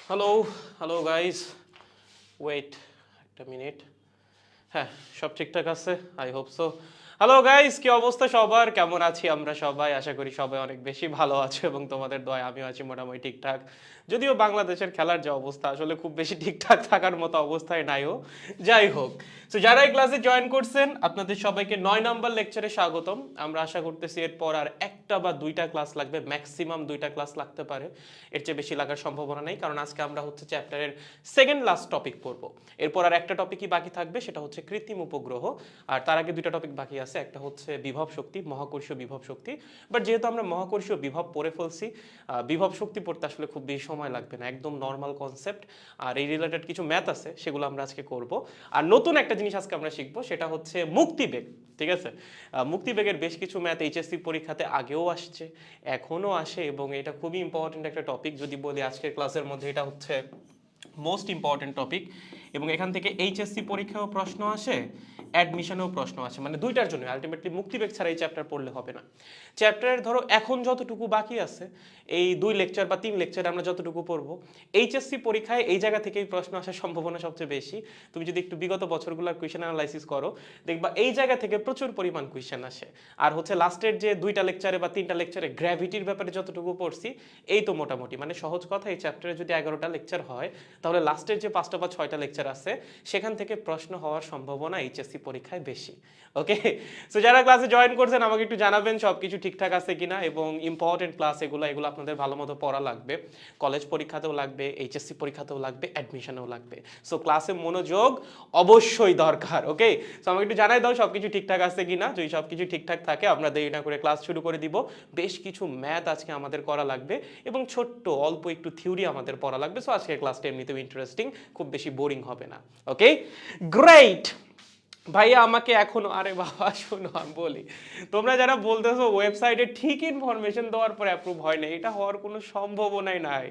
Hello hello guys, wait একটা minute. হ্যাঁ, সব ঠিকঠাক আছে, I hope so. Hello guys, কি অবস্থা সবার? কেমন আছি আমরা সবাই? আশা করি সবাই অনেক বেশি ভালো আছে এবং তোমাদের দয়ায় আমিও আছি মোটামুটি ঠিকঠাক। যদিও বাংলাদেশের খেলার যে অবস্থা, আসলে খুব বেশি ঠিকঠাক থাকার মতো অবস্থায় নাইও। যাই হোক, তো যারা এই ক্লাসে জয়েন করছেন আপনাদের সবাইকে 9 নম্বর লেকচারে স্বাগতম। আমরা আশা করতেছি এরপর আর একটা বা দুইটা ক্লাস লাগবে, ম্যাক্সিমাম দুইটা ক্লাস লাগতে পারে, এর চেয়ে বেশি লাগার সম্ভাবনা নেই, কারণ আজকে আমরা হচ্ছে চ্যাপ্টারের সেকেন্ড লাস্ট টপিক পড়বো। এরপর আর একটা টপিকই বাকি থাকবে, সেটা হচ্ছে কৃত্রিম উপগ্রহ। আর তার আগে দুইটা টপিক বাকি আছে, একটা হচ্ছে বিভব শক্তি, মহাকর্ষীয় বিভব শক্তি। বাট যেহেতু আমরা মহাকর্ষীয় বিভব পড়ে ফেলছি, বিভব শক্তি পড়তে আসলে খুব বেশি সময় লাগবে না, একদম নর্মাল কনসেপ্ট। আর এই রিলেটেড কিছু ম্যাথ আছে, সেগুলো আমরা আজকে করব। আর নতুন একটা জিনিস আজকে আমরা শিখবো, সেটা হচ্ছে মুক্তিবেগ। ঠিক আছে, মুক্তিবেগের বেশ কিছু ম্যাথ এইচএসসি পরীক্ষাতে আগেও আসছে, এখনও আসে, এবং এটা খুবই ইম্পর্টেন্ট একটা টপিক। যদি বলি আজকের ক্লাসের মধ্যে এটা হচ্ছে মোস্ট ইম্পর্টেন্ট টপিক, এবং এখান থেকে এইচএসসি পরীক্ষায়ও প্রশ্ন আসে, অ্যাডমিশনেও প্রশ্ন আসে, মানে দুইটার জন্য। আলটিমেটলি মুক্তিবেগ ছাড়া এই চ্যাপ্টার পড়লে হবে না। চ্যাপ্টারের ধরো এখন যতটুকু বাকি আছে, এই 2 লেকচার বা 3 লেকচার আমরা যতটুকু পড়বো, এইচএসসি পরীক্ষায় এই জায়গা থেকেই প্রশ্ন আসার সম্ভাবনা সবচেয়ে বেশি। তুমি যদি একটু বিগত বছরগুলোর কোয়েশ্চেন অ্যানালাইসিস করো, দেখবা এই জায়গা থেকে প্রচুর পরিমাণ কোয়েশ্চেন আসে। আর হচ্ছে লাস্টের যে 2টা লেকচারে বা 3টা লেকচারে গ্র্যাভিটির ব্যাপারে যতটুকু পড়ছি, এই তো মোটামুটি, মানে সহজ কথা, এই চ্যাপ্টারে যদি 11টা লেকচার হয়, তাহলে লাস্টের যে 5টা বা 6টা লেকচার আছে, সেখান থেকে প্রশ্ন হওয়ার সম্ভাবনা এইচএসসি পরীক্ষায় বেশি। ওকে, সো যারা ক্লাসে জয়েন করছেন আমাকে একটু জানাবেন সব কিছু ঠিকঠাক আছে কিনা, এবং ইম্পর্টেন্ট ক্লাস এগুলো আপনাদের ভালো মতো পড়া লাগবে। কলেজ পরীক্ষাতেও লাগবে, এইচএসসি পরীক্ষাতেও লাগবে, অ্যাডমিশনেও লাগবে। সো ক্লাসে মনোযোগ অবশ্যই দরকার। ওকে, সো আমাকে একটু জানাই দাও সব কিছু ঠিকঠাক আছে কিনা। যদি সব কিছু ঠিকঠাক থাকে, আমরা দেরি না করে ক্লাস শুরু করে দিব। বেশ কিছু ম্যাথ আজকে আমাদের করা লাগবে, এবং ছোট্ট অল্প একটু থিওরি আমাদের পড়া লাগবে। সো আজকের ক্লাসটা এমনিতেও ইন্টারেস্টিং, খুব বেশি বোরিং হবে না। ওকে, গ্রেট। ভাইয়া আমাকে এখনো, আরে বাবা শোনো আমি বলি, তোমরা যারা বলতেছো ওয়েবসাইটে ঠিক ইনফরমেশন দেওয়ার পর অ্যাপ্রুভ হয় না, এটা হওয়ার কোনো সম্ভাবনাই নাই।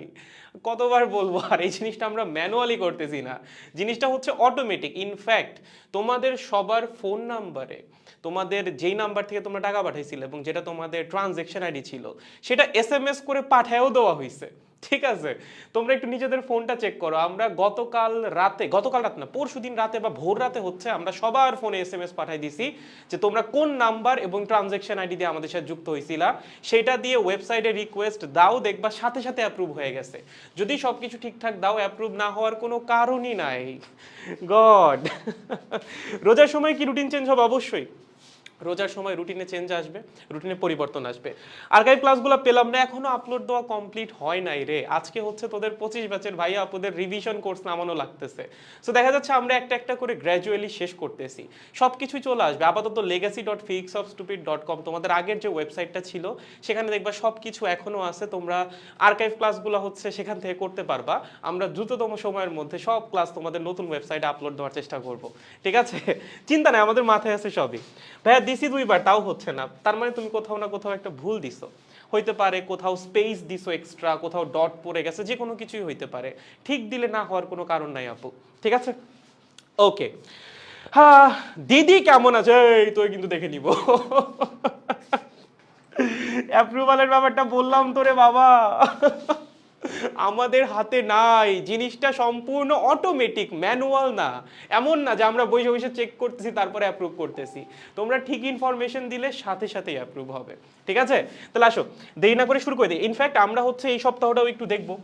কতবার বলবো, আর এই জিনিসটা আমরা ম্যানুয়ালি করতেছি না, জিনিসটা হচ্ছে অটোমেটিক। ইনফ্যাক্ট তোমাদের সবার ফোন নাম্বারে, তোমাদের যেই নাম্বার থেকে তোমরা টাকা পাঠাইছিলে এবং যেটা তোমাদের ট্রানজ্যাকশন আইডি ছিল, সেটা এসএমএস করে পাঠায়ও দেওয়া হয়েছে। ঠিক আছে, তোমরা একটু নিজেদের ফোনটা চেক করো। আমরা গতকাল রাত না, পরশুদিন রাতে বা ভোর রাতে হচ্ছে, আমরা সবার ফোনে এসএমএস পাঠাই দিছি যে তোমরা কোন নাম্বার এবং ট্রানজ্যাকশন আইডি দিয়ে আমাদের সাথে যুক্ত হয়েছিলা, সেটা দিয়ে ওয়েবসাইটে রিকোয়েস্ট দাও, দেখবা সাথে সাথে অ্যাপ্রুভ হয়ে গেছে। যদি সবকিছু ঠিকঠাক দাও, অ্যাপ্রুভ না হওয়ার কোনো কারণই নাই। গড। রোজার সময় কি রুটিন চেঞ্জ হবে? অবশ্যই রোজার সময় রুটিনে চেঞ্জ আসবে, রুটিনে পরিবর্তন আসবে। আর্কাইভ ক্লাসগুলো পেলাম না, এখনো আপলোড দেওয়া কমপ্লিট হয় নাই রে। আজকে হচ্ছে তোদের 25 ব্যাচের ভাইয়া আপুদের রিভিশন কোর্স নামানো লাগতেছে। সো দেখা যাচ্ছে আমরা একটা একটা করে গ্র্যাজুয়ালি শেষ করতেছি, সব কিছুই চলে আসবে। আপাতত legacy.physicsofstupid.com তোমাদের আগের যে ওয়েবসাইটটা ছিল, সেখানে দেখবা সব কিছু এখনো আছে। তোমরা আর্কাইভ ক্লাসগুলো হচ্ছে সেখান থেকে করতে পারবা। আমরা দ্রুততম সময়ের মধ্যে সব ক্লাস তোমাদের নতুন ওয়েবসাইটে আপলোড দেওয়ার চেষ্টা করব। ঠিক আছে, চিন্তা নাই, আমাদের মাথায় আছে সবই। ভাইয়া দিছি 2বার, তাও হচ্ছে না, তার মানে তুমি কোথাও না কোথাও একটা ভুল দিছো। হইতে পারে কোথাও স্পেস দিছো এক্সট্রা, কোথাও ডট পড়ে গেছে, যে কোনো কিছুই হইতে পারে। ঠিক দিলে না হওয়ার কোনো কারণ নাই আপু। ঠিক আছে, ওকে। হ্যাঁ, দিদি কেমন আছে? এই তো কিন্তু দেখে নিব। অ্যাপ্রুভালের ব্যাপারটা বললাম তো রে বাবা, আমাদের হাতে নাই, জিনিসটা সম্পূর্ণ অটোমেটিক, ম্যানুয়াল না। এমন না যে আমরা বসে বসে চেক করতেছি তারপরে অ্যাপ্রুভ করতেছি। তোমরা ঠিক ইনফরমেশন দিলে সাথে সাথেই অ্যাপ্রুভ হবে। ঠিক আছে, তাহলে আসো দেরি না করে শুরু করে দিই। ইনফ্যাক্ট আমরা হচ্ছে এই সপ্তাহটাও একটু দেখবো,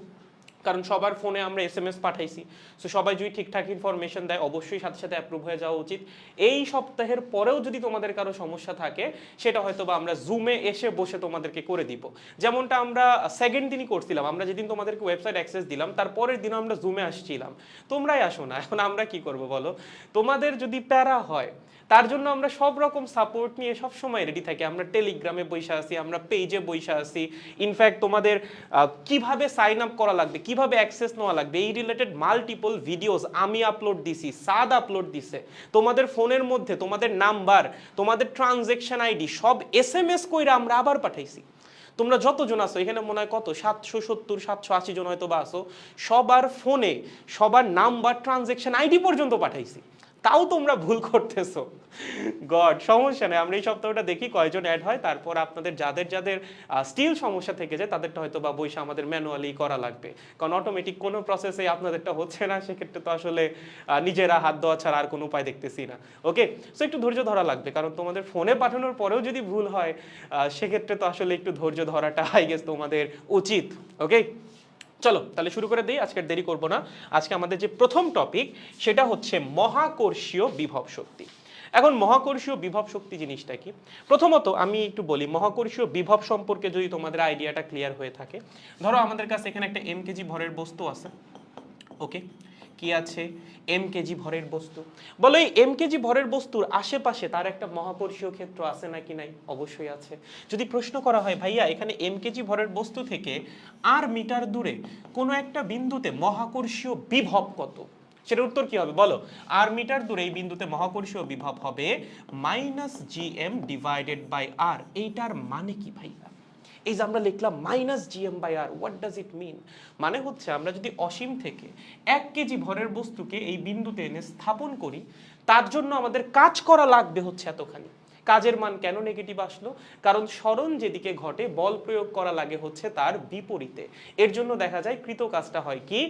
কারণ সবার ফোনে আমরা এসএমএস পাঠাইছি। সো সবাই যদি ঠিকঠাক ইনফরমেশন দেয়, অবশ্যই সাথে সাথে অ্যাপ্রুভ হয়ে যাওয়া উচিত। এই সপ্তাহের পরেও যদি তোমাদের কারো সমস্যা থাকে, সেটা হয়তো বা আমরা জুমে এসে বসে তোমাদেরকে করে দিব, যেমনটা আমরা সেকেন্ড দিনই করছিলাম। আমরা যেদিন তোমাদেরকে ওয়েবসাইট অ্যাক্সেস দিলাম, তারপরের দিনও আমরা জুমে আসছিলাম। তোমরাই আসো না, এখন আমরা কি করব বলো? তোমাদের যদি প্যারা হয়, তার জন্য আমরা সব রকম সাপোর্ট নিয়ে সব সময় রেডি থাকি। আমরা টেলিগ্রামে বইসা আছি, আমরা পেজে বইসা আছি। ইনফ্যাক্ট তোমাদের কিভাবে সাইন আপ করা লাগবে, কিভাবে অ্যাক্সেস নেওয়া লাগবে, এই রিলেটেড মাল্টিপল ভিডিওস আমি আপলোড দিছি, সাদ আপলোড দিছে। তোমাদের ফোনের মধ্যে তোমাদের নাম্বার, তোমাদের ট্রানজ্যাকশন আইডি সব এসএমএস কইরা আমরা আবার পাঠাইছি। তোমরা যতজন আসো এখানে, মনে হয় কত 770 780 জন হয়তো বা আসো, সবার ফোনে সবার নাম্বার ট্রানজ্যাকশন আইডি পর্যন্ত পাঠাইছি। তাও তোমরা ভুল করতেছো। গড, সমস্যা নেই, আমরা এই সপ্তাহটা দেখি কয়জন অ্যাড হয়, তারপর আপনাদের যাদের যাদের স্টিল সমস্যা থেকে যায় তাদেরটা হয়তো বা বইসা আমাদের ম্যানুয়ালি করা লাগবে, কারণ অটোমেটিক কোনো প্রসেসে আপনাদেরটা হচ্ছে না, সেক্ষেত্রে তো আসলে নিজেরা হাত দেওয়া ছাড়া আর কোনো উপায় দেখতেছি না। ওকে, সো একটু ধৈর্য ধরা লাগবে, কারণ তোমাদের ফোনে পাঠানোর পরেও যদি ভুল হয় সেক্ষেত্রে তো আসলে একটু ধৈর্য ধরাটা আই গেস তোমাদের উচিত। ওকে, চলো তাহলে শুরু করে দিই, আজকের দেরি করব না। আজকে আমাদের যে প্রথম টপিক সেটা হচ্ছে মহাকর্ষীয় বিভব শক্তি। এখন মহাকর্ষীয় বিভব শক্তি জিনিসটা কি? প্রথমত আমি একটু বলি, মহাকর্ষীয় বিভব সম্পর্কে যদি তোমাদের আইডিয়াটা ক্লিয়ার হয়ে থাকে, ধরো আমাদের কাছে এখানে একটা এম কেজি ভরের বস্তু আছে। ওকে, কি আছে? এম কেজি ভরের বস্তু। বলো এই এম কেজি ভরের বস্তুর আশেপাশে তার একটা মহাকর্ষীয় ক্ষেত্র আছে নাকি নাই? অবশ্যই আছে। যদি প্রশ্ন করা হয় ভাইয়া এখানে এম কেজি ভরের বস্তু থেকে আর মিটার দূরে কোনো একটা বিন্দুতে মহাকর্ষীয় বিভব কত, সেটার উত্তর কি হবে বলো? আর মিটার দূরে এই বিন্দুতে মহাকর্ষীয় বিভব হবে -gm ডিভাইডেড বাই আর। এইটার মানে কি ভাইয়া? এই যে আমরা লিখলাম -gm/r, হোয়াট ডাজ ইট মিন? মানে হচ্ছে আমরা যদি অসীম থেকে 1 কেজি ভরের বস্তুকে এই বিন্দুতে এনে স্থাপন করি, তার জন্য আমাদের কাজ করা লাগবে হচ্ছে এতখানি। কাজের মান কেন নেগেটিভ আসলো? কারণ সরণ যেদিকে ঘটে বল প্রয়োগ করা লাগে হচ্ছে তার বিপরীতে, এর জন্য দেখা যায় কৃত কাজটা হয় কি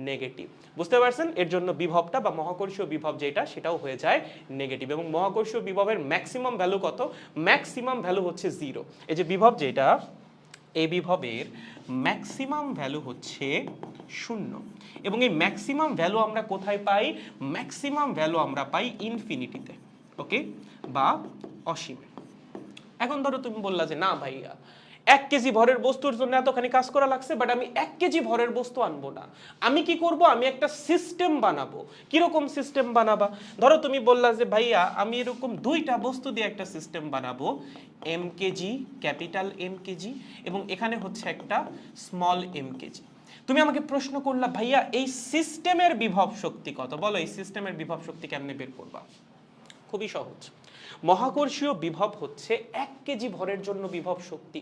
নেগেটিভ। বুঝতে পারছেন? এর জন্য বিভবটা বা মহাকর্ষীয় বিভব যেটা সেটাও হয়ে যায় নেগেটিভ। এবং মহাকর্ষীয় বিভবের ম্যাক্সিমাম ভ্যালু কত? ম্যাক্সিমাম ভ্যালু হচ্ছে 0। এই যে বিভব যেটা, এই বিভবের ম্যাক্সিমাম ভ্যালু হচ্ছে 0। এবং এই ম্যাক্সিমাম ভ্যালু আমরা কোথায় পাই? ম্যাক্সিমাম ভ্যালু আমরা পাই ইনফিনিটিতে, ওকে, বা অসীমে। এখন ধরো তুমি বললা যে না ভাইয়া 1 কেজি ভরের বস্তুর জন্য এতখানি কাজ করা লাগছে, বাট আমি 1 কেজি ভরের বস্তু আনবো না। আমি কি করব? আমি একটা সিস্টেম বানাবো। কিরকম সিস্টেম বানাবা? ধরো তুমি বললা যে ভাইয়া আমি এরকম 2টা বস্তু দিয়ে একটা সিস্টেম বানাবো, M kg, capital M kg, এবং এখানে হচ্ছে একটা স্মল এম কেজি। তুমি আমাকে প্রশ্ন করলা ভাইয়া এই সিস্টেমের বিভব শক্তি কত? বলো এই সিস্টেমের বিভব শক্তি কেমনে বের করবা? খুবই সহজ। মহাকর্ষীয় বিভব হচ্ছে 1 কেজি ভরের জন্য বিভব শক্তি।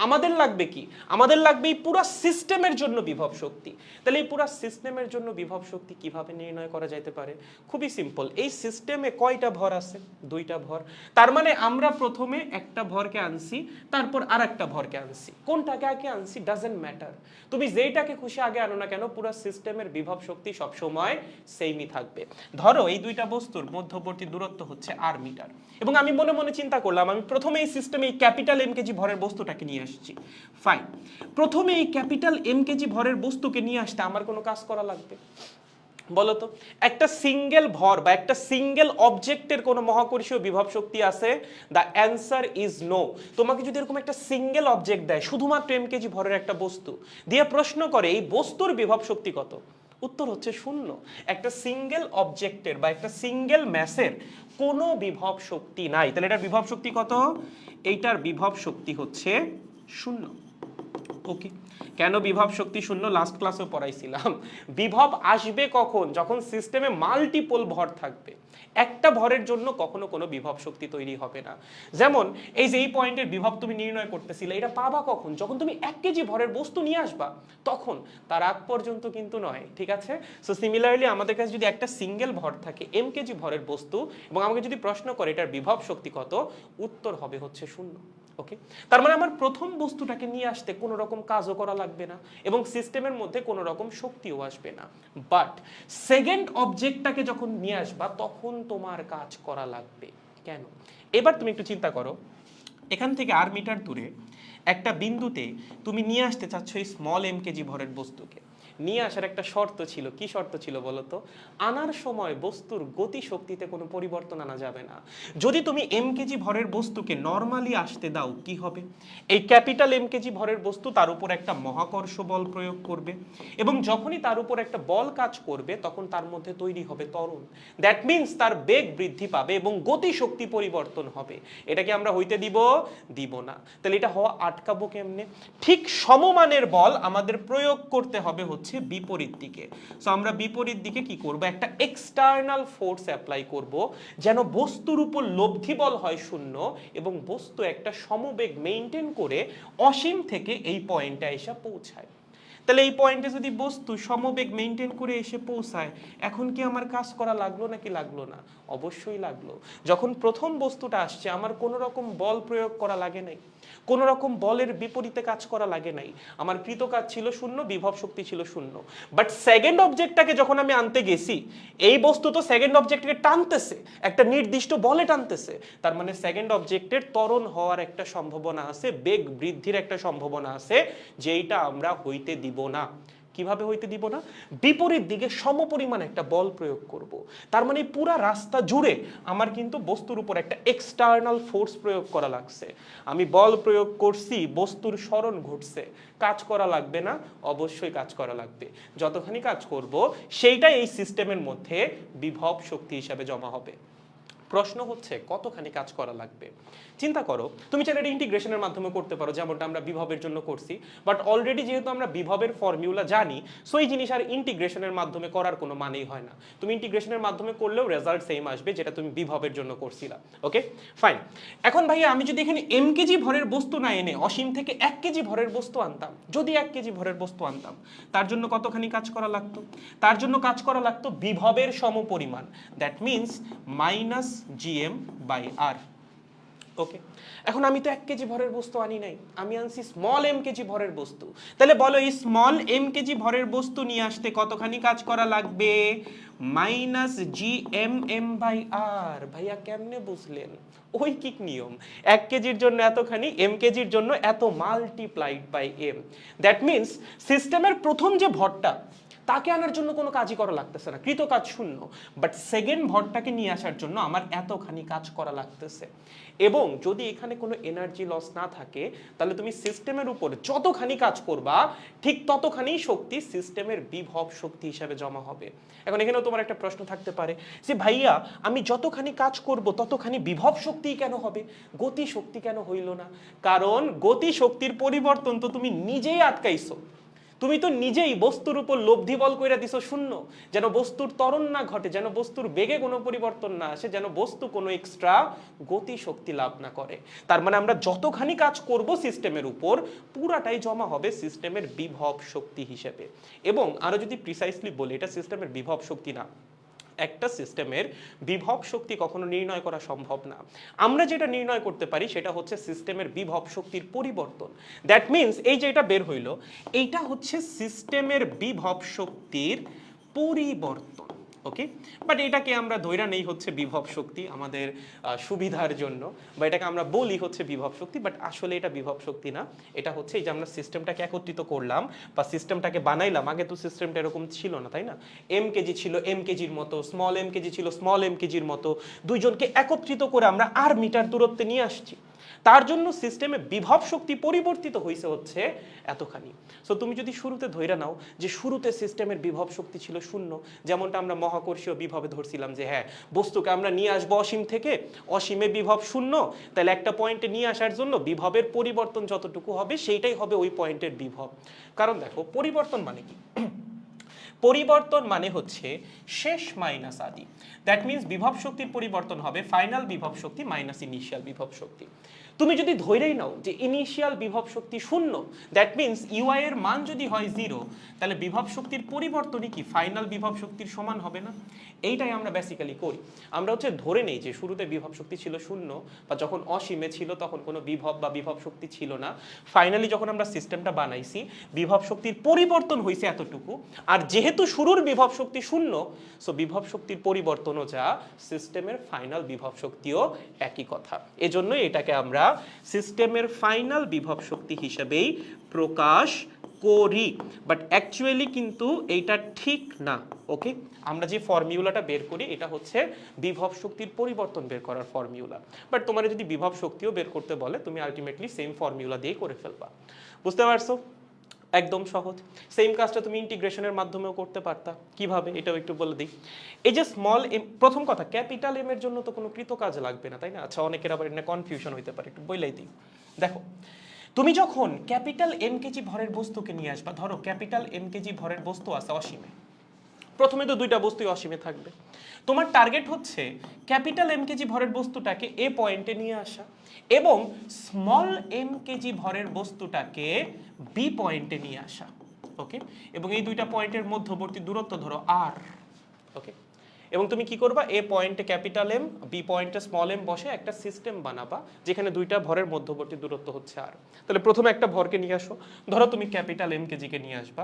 আমাদের লাগবে কি? আমাদের লাগবে এই পুরো সিস্টেমের জন্য বিভব শক্তি। তাহলে এই পুরো সিস্টেমের জন্য বিভব শক্তি কিভাবে নির্ণয় করা যেতে পারে? খুবই সিম্পল। এই সিস্টেমে কয়টা ভর আছে? 2টা ভর। তার মানে আমরা প্রথমে একটা ভরকে আনছি, তারপর আরেকটা ভরকে আনছি। কোনটাকে আগে আনছি ডাজন্ট ম্যাটার। তুমি যেইটাকে খুশি আগে আনো না কেন, পুরো সিস্টেমের বিভব শক্তি সবসময় সেমই থাকবে। ধরো এই 2টা বস্তুর মধ্যবর্তী দূরত্ব হচ্ছে আর মিটার, এবং আমি মনে মনে চিন্তা করলাম আমি প্রথমে এই সিস্টেমে এই ক্যাপিটাল এম কেজি ভরের বস্তুটাকে নিয়ে আসছি। ফাইন, প্রথমে এই ক্যাপিটাল এম কেজি ভরের বস্তুকে নিয়ে আসতে আমার কোনো কাজ করা লাগবে? বলতো একটা সিঙ্গেল ভর বা একটা সিঙ্গেল অবজেক্টের কোনো মহাকর্ষীয় বিভব শক্তি আছে? The answer is no. তোমাকে যদি এরকম একটা সিঙ্গেল অবজেক্ট দেয়, শুধুমাত্র এম কেজি ভরের একটা বস্তু দিয়ে প্রশ্ন করে এই বস্তুর বিভব শক্তি কত, উত্তর হচ্ছে 0। একটা সিঙ্গেল অবজেক্টের বা একটা সিঙ্গেল ম্যাসের কোনো বিভব শক্তি নাই। তাহলে এটার বিভব শক্তি কত? এইটার বিভব শক্তি হচ্ছে 0। ওকে, কেন বিভব শক্তি 0? লাস্ট ক্লাসেও পড়াইছিলাম। বিভব আসবে কখন? যখন সিস্টেমে মাল্টিপল ভর থাকবে। একটা ভরের জন্য কখনো কোনো বিভব শক্তি তৈরি হবে না। যেমন এই যে এই পয়েন্টের বিভব তুমি নির্ণয় করতেছিলে, এটা পাবা কখন? যখন তুমি 1 কেজি ভরের বস্তু নিয়ে আসবা তখন, তার আগ পর্যন্ত কিন্তু নয়। ঠিক আছে? সো সিমিলারলি আমাদের কাছে যদি একটা সিঙ্গেল ভর থাকে এম কেজি ভরের বস্তু, এবং আমাকে যদি প্রশ্ন করে এটার বিভব শক্তি কত, উত্তর হবে হচ্ছে 0। ওকে, তার মানে আমার প্রথম বস্তুটাকে নিয়ে আসতে কোনো রকম কাজও করা লাগবে না, এবং সিস্টেমের মধ্যে কোনো রকম শক্তিও আসবে না। বাট সেকেন্ড অবজেক্টটাকে যখন নিয়ে আসবা তখন তোমার কাজ করা লাগবে। কেন? এবার তুমি একটু চিন্তা করো, এখান থেকে আর মিটার দূরে একটা বিন্দুতে তুমি নিয়ে আসতে চাচ্ছ এই স্মল এম কেজি ভরের বস্তুকে। নিয়ে আসার একটা শর্ত ছিল। কি শর্ত ছিল বলতো? আনার সময় বস্তুর গতি শক্তিতে কোনো পরিবর্তন আনা যাবে না। যদি তুমি এম কেজি ভরের বস্তুকে নর্মালি আসতে দাও কি হবে? এই ক্যাপিটাল এম কেজি ভরের বস্তু তার উপর একটা মহাকর্ষ বল প্রয়োগ করবে, এবং যখনই তার উপর একটা বল কাজ করবে তখন তার মধ্যে তৈরি হবে ত্বরণ। দ্যাট মিনস তার বেগ বৃদ্ধি পাবে এবং গতি শক্তি পরিবর্তন হবে। এটাকে আমরা হইতে দিব? দিব না। তাহলে এটা হওয়া আটকাবো কেমনে? ঠিক সমমানের বল আমাদের প্রয়োগ করতে হবে হচ্ছে বিপরীত দিকে। সো আমরা বিপরীত দিকে কি করব? একটা এক্সটার্নাল ফোর্স অ্যাপ্লাই করব, যেন বস্তুর উপর লব্ধি বল হয় 0 এবং বস্তু একটা সমবেগ মেইনটেইন করে অসীম থেকে এই পয়েন্টে এসে পৌঁছায়। তাহলে এই পয়েন্টে যদি বস্তু সমবেগ মেনটেন করে এসে পৌঁছায়, এখন কি আমার কাজ করা লাগলো নাকি লাগলো না? অবশ্যই লাগলো। যখন প্রথম বস্তুটা আসছে আমার কোনো রকম বল প্রয়োগ করা লাগে নাই, কোনো রকম বলের বিপরীতে কাজ করা লাগে নাই, আমার কৃত কাজ ছিল শূন্য, বিভব শক্তি ছিল শূন্য। বাট সেকেন্ড অবজেক্টটাকে যখন আমি আনতে গেছি, এই বস্তু তো সেকেন্ড অবজেক্টকে টানতেছে, একটা নির্দিষ্ট বলে টানতেছে, তার মানে সেকেন্ড অবজেক্টের ত্বরণ হওয়ার একটা সম্ভাবনা আছে, বেগ বৃদ্ধির একটা সম্ভাবনা আছে, যেইটা আমরা হইতে দিব না। কিভাবে হইতে দিব না? বিপরীত দিকে সমপরিমাণ একটা বল প্রয়োগ করব। তার মানে পুরা রাস্তা জুড়ে আমার কিন্তু বস্তুর উপর একটা এক্সটার্নাল ফোর্স প্রয়োগ করা লাগছে। আমি বল প্রয়োগ করছি, বস্তুর স্মরণ ঘটছে, কাজ করা লাগবে না? অবশ্যই কাজ করা লাগবে। যতখানি কাজ করব সেইটাই এই সিস্টেমের মধ্যে বিভব শক্তি হিসাবে জমা হবে। প্রশ্ন হচ্ছে কতখানি কাজ করা লাগবে। চিন্তা করো, তুমি চাইলে এটা ইন্টিগ্রেশনের মাধ্যমে করতে পারো, যেমনটা আমরা বিভবের জন্য করছি। বাট অলরেডি যেহেতু আমরা বিভবের ফর্মুলা জানি, সো এই জিনিস আর ইন্টিগ্রেশনের মাধ্যমে করার কোনো মানেই হয় না। তুমি ইন্টিগ্রেশনের মাধ্যমে করলেও রেজাল্ট সেম আসবে যেটা তুমি বিভবের জন্য করছিলা। Okay fine. এখন ভাইয়া আমি যদি এখানে এম কেজি ভরের বস্তু না এনে অসীম থেকে 1 কেজি ভরের বস্তু আনতাম, যদি 1 কেজি ভরের বস্তু আনতাম, তার জন্য কতখানি কাজ করা লাগতো? তার জন্য কাজ করা লাগতো বিভবের সমপরিমাণ, that means minus GM by R. Okay, এখন আমি তো 1 কেজি ভরের বস্তু আনি নাই, আমি আনছি স্মল এম কেজি ভরের বস্তু। তাহলে বলো এই স্মল এম কেজি ভরের বস্তু নিয়ে আসতে কতখানি কাজ করা লাগবে? Minus G M M by R. ভাইয়া কেমনে বুঝলেন? ঐকিক নিয়ম, 1 কেজির জন্য এতখানি, এম কেজির জন্য এত multiplied by M. That means সিস্টেমের প্রথম যে ভরটা, তাকে আনার জন্য কোনো কাজই করা লাগতেছে না, কৃত কাজ শূন্য। বাট সেকেন্ড ভরটাকে নিয়ে আসার জন্য আমার এতখানি কাজ করা লাগতেছে। এবং যদি এখানে কোনো এনার্জি লস না থাকে, তাহলে তুমি সিস্টেমের উপর যতখানি কাজ করবা ঠিক ততখানি শক্তি সিস্টেমের বিভব শক্তি হিসাবে জমা হবে। এখন এখানেও তোমার একটা প্রশ্ন থাকতে পারে যে ভাইয়া আমি যতখানি কাজ করব ততখানি বিভব শক্তি কেন হবে, গতি শক্তি কেন হইল না? কারণ গতি শক্তির পরিবর্তন তো তুমি নিজেই আটকাইছো। তুমি তো নিজেই বস্তুর উপর লব্ধি বল কইরা দিছো শূন্য, যেন বস্তুর ত্বরণ না ঘটে, যেন বস্তুর বেগে কোনো পরিবর্তন না আসে, যেন বস্তু কোনো এক্সট্রা গতি শক্তি লাভ না করে। তার মানে আমরা যতখানি কাজ করব সিস্টেমের উপর পুরাটাই জমা হবে সিস্টেমের বিভব শক্তি হিসেবে। এবং আরো যদি প্রিসাইসলি বলি, এটা সিস্টেমের বিভব শক্তি না, একটা সিস্টেমের বিভব শক্তি কখনো নির্ণয় করা সম্ভব না। আমরা যেটা নির্ণয় করতে পারি সেটা হচ্ছে সিস্টেমের বিভব শক্তির পরিবর্তন। দ্যাট মিনস এই যে এটা বের হইল, এইটা হচ্ছে সিস্টেমের বিভব শক্তির পরিবর্তন। ওকে, বাট এটাকে আমরা ধৈরা নেই হচ্ছে বিভব শক্তি আমাদের সুবিধার জন্য, বা এটাকে আমরা বলি হচ্ছে বিভব শক্তি, বাট আসলে এটা বিভব শক্তি না। এটা হচ্ছে এই যে আমরা সিস্টেমটাকে একত্রিত করলাম বা সিস্টেমটাকে বানাইলাম, আগে তো সিস্টেমটা এরকম ছিল না, তাই না? এম কেজি ছিল এম কেজির মতো, স্মল এম কেজি ছিল স্মল এম কেজির মতো, দুইজনকে একত্রিত করে আমরা আর মিটার দূরত্বে নিয়ে আসছি। তার জন্য সিস্টেমে বিভব শক্তি পরিবর্তিত হয়েছে হচ্ছে এতখানি। সো তুমি যদি শুরুতে ধইরা নাও যে শুরুতে সিস্টেমের বিভব শক্তি ছিল শূন্য, যেমনটা আমরা মহাকর্ষীয় বিভবে ধরছিলাম যে হ্যাঁ বস্তুকে আমরা নিয়ে আসবো অসীম থেকে, অসীমে বিভব শূন্য, তাহলে একটা পয়েন্টে নিয়ে আসার জন্য বিভবের পরিবর্তন যতটুকু হবে সেইটাই হবে ওই পয়েন্টের বিভব। কারণ দেখো পরিবর্তন মানে কি? পরিবর্তন মানে হচ্ছে শেষ মাইনাস আদি। দ্যাট মিনস বিভব শক্তির পরিবর্তন হবে ফাইনাল বিভব শক্তি মাইনাস ইনিশিয়াল বিভব শক্তি। তুমি যদি ধরেই নাও যে ইনিশিয়াল বিভব শক্তি শূন্য, দ্যাট মিনস ইউআই এর মান যদি হয় 0, তাহলে বিভব শক্তির পরিবর্তনই কি ফাইনাল বিভব শক্তির সমান হবে না? এইটাই আমরা বেসিক্যালি করি। আমরা হচ্ছে ধরে নেই যে শুরুতে বিভব শক্তি ছিল শূন্য, বা যখন অসীমে ছিল তখন কোনো বিভব বা বিভব শক্তি ছিল না। ফাইনালি যখন আমরা সিস্টেমটা বানাইছি বিভব শক্তির পরিবর্তন হয়েছে এতটুকু, আর যেহেতু শুরুর বিভব শক্তি শূন্য, সো বিভব শক্তির পরিবর্তনও যা, সিস্টেমের ফাইনাল বিভব শক্তিও একই কথা। এজন্যই এটাকে আমরা সিস্টেমের ফাইনাল বিভব শক্তি হিসেবেই প্রকাশ করি। বাট অ্যাকচুয়ালি কিন্তু এইটা ঠিক না। ওকে, আমরা যে ফর্মুলাটা বের করি এটা হচ্ছে বিভব শক্তির পরিবর্তন বের করার ফর্মুলা। বাট তোমার যদি বিভব শক্তিও বের করতে বলে তুমি আলটিমেটলি সেম ফর্মুলা দিয়ে করে ফেলবা। বুঝতে পারছো? একদম সহজ। সেম কাজটা তুমি ইন্টিগ্রেশনের মাধ্যমেও করতে পারতা। কিভাবে এটাও একটু বলে দিই। এই যে স্মল এম, প্রথম কথা ক্যাপিটাল এম এর জন্য তো কোনো কৃত কাজ লাগবে না, তাই না? আচ্ছা, অনেকের আবার এটা কনফিউশন হইতে পারে, একটু বইলাই দিই। দেখো, তুমি যখন ক্যাপিটাল এম কেজি ভরের বস্তুকে নিয়ে আসবা, ধরো ক্যাপিটাল এম কেজি ভরের বস্তু আছে অসীমে, প্রথমে তো দুইটা বস্তুই অসীমে থাকবে। তোমার টার্গেট হচ্ছে ক্যাপিটাল এম কেজি ভরের বস্তুটাকে এ পয়েন্টে নিয়ে আসা এবং স্মল এম কেজি ভরের বস্তুটাকে বি পয়েন্টে নিয়ে আসা। ওকে, এবং এই দুইটা পয়েন্টের মধ্যবর্তী দূরত্ব ধরো আর। ওকে, এবং তুমি কি করবা, এ পয়েন্টে ক্যাপিটাল এম, বি পয়েন্টে স্মল এম বসে একটা সিস্টেম বানাবা যেখানে দুইটা ভরের মধ্যবর্তী দূরত্ব হচ্ছে আর। তাহলে প্রথমে একটা ভরকে নিয়ে আসো, ধরো তুমি ক্যাপিটাল এম কেজিকে নিয়ে আসবা।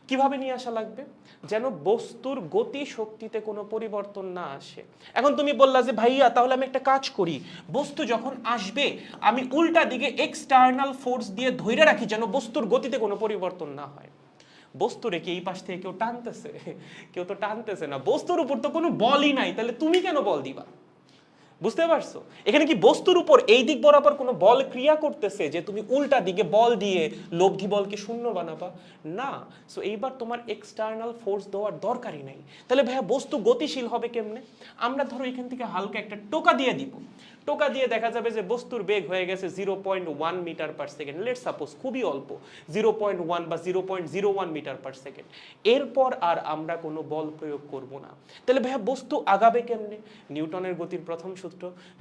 কিভাবে নিয়ে আসা লাগবে, যেন বস্তুর গতি শক্তিতে কোনো পরিবর্তন না আসে। এখন তুমি বললা যে ভাইয়া তাহলে আমি একটা কাজ করি, বস্তু যখন আসবে আমি উল্টা দিকে এক্সটার্নাল ফোর্স দিয়ে ধইরা রাখি যেন বস্তুর গতিতে কোনো পরিবর্তন না হয়। বস্তুরে কি এই পাশ থেকে কেউ টানতেছে? কেউ তো টানতেছে না, বস্তুর উপর তো কোনো বলই নাই, তাহলে তুমি কেন বল দিবা? বুঝতে পারছো? এখানে কি বস্তুর উপর এই দিক বরাবর কোনো বল ক্রিয়া করতেছে যে তুমি উল্টা দিকে বল দিয়ে লব্ধি বলকে শূন্য বানাবা? না। সো এইবার তোমার এক্সটার্নাল ফোর্স দেওয়ার দরকারই নাই। তাহলে ভাইয়া বস্তু গতিশীল হবে কেমনে? আমরা ধরো এখান থেকে হালকা একটা টোকা দিয়ে দিব, টোকা দিয়ে দেখা যাবে যে বস্তুর বেগ হয়ে গেছে 0.1 metre per second, let suppose খুবই অল্প 0.1 বা 0.01 মিটার পার সেকেন্ড। এরপর আর আমরা কোনো বল প্রয়োগ করব না। তাহলে ভাইয়া বস্তু আগাবে কেমনে? নিউটনের গতির প্রথম সূত্র,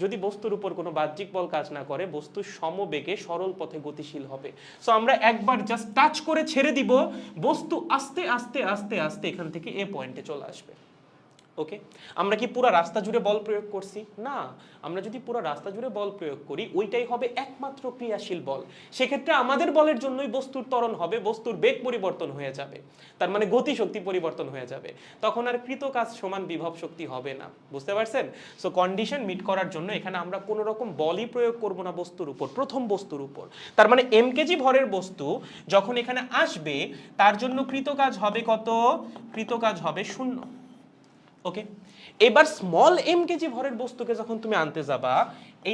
যদি বস্তুর উপর কোনো বাহ্যিক বল কাজ না করে বস্তু সমবেগে সরল পথে গতিশীল হবে। সো আমরা একবার জাস্ট টাচ করে ছেড়ে দিব, বস্তু আস্তে আস্তে আস্তে আস্তে এখান থেকে এ পয়েন্টে চলে আসবে। ওকে, আমরা কি পুরো রাস্তা জুড়ে বল প্রয়োগ করছি? না। আমরা যদি পুরো রাস্তা জুড়ে বল প্রয়োগ করি ওইটাই হবে একমাত্র ক্রিয়াশীল বল। সেক্ষেত্রে আমাদের বলের জন্যই বস্তুর ত্বরণ হবে, বস্তুর বেগ পরিবর্তন হয়ে যাবে, তার মানে গতি শক্তি পরিবর্তন হয়ে যাবে। তখন আর কৃত কাজ সমান বিভব শক্তি হবে না। বুঝতে পারছেন? সো কন্ডিশন মিট করার জন্য এখানে আমরা কোনো রকম বলই প্রয়োগ করব না বস্তুর উপর, প্রথম বস্তুর উপর। তার মানে এম কেজি ভরের বস্তু যখন এখানে আসবে তার জন্য কৃত কাজ হবে কত? কৃত কাজ হবে 0। ওকে, এবার স্মল এম কেজি ভরের বস্তুকে যখন তুমি আনতে যাবা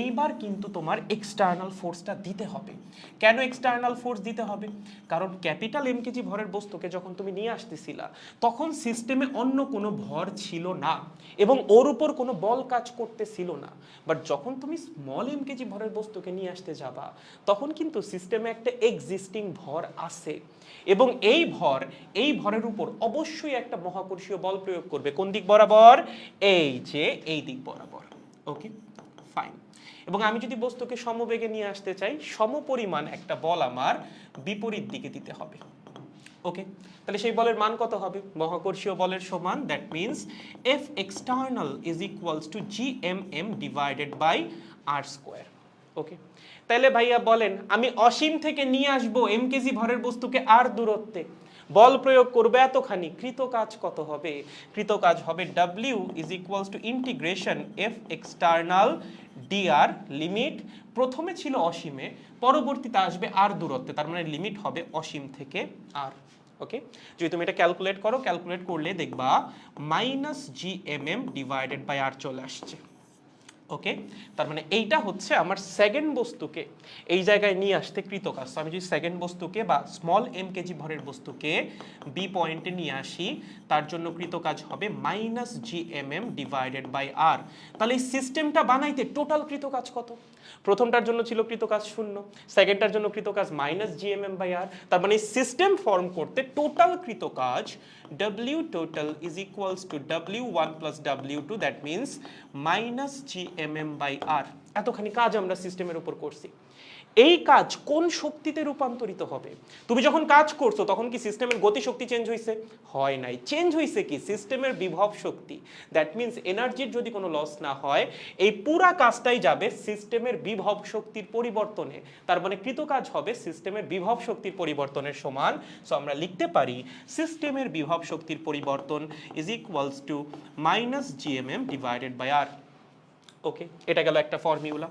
এইবার কিন্তু তোমার এক্সটার্নাল ফোর্সটা দিতে হবে। কেন এক্সটার্নাল ফোর্স দিতে হবে? কারণ ক্যাপিটাল এম কেজি ভরের বস্তুকে যখন তুমি নিয়ে আসতেছিলা তখন সিস্টেমে অন্য কোনো ভর ছিল না এবং ওর উপর কোনো বল কাজ করতেছিল না। বাট যখন তুমি স্মল এম কেজি ভরের বস্তুকে নিয়ে আসতে যাবা তখন কিন্তু সিস্টেমে একটা এক্সিস্টিং ভর আছে এবং এই ভরের উপর অবশ্যই একটা মহাকর্ষীয় বল প্রয়োগ করবে। কোন দিক বরাবর? এই যে এই দিক বরাবর। ওকে, ফাইন। এবং আমি যদি বস্তুকে সমবেগে নিয়ে আসতে চাই সমপরিমাণ একটা বল আমার বিপরীত দিকে দিতে হবে। ওকে, তাহলে সেই বলের মান কত হবে? মহাকর্ষীয় বলের সমান, that means F external is equals to GMM divided by R square। ওকে, তাহলে ভাইয়া বলেন আমি অসীম থেকে নিয়ে আসবো এম কেজি ভরের বস্তুকে আর দূরত্বে, বল প্রয়োগ করবে এতখানি, কৃত কাজ কত হবে? কৃত কাজ হবে W is equals to integration F external dr limit প্রথমে ছিল অসীমে পরবর্তীতে আসবে আর দূরত্বে, তার মানে লিমিট হবে অসীম থেকে আর। ওকে, যদি তুমি এটা ক্যালকুলেট করো, ক্যালকুলেট করলে দেখবা -GMM ডিভাইডেড বাই আর চলে আসছে। ওকে, তার মানে এইটা হচ্ছে আমার সেকেন্ড বস্তুকে এই জায়গায় নিয়ে আসতে কৃত কাজ। আমি যদি সেকেন্ড বস্তুকে বা স্মল এম কেজি ভরের বস্তুকে বি পয়েন্টে নিয়ে আসি তার জন্য কৃত কাজ হবে -GMM ডিভাইডেড বাই আর। তাহলে এই সিস্টেমটা বানাইতে টোটাল কৃত কাজ কত? প্রথমটার জন্য ছিল কৃত কাজ 0, সেকেন্ডটার জন্য কৃত কাজ -GMM বাই আর। তার মানে সিস্টেম ফর্ম করতে টোটাল কৃত কাজ W total is equals to W1 plus W2, that means -GMM by R। এতখানি কাজ আমরা সিস্টেমের উপর করছি। এই কাজ কোন শক্তিতে রূপান্তরিত হবে? তুমি যখন কাজ করছো তখন কি সিস্টেমের গতি শক্তি চেঞ্জ হয়েছে? হয় নাই। চেঞ্জ হয়েছে কি? সিস্টেমের বিভব শক্তি। দ্যাট মিন্স এনার্জির যদি কোনো লস না হয় এই পুরা কাজটাই যাবে সিস্টেমের বিভব শক্তির পরিবর্তনে। তার মানে কৃত কাজ হবে সিস্টেমের বিভব শক্তির পরিবর্তনের সমান। সো আমরা লিখতে পারি সিস্টেমের বিভব শক্তির পরিবর্তন is equals to -GMM divided by R. Okay, এটা গেল একটা ফর্মুলা।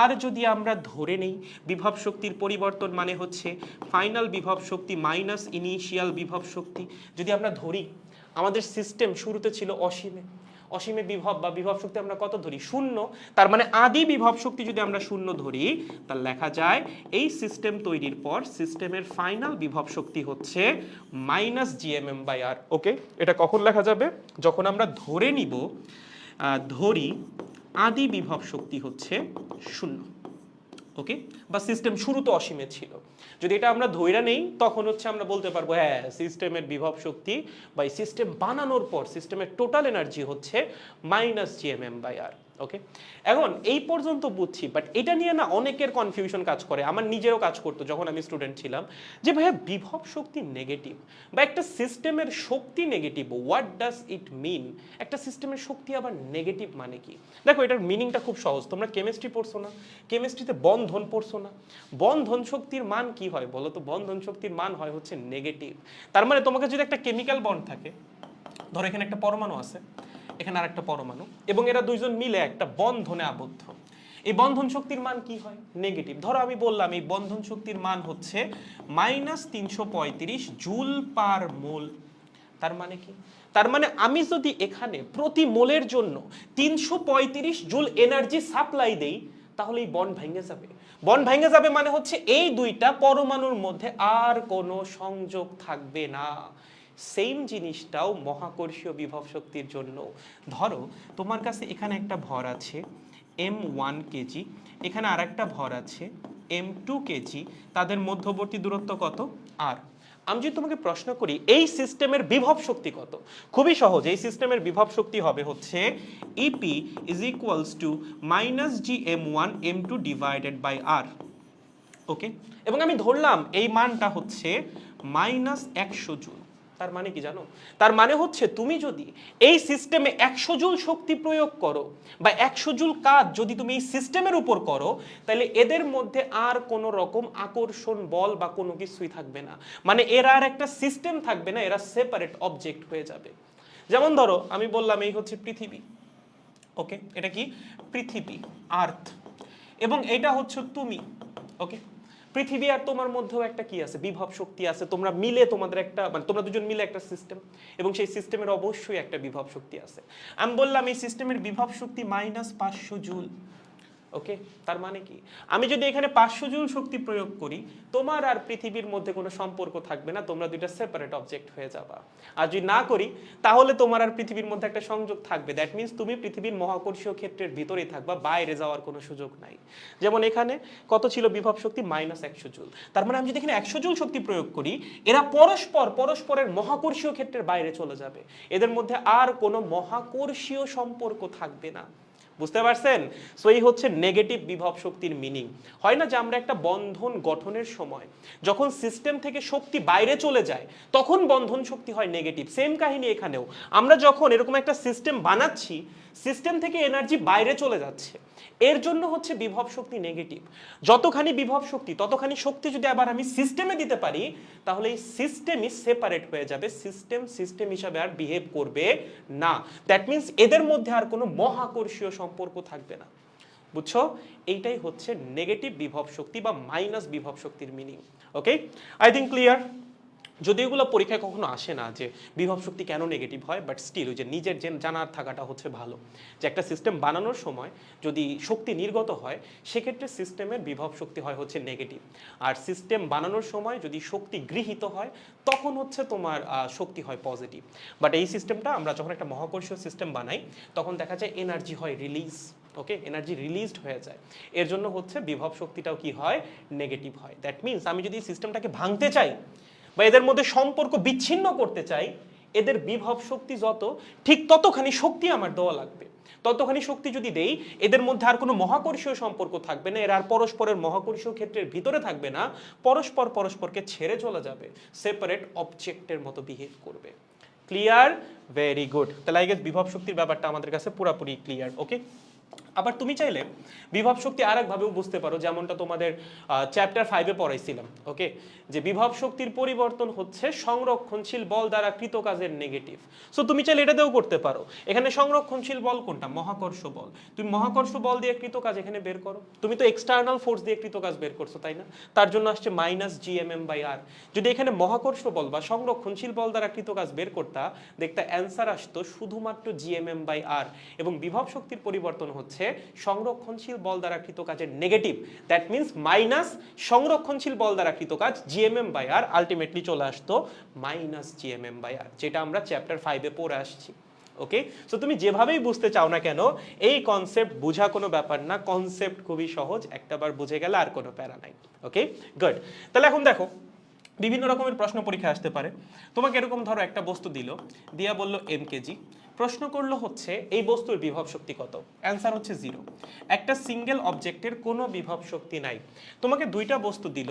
আর যদি আমরা ধরে নেই বিভব শক্তির পরিবর্তন মানে হচ্ছে ফাইনাল বিভব শক্তি মাইনাস ইনিশিয়াল বিভব শক্তি। যদি আমরা ধরি আমাদের সিস্টেম শুরুতে ছিল অসীমে, অসীমে বিভব বা বিভব শক্তি আমরা কত ধরি? 0। তার মানে আদি বিভব শক্তি যদি আমরা 0 ধরি তাহলে লেখা যায় এই সিস্টেম তৈরির পর সিস্টেমের ফাইনাল বিভব শক্তি হচ্ছে -GMM বাই আর। ওকে, এটা কখন লেখা যাবে? যখন আমরা ধরে নিব ধরি আদি বিভব শক্তি হচ্ছে 0। ওকে, বা সিস্টেম শুরুতে অসীমে ছিল। যদি এটা আমরা ধইরা নেই তখন হচ্ছে আমরা বলতে পারবো হ্যাঁ সিস্টেমের বিভব শক্তি বা সিস্টেম বানানোর পর সিস্টেমের টোটাল এনার্জি হচ্ছে -GMM বাই আর। ওকে, এখন এই পর্যন্ত বুঝছি, বাট এটা নিয়ে না অনেকের কনফিউশন কাজ করে, আমার নিজেরও কাজ করতো যখন আমি স্টুডেন্ট ছিলাম, যে ভাইয়া বিভব শক্তি নেগেটিভ বা একটা সিস্টেমের শক্তি নেগেটিভ, হোয়াট ডাজ ইট মিন? একটা সিস্টেমের শক্তি আবার নেগেটিভ মানে কি? দেখো, এটার মিনিংটা খুব সহজ, তোমরা কেমিস্ট্রি পড়ছো না? কেমিস্ট্রিতে বন্ধন পড়ছো না? বন্ধন শক্তির মান কি হয় বলো তো? বন্ধন শক্তির মান হয় হচ্ছে নেগেটিভ। তার মানে তোমাকে যদি একটা কেমিক্যাল বন্ড থাকে, ধরো এখানে একটা পরমাণু আছে, এখানে আর একটা পরমাণু, এবং এরা দুইজন মিলে একটা বন্ধনে আবদ্ধ, এই বন্ধন শক্তির মান কি হয়? নেগেটিভ। ধরো আমি বললাম এই বন্ধন শক্তির মান হচ্ছে -335 জুল পার মোল। তার মানে কি? তার মানে আমি যদি এখানে প্রতি মোলের জন্য 335 জুল এনার্জি সাপ্লাই দেই, তাহলে এই বন্ড ভেঙে যাবে। বন্ড ভেঙে যাবে মানে হচ্ছে এই দুইটা পরমাণুর মধ্যে আর কোনো সংযোগ থাকবে না। সেম জিনিসটাও মহাকর্ষীয় বিভব শক্তির জন্য। ধরো তোমার কাছে এখানে একটা ভর আছে m1 কেজি, এখানে আর একটা ভর আছে m2 কেজি, তাদের মধ্যবর্তী দূরত্ব কত? r। আমি যদি তোমাকে প্রশ্ন করি এই সিস্টেমের বিভব শক্তি কত, খুবই সহজ, এই সিস্টেমের বিভব শক্তি হবে হচ্ছে EP = -gm1 m2 divided by r। Okay, এবং আমি ধরলাম এই মানটা হচ্ছে -100 জুল। তার মানে কি জানো? তার মানে হচ্ছে তুমি যদি এই সিস্টেমে 100 জুল শক্তি প্রয়োগ করো বা 100 জুল কাজ যদি তুমি এই সিস্টেমের উপর করো, তাহলে এদের মধ্যে আর কোনো রকম আকর্ষণ বল বা কোনো কিছুই থাকবে না। মানে এরা আর একটা সিস্টেম থাকবে না, এরা সেপারেট অবজেক্ট হয়ে যাবে। যেমন ধরো আমি বললাম এই হচ্ছে পৃথিবী, ওকে, এটা কি? পৃথিবী, আর্থ, এবং এটা হচ্ছে তুমি, ওকে। পৃথিবী আর তোমার মধ্যেও একটা কি আছে? বিভব শক্তি আছে। তোমরা মিলে তোমাদের একটা, মানে তোমরা দুজন মিলে একটা সিস্টেম, এবং সেই সিস্টেমের অবশ্যই একটা বিভব শক্তি আছে। আমি বললাম এই সিস্টেমের বিভব শক্তি -500 জুল। ওকে, তার মানে কি? আমি যদি এখানে 500 জুল শক্তি প্রয়োগ করি, তোমার আর পৃথিবীর মধ্যে কোনো সম্পর্ক থাকবে না, তোমরা দুইটা সেপারেট অবজেক্ট হয়ে যাবা। আর যদি না করি, তাহলে তোমার আর পৃথিবীর মধ্যে একটা সংযোগ থাকবে। দ্যাট মিন্স তুমি পৃথিবীর মহাকর্ষীয় ক্ষেত্রের ভিতরেই থাকবা, বাইরে যাওয়ার কোনো সুযোগ নাই। যেমন এখানে কত ছিল বিভব শক্তি? -100 জুল। তার মানে আমি যদি এখানে 100 জুল শক্তি প্রয়োগ করি, এরা পরস্পরের মহাকর্ষীয় ক্ষেত্রের বাইরে চলে যাবে, এদের মধ্যে আর কোনো মহাকর্ষীয় সম্পর্ক থাকবে না। বুঝতে পারছেন? সো এই হচ্ছে নেগেটিভ বিভব শক্তির মিনিং। হয় না যে আমরা একটা বন্ধন গঠনের সময় যখন সিস্টেম থেকে শক্তি বাইরে চলে যায়, তখন বন্ধন শক্তি হয় নেগেটিভ। সেম কাহিনী এখানেও, আমরা যখন এরকম একটা সিস্টেম বানাচ্ছি, সিস্টেম থেকে এনার্জি বাইরে চলে যাচ্ছে, এর জন্য হচ্ছে বিভব শক্তি নেগেটিভ। যতখানি বিভব শক্তি, ততখানি শক্তি যদি আবার আমি সিস্টেমে দিতে পারি, তাহলে এই সিস্টেমই সেপারেট হয়ে যাবে, সিস্টেম হিসাবে আর বিহেভ করবে না। দ্যাট মিন্স এদের মধ্যে আর কোনো মহাকর্ষীয় সম্পর্ক থাকবে না। বুঝছো? এইটাই হচ্ছে নেগেটিভ বিভব শক্তি বা মাইনাস বিভব শক্তির meaning. Okay, I think clear. যদিও এগুলো পরীক্ষায় কখনো আসে না যে বিভব শক্তি কেন নেগেটিভ হয়, বাট স্টিল ওই যে নিজের জানার থাকাটা হচ্ছে ভালো, যে একটা সিস্টেম বানানোর সময় যদি শক্তি নির্গত হয়, সেক্ষেত্রে সিস্টেমের বিভব শক্তি হয় হচ্ছে নেগেটিভ। আর সিস্টেম বানানোর সময় যদি শক্তি গৃহীত হয়, তখন হচ্ছে তোমার শক্তি হয় পজিটিভ। বাট এই সিস্টেমটা আমরা যখন একটা মহাকর্ষীয় সিস্টেম বানাই, তখন দেখা যায় এনার্জি হয় রিলিজ। ওকে, এনার্জি রিলিজড হয়ে যায়, এর জন্য হচ্ছে বিভব শক্তিটাও কি হয়? নেগেটিভ হয়। দ্যাট মিন্স আমি যদি সিস্টেমটাকে ভাঙতে চাই বা এদের মধ্যে সম্পর্ক বিচ্ছিন্ন করতে চাই, এদের বিভব শক্তি যত, ঠিক ততখানি শক্তি আমার দেওয়া লাগবে। ততখানি শক্তি যদি দেই, এদের মধ্যে আর কোনো মহাকর্ষীয় সম্পর্ক থাকবে না, এরা আর পরস্পরের মহাকর্ষীয় ক্ষেত্রের ভিতরে থাকবে না, পরস্পরকে ছেড়ে চলে যাবে, সেপারেট অবজেক্টের মতো বিহেভ করবে। ক্লিয়ার? Very good. তাহলে আই গেস বিভব শক্তির ব্যাপারটা আমাদের কাছে পুরোপুরি ক্লিয়ার। ওকে, আবার তুমি চাইলে বিভব শক্তি আরেকভাবেও বুঝতে পারো, যেমনটা তোমাদের চ্যাপ্টার 5-এ পড়াইছিলাম। ওকে, যে বিভব শক্তির পরিবর্তন হচ্ছে সংরক্ষণশীল বল দ্বারা কৃত কাজের নেগেটিভ। সো তুমি চাইলে এটাতেও করতে পারো। এখানে সংরক্ষণশীল বল কোনটা? মহাকর্ষ বল। তুমি মহাকর্ষ বল দিয়ে কৃত কাজ এখানে বের করো। তুমি তো এক্সটার্নাল ফোর্স দিয়ে কৃত কাজ বের করছো, তাই না? তার জন্য আসছে -gmm/r। যদি এখানে মহাকর্ষ বল বা সংরক্ষণশীল বল দ্বারা কৃত কাজ বের করতা, দেখতে অ্যান্সার আসতো শুধুমাত্র gmm/r, এবং বিভব শক্তির পরিবর্তন হচ্ছে সংরক্ষণশীল বল দ্বারা কৃত কাজের নেগেটিভ। দ্যাট মিন্স মাইনাস সংরক্ষণশীল বল দ্বারা কৃত কাজ gmm/r, আলটিমেটলি চলে আসতো -gmm/r, যেটা আমরা চ্যাপ্টার 5-এ পড়ে আসছি। ওকে, সো তুমি যেভাবেই বুঝতে চাও না কেন, এই কনসেপ্ট বোঝা কোনো ব্যাপার না, কনসেপ্ট খুবই সহজ, একটাবার বুঝে গেলে আর কোনো প্যারা নাই। ওকে, গুড। তাহলে এখন দেখো বিভিন্ন রকমের প্রশ্ন পরীক্ষায় আসতে পারে। তোমাকে এরকম ধরো একটা বস্তু দিল, দিয়া বলল এম কেজি, প্রশ্ন করলো হচ্ছে এই বস্তুর বিভব শক্তি কত, অ্যান্সার হচ্ছে 0। একটা সিঙ্গেল অবজেক্টের কোনো বিভব শক্তি নাই। তোমাকে দুইটা বস্তু দিল,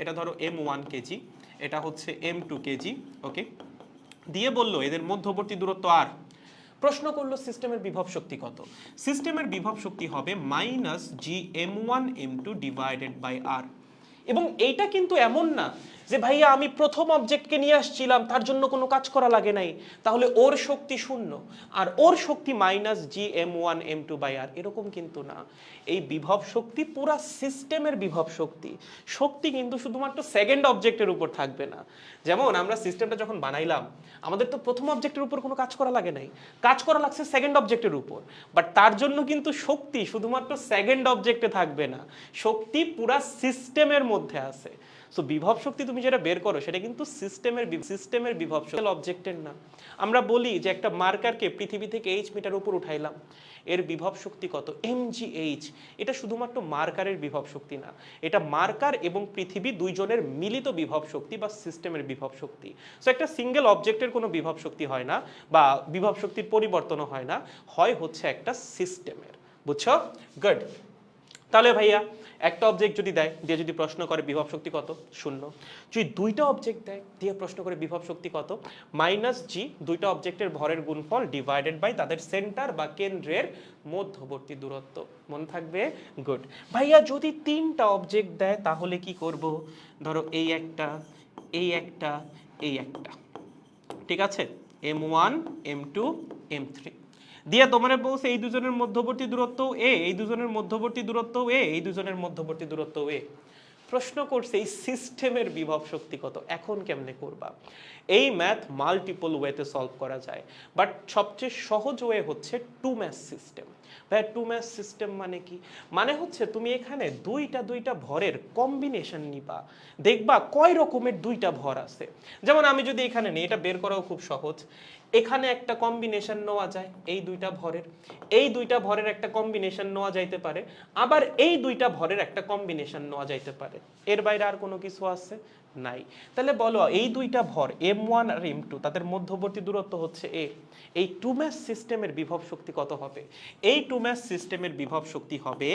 এটা ধরো M1 কেজি, এটা হচ্ছে M2 কেজি, ওকে, দিয়ে বলল এদের মধ্যবর্তী দূরত্ব আর। প্রশ্ন করলো সিস্টেমের বিভব শক্তি কত, সিস্টেমের বিভব শক্তি হবে -GM1M2 ডিভাইডেড বাই আর। এবং এইটা কিন্তু এমন না যে ভাইয়া আমি প্রথম অবজেক্টকে নিয়ে আসছিলাম তার জন্য কোনো কাজ করা লাগে নাই, তাহলে ওর শক্তি 0 আর ওর শক্তি -GM1M2 বাই আর, এরকম কিন্তু না। এই বিভব শক্তি পুরা সিস্টেমের বিভব শক্তি। শক্তি কিন্তু শুধুমাত্র সেকেন্ড অবজেক্টের উপর থাকবে না। যেমন আমরা সিস্টেমটা যখন বানাইলাম আমাদের তো প্রথম অবজেক্টের উপর কোনো কাজ করা লাগে নাই, কাজ করা লাগছে সেকেন্ড অবজেক্টের উপর, বাট তার জন্য কিন্তু শক্তি শুধুমাত্র সেকেন্ড অবজেক্টে থাকবে না, শক্তি পুরা সিস্টেমের মধ্যে আছে। সো বিভব শক্তি তুমি যেটা বের করো সেটা কিন্তু সিস্টেমের বিভব শক্তি, অবজেক্টের না। আমরা বলি যে একটা মার্কারকে পৃথিবী থেকে h মিটার উপর উঠাইলাম, এর বিভব শক্তি কত, mgh। এটা শুধুমাত্র মার্কারের বিভব শক্তি না, এটা মার্কার এবং পৃথিবী দুইজনের মিলিত বিভব শক্তি বা সিস্টেমের বিভব শক্তি। সো একটা সিঙ্গেল অবজেক্টের কোনো বিভব শক্তি হয় না বা বিভব শক্তির পরিবর্তনও হয় না, হয় হচ্ছে একটা সিস্টেমের। বুঝছো? গুড। তাহলে ভাইয়া একটা অবজেক্ট যদি দেয়, দিয়ে যদি প্রশ্ন করে বিভব শক্তি কত, 0। যদি দুইটা অবজেক্ট দেয়, দিয়ে প্রশ্ন করে বিভব শক্তি কত, -g, দুইটা অবজেক্টের ভরের গুণফল ডিভাইডেড বাই তাদের সেন্টার বা কেন্দ্রের মধ্যবর্তী দূরত্ব। মনে থাকবে? গুড। ভাইয়া যদি তিনটা অবজেক্ট দেয় তাহলে কি করব, ধরো এই একটা, এই একটা, এই একটা, ঠিক আছে, M1 M2 M3 দিয়ে তোমার বলছে এই দুজনের মধ্যবর্তী দূরত্ব এ, এই দুজনের মধ্যবর্তী দূরত্ব এ, এই দুজনের মধ্যবর্তী দূরত্ব এ। প্রশ্ন করছে এই সিস্টেমের বিভব শক্তি কত, এখন কেমনে করবা? এই ম্যাথ মাল্টিপল ওয়েতে সলভ করা যায়, বাট সবচেয়ে সহজ ওয়ে হচ্ছে টু ম্যাথ সিস্টেম। ভাই টু ম্যাথ সিস্টেম মানে কি? মানে হচ্ছে তুমি এখানে দুইটা ভরের কম্বিনেশন নিবা, দেখবা কয় রকমের দুইটা ভর আছে। যেমন আমি যদি এখানে নেই, এটা বের করাও খুব সহজ। এখানে একটা কম্বিনেশন নেওয়া যায় এই দুইটা ভরের, এই দুইটা ভরের একটা কম্বিনেশন নেওয়া যাইতে পারে, আবার এই দুইটা ভরের একটা কম্বিনেশন নেওয়া যাইতে পারে। এর বাইরে আর কোনো কিছু আছে? নাই। তাহলে বলো এই দুইটা ভর M1 আর M2 তাদের মধ্যবর্তী দূরত্ব হচ্ছে a। এই টু ম্যাচ সিস্টেমের বিভব শক্তি কত হবে? এই টু ম্যাচ সিস্টেমের বিভব শক্তি হবে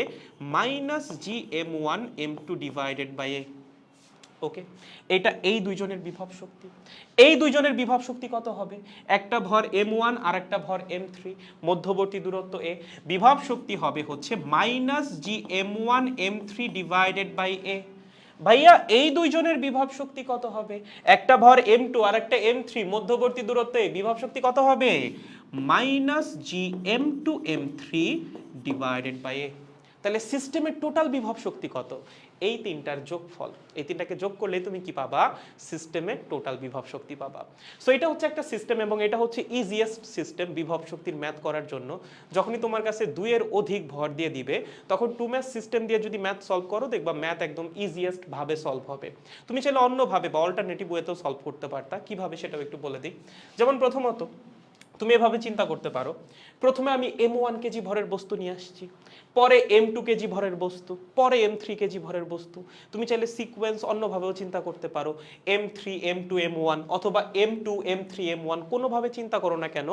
-GM1M2 ডিভাইডেড বাই a। ওকে, এটা এই দুইজনের বিভব শক্তি। এই দুইজনের বিভব শক্তি কত হবে? একটা ভর M1 আর একটা ভর M3, মধ্যবর্তী দূরত্ব a, বিভব শক্তি হবে হচ্ছে -GM1M3 ডিভাইডেড বাই a। ভাইয়া এই দুইজনের বিভব শক্তি কত হবে? একটা ভর M2 আর একটা M3, মধ্যবর্তী দূরত্ব a, বিভব শক্তি কত হবে? -GM2M3 divided by a। তাহলে সিস্টেমের টোটাল বিভব শক্তি কত? এই তিনটার যোগফল, এই তিনটাকে যোগ করলে তুমি কি পাবা? সিস্টেমের টোটাল বিভব শক্তি পাবা। সো এটা হচ্ছে একটা সিস্টেম এবং এটা হচ্ছে ইজিয়েস্ট সিস্টেম বিভব শক্তির ম্যাথ করার জন্য। যখনই তোমার কাছে 2 এর অধিক ভর দিয়ে দিবে তখন টু ম্যাথ সিস্টেম দিয়ে যদি ম্যাথ সলভ করো দেখবা ম্যাথ একদম ইজিয়েস্ট ভাবে সলভ হবে। তুমি চাইলে অন্যভাবে বা অল্টারনেটিভ ওয়েতেও সলভ করতে পারতা, কিভাবে সেটাও একটু বলে দিই। যেমন প্রথমত তুমি এভাবে চিন্তা করতে পারো, প্রথমে আমি M1 কেজি ভরের বস্তু নিয়ে আসছি, পরে M2 কেজি ভরের বস্তু, পরে M3 কেজি ভরের বস্তু। তুমি চাইলে সিকোয়েন্স অন্যভাবেও চিন্তা করতে পারো, M3 M2 M1 অথবা M2 M3 M1, কোনোভাবে চিন্তা করো না কেন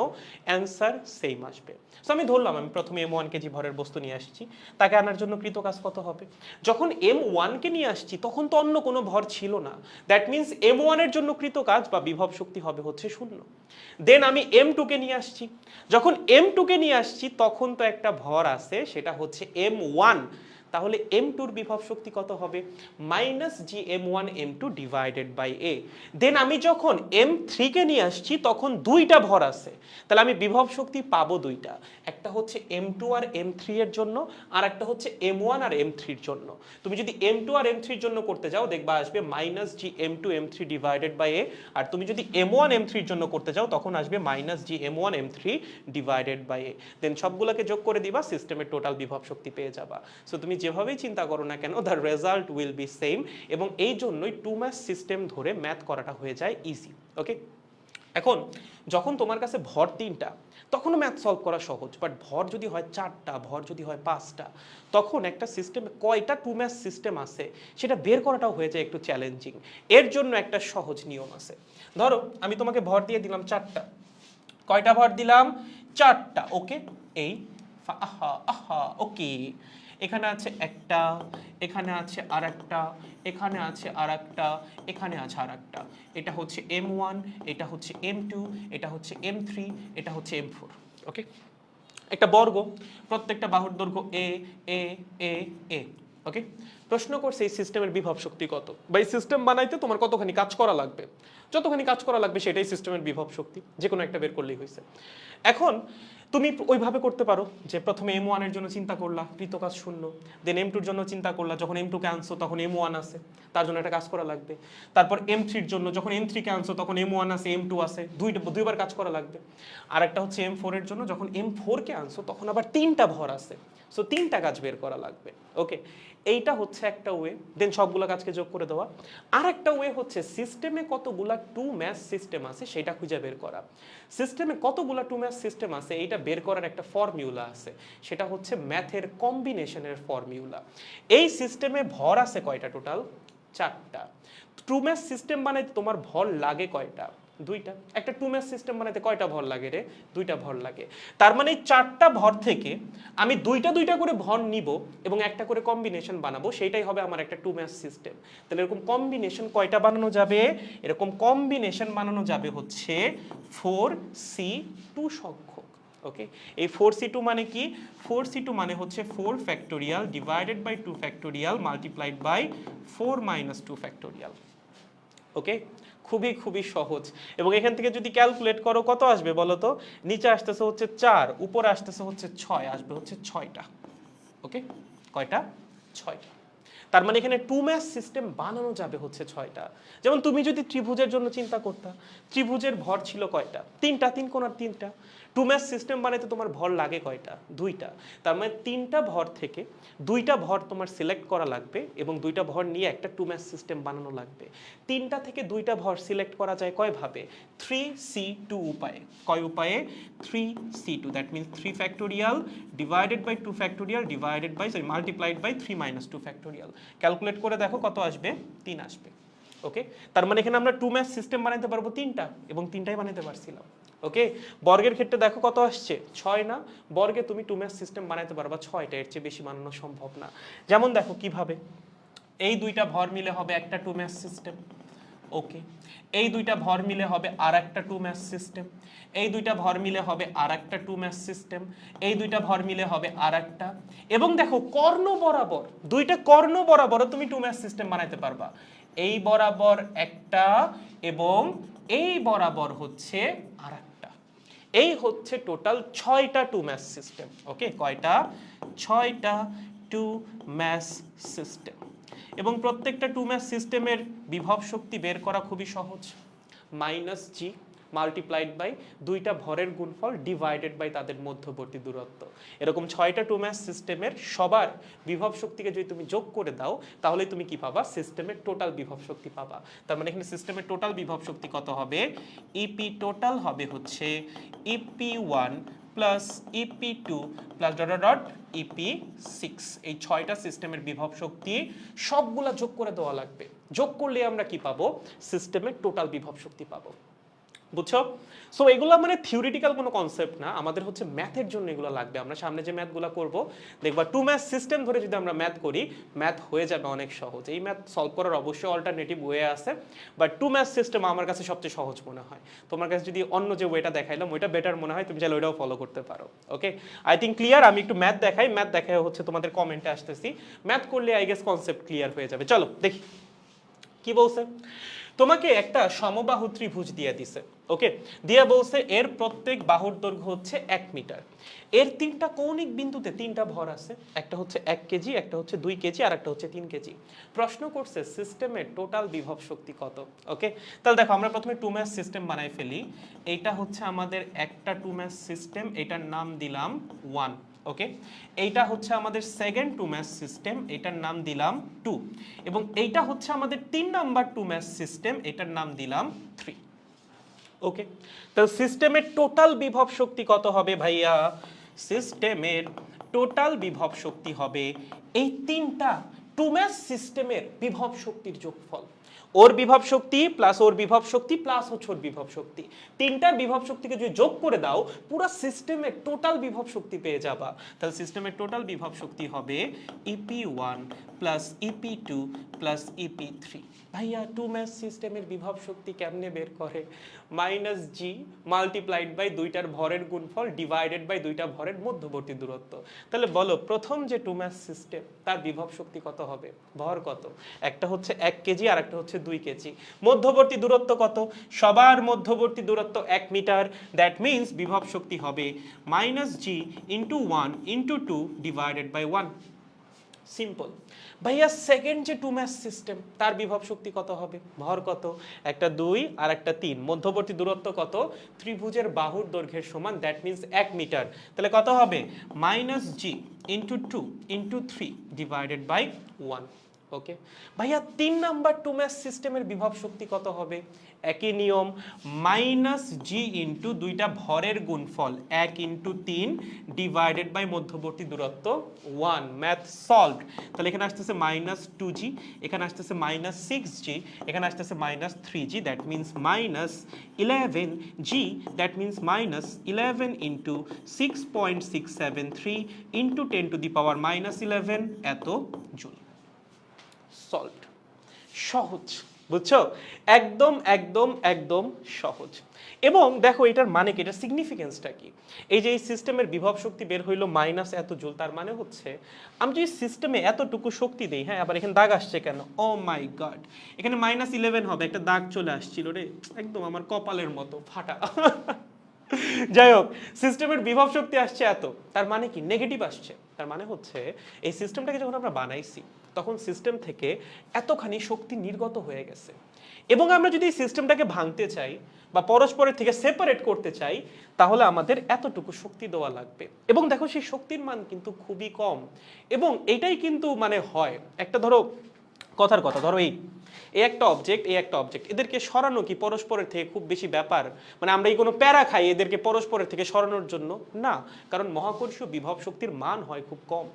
অ্যান্সার সেম আসবে। সো আমি ধরলাম আমি প্রথমে M1 কেজি ভরের বস্তু নিয়ে আসছি, তাকে আনার জন্য কৃত কাজ কত হবে? যখন M1 কে নিয়ে আসছি তখন তো অন্য কোনো ভর ছিল না, দ্যাট মিন্স M1 এর জন্য কৃত কাজ বা বিভব শক্তি হবে হচ্ছে 0। দেন আমি M2 কে নিয়ে আসছি, যখন M2 কে নিয়ে আসছি তখন তো একটা ভর আছে সেটা হচ্ছে M1, তাহলে M2 এর বিভব শক্তি কত হবে? -GM1M2 divided by a। দেন আমি যখন M3 কে নিয়ে আসছি তখন দুইটা ভর আছে, তাহলে আমি বিভব শক্তি পাবো দুইটা, একটা হচ্ছে M2 আর M3 এর জন্য আর একটা হচ্ছে M1 আর M3 এর জন্য। তুমি যদি M2 আর M3 এর জন্য করতে যাও দেখবা আসবে -GM2M3 ডিভাইডেড বাই a, আর তুমি যদি M1 M3 এর জন্য করতে যাও তখন আসবে -GM1M3 ডিভাইডেড বাই a। দেন সবগুলোকে যোগ করে দিবা, সিস্টেমের টোটাল বিভব শক্তি পেয়ে যাবা। সো তুমি যেভাবেই চিন্তা করো না কেন the result will be same, এবং এই জন্যই টু ম্যাথ সিস্টেম ধরে ম্যাথ করাটা হয়ে যায় ইজি। ওকে, এখন যখন তোমার কাছে ভর 3টা তখনও ম্যাথ সলভ করা সহজ, বাট ভর যদি হয় 4টা, ভর যদি হয় 5টা, তখন একটা সিস্টেমে কয়টা টু ম্যাথ সিস্টেম আছে সেটা বের করাটাও হয়ে যায় একটু চ্যালেঞ্জিং। এর জন্য একটা সহজ নিয়ম আছে। ধরো আমি তোমাকে ভর দিয়ে দিলাম 4টা, কয়টা ভর দিলাম? 4টা। ওকে, এই আহা আহা ওকে, এখানে আছে একটা, এখানে আছে আর একটা, এখানে আছে আর একটা, এখানে আছে আর একটা। এটা হচ্ছে M1, এটা হচ্ছে M2, এটা হচ্ছে M3, এটা হচ্ছে M4। ওকে, একটা বর্গ, প্রত্যেকটা বাহুর দৈর্ঘ্য এ এ এ এ। ওকে, প্রশ্ন করছে এই সিস্টেমের বিভব শক্তি কত, বা এই সিস্টেম বানাইতে তোমার কতখানি কাজ করা লাগবে। যতখানি কাজ করা লাগবে সেটাই সিস্টেমের বিভব শক্তি, যে কোনো একটা বের করলেই হয়েছে। এখন তুমি ওইভাবে করতে পারো যে প্রথমে M1 এর জন্য চিন্তা করলা, কৃত কাজ 0, দেন M2 এর জন্য চিন্তা করলা, যখন M2 কে আনছো তখন M1 আছে, তার জন্য একটা কাজ করা লাগবে। তারপর M3 এর জন্য যখন M3 কে আনছো তখন M1 আছে, M2 আছে, দুইবার কাজ করা লাগবে। আর একটা হচ্ছে M4 এর জন্য, যখন M4 কে আনছো তখন আবার 3টা ভর আছে, সো 3টা কাজ বের করা লাগবে। ওকে, এইটা হচ্ছে একটা ওয়ে, দেন সবগুলা কাজকে যোগ করে দেওয়া। আর একটা ওয়ে হচ্ছে সিস্টেমে কতগুলা টু ম্যাথ সিস্টেম আছে সেটা খুঁজে বের করা। সিস্টেমে কতগুলা টু ম্যাথ সিস্টেম আছে এইটা বের করার একটা ফর্মুলা আছে, সেটা হচ্ছে ম্যাথের কম্বিনেশনের ফর্মুলা। এই সিস্টেমে ভর আছে কয়টা? টোটাল 4টা। টু ম্যাথ সিস্টেম বানাইতে তোমার ভর লাগে কয়টা? 2টা। একটা টু ম্যাথ সিস্টেম বানাইতে কয়টা ভর লাগে রে? 2টা ভর লাগে। তার মানে 4টা ভর থেকে আমি 2টা করে ভর নিব এবং একটা করে কম্বিনেশন বানাবো, সেইটাই হবে আমার একটা টু ম্যাথ সিস্টেম। তাহলে এরকম কম্বিনেশন কয়টা বানানো যাবে? এরকম কম্বিনেশন বানানো যাবে হচ্ছে 4C2 সংখ্যক। ওকে, এই 4C2 মানে কি? 4C2 মানে হচ্ছে 4 factorial divided by 2 factorial multiplied by 4 minus 2 factorial. Okay, খুবই সহজ। এবং এখান থেকে যদি ক্যালকুলেট করো কত আসবে বলো তো? নিচে আসতেছে হচ্ছে 4, উপরে আসতেছে হচ্ছে 6, আসবে হচ্ছে 6টা। ওকে, কয়টা? 6টা। তার মানে এখানে টু ম্যাথ সিস্টেম বানানো যাবে হচ্ছে 6টা। যেমন তুমি যদি ত্রিভুজের জন্য চিন্তা করতা, ত্রিভুজের ভর ছিল কয়টা? 3টা, 3 কোণার 3টা। টু ম্যাথ সিস্টেম বানাইতে তোমার ভর লাগে কয়টা? 2টা। তার মানে 3টা ভর থেকে 2টা ভর তোমার সিলেক্ট করা লাগবে এবং 2টা ভর নিয়ে একটা টু ম্যাথ সিস্টেম বানানো লাগবে। 3টা থেকে 2টা ভর সিলেক্ট করা যায় কয় ভাবে? 3C2 উপায়ে। কয় উপায়ে? 3C2, that means 3 factorial divided by 2 factorial divided by multiplied by 3 minus 2 factorial. Calculate করে দেখো কত আসবে? 3 আসবে। ওকে, তার মানে এখানে আমরা টু ম্যাথ সিস্টেম বানাইতে পারবো 3টা, এবং 3টাই বানাইতে পারছিলাম। ওকে, বর্গের ক্ষেত্রে দেখো কত আসছে? 6 না? বর্গে তুমি টু ম্যাথ সিস্টেম বানাইতে পারবা 6টা, এর চেয়ে বেশি বানানো সম্ভব না। যেমন দেখো কিভাবে, এই 2টা ভর মিলে হবে একটা টু ম্যাথ সিস্টেম। ওকে, এই 2টা ভর মিলে হবে আর একটা টু ম্যাথ সিস্টেম, এই 2টা ভর মিলে হবে আর একটা টু ম্যাথ সিস্টেম, এই 2টা ভর মিলে হবে আর একটা। এবং দেখো কর্ণ বরাবর, 2টা কর্ণ বরাবর তুমি টু ম্যাথ সিস্টেম বানাইতে পারবা। এই বরাবর একটা এবং এই বরাবর হচ্ছে আর একটা। এই হচ্ছে টোটাল 6টা টু ম্যাথ সিস্টেম। ওকে, কয়টা? 6টা টু ম্যাথ সিস্টেম। এবং প্রত্যেকটা টু ম্যাথ সিস্টেমের বিভব শক্তি বের করা খুবই সহজ। -g মাল্টিপ্লাইড বাই 2টা ভরের গুণফল ডিভাইডেড বাই তাদের মধ্যবর্তী দূরত্ব। এরকম 6টা টু ম্যাথ সিস্টেমের সবার বিভব শক্তিকে যদি তুমি যোগ করে দাও তাহলে তুমি কি পাবা? সিস্টেমের টোটাল বিভব শক্তি পাবা। তার মানে এখানে সিস্টেমের টোটাল বিভব শক্তি কত হবে? ইপি টোটাল হবে হচ্ছে EP1 plus EP2 plus dot EP6। এই 6টা সিস্টেমের বিভব শক্তি সবগুলা যোগ করে দেওয়া লাগবে। যোগ করলে আমরা কি পাবো? সিস্টেমের টোটাল বিভব শক্তি পাবো। বুঝছো? সো এগুলো মানে থিওরিটিক্যাল কোনো কনসেপ্ট না, আমাদের হচ্ছে ম্যাথের জন্য এগুলো লাগবে। আমরা সামনে যে ম্যাথগুলো করব দেখবা টু ম্যাথ সিস্টেম ধরে যদি আমরা ম্যাথ করি, ম্যাথ হয়ে যাবে অনেক সহজ। এই ম্যাথ সলভ করার অবশ্যই অল্টারনেটিভ ওয়ে আছে, বাট টু ম্যাথ সিস্টেম আমার কাছে সবচেয়ে সহজ মনে হয়। তোমার কাছে যদি অন্য যে ওয়েটা দেখাইলাম ওইটা বেটার মনে হয়, তুমি চাইলে ওইটাও ফলো করতে পারো। ওকে, আই থিঙ্ক ক্লিয়ার। আমি একটু ম্যাথ দেখাই, ম্যাথ দেখাই হচ্ছে তোমাদের কমেন্টে আসতেছি। ম্যাথ করলে আই গেস কনসেপ্ট ক্লিয়ার হয়ে যাবে। চলো দেখি কি বলছে। তোমাকে একটা সমবাহু ত্রিভুজ দিয়ে দিছে। ওকে, দিয়ে বলছে এর প্রত্যেক বাহুর দৈর্ঘ্য হচ্ছে 1 মিটার। এর 3টা কৌণিক বিন্দুতে 3টা ভর আছে, একটা হচ্ছে 1 কেজি, একটা হচ্ছে 2 কেজি, আর একটা হচ্ছে 3 কেজি। প্রশ্ন করছে সিস্টেমের টোটাল বিভব শক্তি কত। ওকে, তাহলে দেখো আমরা প্রথমে টু ম্যাথ সিস্টেম বানাই ফেলি। এইটা হচ্ছে আমাদের একটা টু ম্যাথ সিস্টেম, এটার নাম দিলাম 1। ওকে, এইটা হচ্ছে আমাদের সেকেন্ড টু ম্যাথ সিস্টেম, এটার নাম দিলাম 2। এবং এইটা হচ্ছে আমাদের 3 নাম্বার টু ম্যাথ সিস্টেম, এটার নাম দিলাম 3। ওকে, তাহলে সিস্টেমের টোটাল বিভব শক্তি কত হবে ভাইয়া? সিস্টেমের টোটাল বিভব শক্তি হবে এই তিনটা টু ম্যাচ সিস্টেমের বিভব শক্তির যোগফল। ওর বিভব শক্তি প্লাস ওর বিভব শক্তি প্লাস হচ্ছে ওর বিভব শক্তি, তিনটার বিভব শক্তিকে যদি যোগ করে দাও পুরো সিস্টেমের টোটাল বিভব শক্তি পেয়ে যাবা। তাহলে সিস্টেমের টোটাল বিভব শক্তি হবে EP1 plus EP2 plus EP3। ভাইয়া টু ম্যাচ সিস্টেমের বিভব শক্তি কেমনে বের করে? মাইনাস জি মাল্টিপ্লাইড বাই দুইটার ভরের গুণফল ডিভাইডেড বাই দুইটা ভরের মধ্যবর্তী দূরত্ব। তাহলে বলো প্রথম যে টু ম্যাচ সিস্টেম তার বিভব শক্তি কত হবে? ভর কত? একটা হচ্ছে 1 কেজি আর একটা হচ্ছে 2 কেজি। মধ্যবর্তী দূরত্ব কত? সবার মধ্যবর্তী দূরত্ব 1 মিটার। দ্যাট মিন্স বিভব শক্তি হবে minus G into 1 into 2 divided by 1। Simple. ভাইয়া সেকেন্ড যে টু ম্যাচ সিস্টেম তার বিভব শক্তি কত হবে? ভর কত? একটা 2 আর একটা 3, মধ্যবর্তী দূরত্ব কত? ত্রিভুজের বাহুর দৈর্ঘ্যের সমান, দ্যাট মিন্স 1 মিটার। তাহলে কত হবে? Minus G into 2 into 3 divided by 1। Okay ভাইয়া 3 নাম্বার টু ম্যাচ সিস্টেমের বিভব শক্তি কত হবে? একই নিয়ম, মাইনাস জি ইন্টু দুইটা ভরের গুণফল 1 ইন্টু 3 ডিভাইডেড বাই মধ্যবর্তী দূরত্ব 1। Math solved. তাহলে এখানে আসতেছে মাইনাস 2g, এখানে আসতেছে মাইনাস 6g, এখানে আসতেছে minus 3g, that means minus 11g, that means minus 11 into 6.673 into 10 to the power minus 11 এত জুল। সলভড। সহজ, বুঝছো? একদম একদম একদম সহজ। এবং দেখো এটার মানে কি, এটার সিগনিফিকেন্সটা কি? এই যে এই সিস্টেমের বিভব শক্তি বের হইলো মাইনাস এত জুল, তার মানে হচ্ছে আমি যদি সিস্টেমে এতটুকু শক্তি দেই, হ্যাঁ আবার এখানে দাগ আসছে কেন? ও মাই গড, এখানে মাইনাস 11 হবে, একটা দাগ চলে আসছিল রে, একদম আমার কপালের মতো ফাটা। যাই হোক, সিস্টেমের বিভব শক্তি আসছে এত, তার মানে কি? নেগেটিভ আসছে। তার মানে হচ্ছে এই সিস্টেমটাকে যখন আমরা বানাইছি তখন সিস্টেম থেকে এতখানি শক্তি নির্গত হয়ে গেছে, এবং আমরা যদি এই সিস্টেমটাকে ভাঙতে চাই বা পরস্পরের থেকে সেপারেট করতে চাই তাহলে আমাদের এতটুকু শক্তি দেওয়া লাগবে। এবং দেখো সেই শক্তির মান কিন্তু খুবই কম, এবং এটাই কিন্তু মানে হয় একটা, ধরো কথার কথা, ধরো এই একটা অবজেক্ট, এই একটা অবজেক্ট, এদেরকে সরানো কি পরস্পরের থেকে খুব বেশি ব্যাপার? মানে আমরা এই কোনো প্যারা খাই এদেরকে পরস্পরের থেকে সরানোর জন্য? না, কারণ মহাকর্ষীয় বিভব শক্তির মান হয় খুব কম।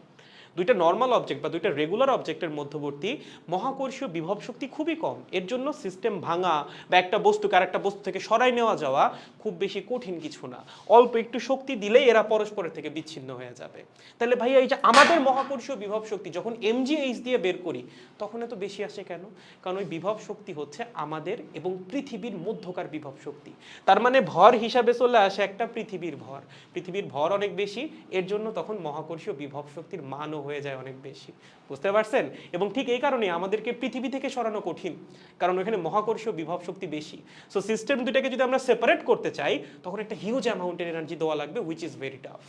দুইটা নর্মাল অবজেক্ট বা দুইটা রেগুলার অবজেক্টের মধ্যবর্তী মহাকর্ষীয় বিভব শক্তি খুবই কম। এর জন্য সিস্টেম ভাঙা বা একটা বস্তুকে আরেকটা বস্তু থেকে সরাই নেওয়া যাওয়া খুব বেশি কঠিন কিছু না। অল্প একটু শক্তি দিলেই এরা পরস্পরের থেকে বিচ্ছিন্ন হয়ে যাবে। তাহলে ভাইয়া এই যে আমাদের মহাকর্ষীয় বিভব শক্তি যখন mgh দিয়ে বের করি তখন এত বেশি আসে কেন? কারণ ওই বিভব শক্তি হচ্ছে আমাদের এবং পৃথিবীর মধ্যকার বিভব শক্তি। তার মানে ভর হিসাবে চলে আসে একটা পৃথিবীর ভর। পৃথিবীর ভর অনেক বেশি, এর জন্য তখন মহাকর্ষীয় বিভব শক্তির মানও হয়ে যায় অনেক বেশি। বুঝতে পারছেন? এবং ঠিক এই কারণে আমাদেরকে পৃথিবী থেকে সরানো কঠিন, কারণ ওখানে মহাকর্ষীয় বিভব শক্তি বেশি। সো সিস্টেম দুটাকে যদি আমরা সেপারেট করতে চাই তখন একটা হিউজ অ্যামাউন্টের এনার্জি দেওয়া লাগবে, which is very tough.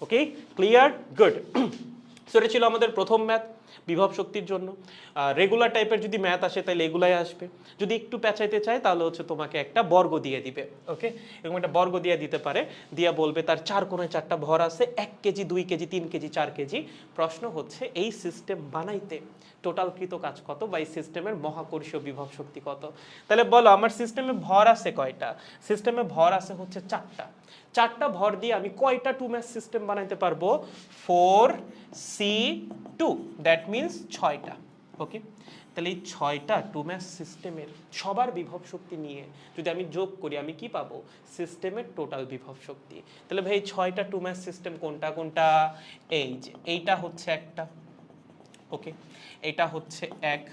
Okay, clear? Good. So এটা ছিল আমাদের প্রথম ম্যাথ বিভব শক্তির জন্য। রেগুলার টাইপের যদি ম্যাথ আসে তাহলে এগুলাই আসবে। যদি একটু পেঁচাইতে চায় তাহলে হচ্ছে তোমাকে একটা বর্গ দিয়ে দিবে। ওকে, এরকম একটা বর্গ দিয়ে দিতে পারে, দিয়া বলবে তার চার কোণায় চারটা ভর আছে, 1 কেজি 2 কেজি 3 কেজি 4 কেজি। প্রশ্ন হচ্ছে এই সিস্টেম বানাইতে টোটাল কৃত কাজ কত বা এই সিস্টেমের মহাকর্ষীয় বিভব শক্তি কত? তাহলে বলো আমার সিস্টেমে ভর আছে কয়টা? সিস্টেমে ভর আছে হচ্ছে 4টা। 4টা ভর দিয়ে আমি কয়টা টু ম্যাচ সিস্টেম বানাইতে পারবো? 4c2, দ্যাট মিন্স 6টা। ওকে, তাহলে এই 6টা টু ম্যাচ সিস্টেমের সবার বিভব শক্তি নিয়ে যদি আমি যোগ করি আমি কি পাবো? সিস্টেমের টোটাল বিভব শক্তি। তাহলে ভাই 6টা টু ম্যাচ সিস্টেম কোনটা কোনটা? এই যে এইটা হচ্ছে একটা, ওকে, এইটা হচ্ছে 1,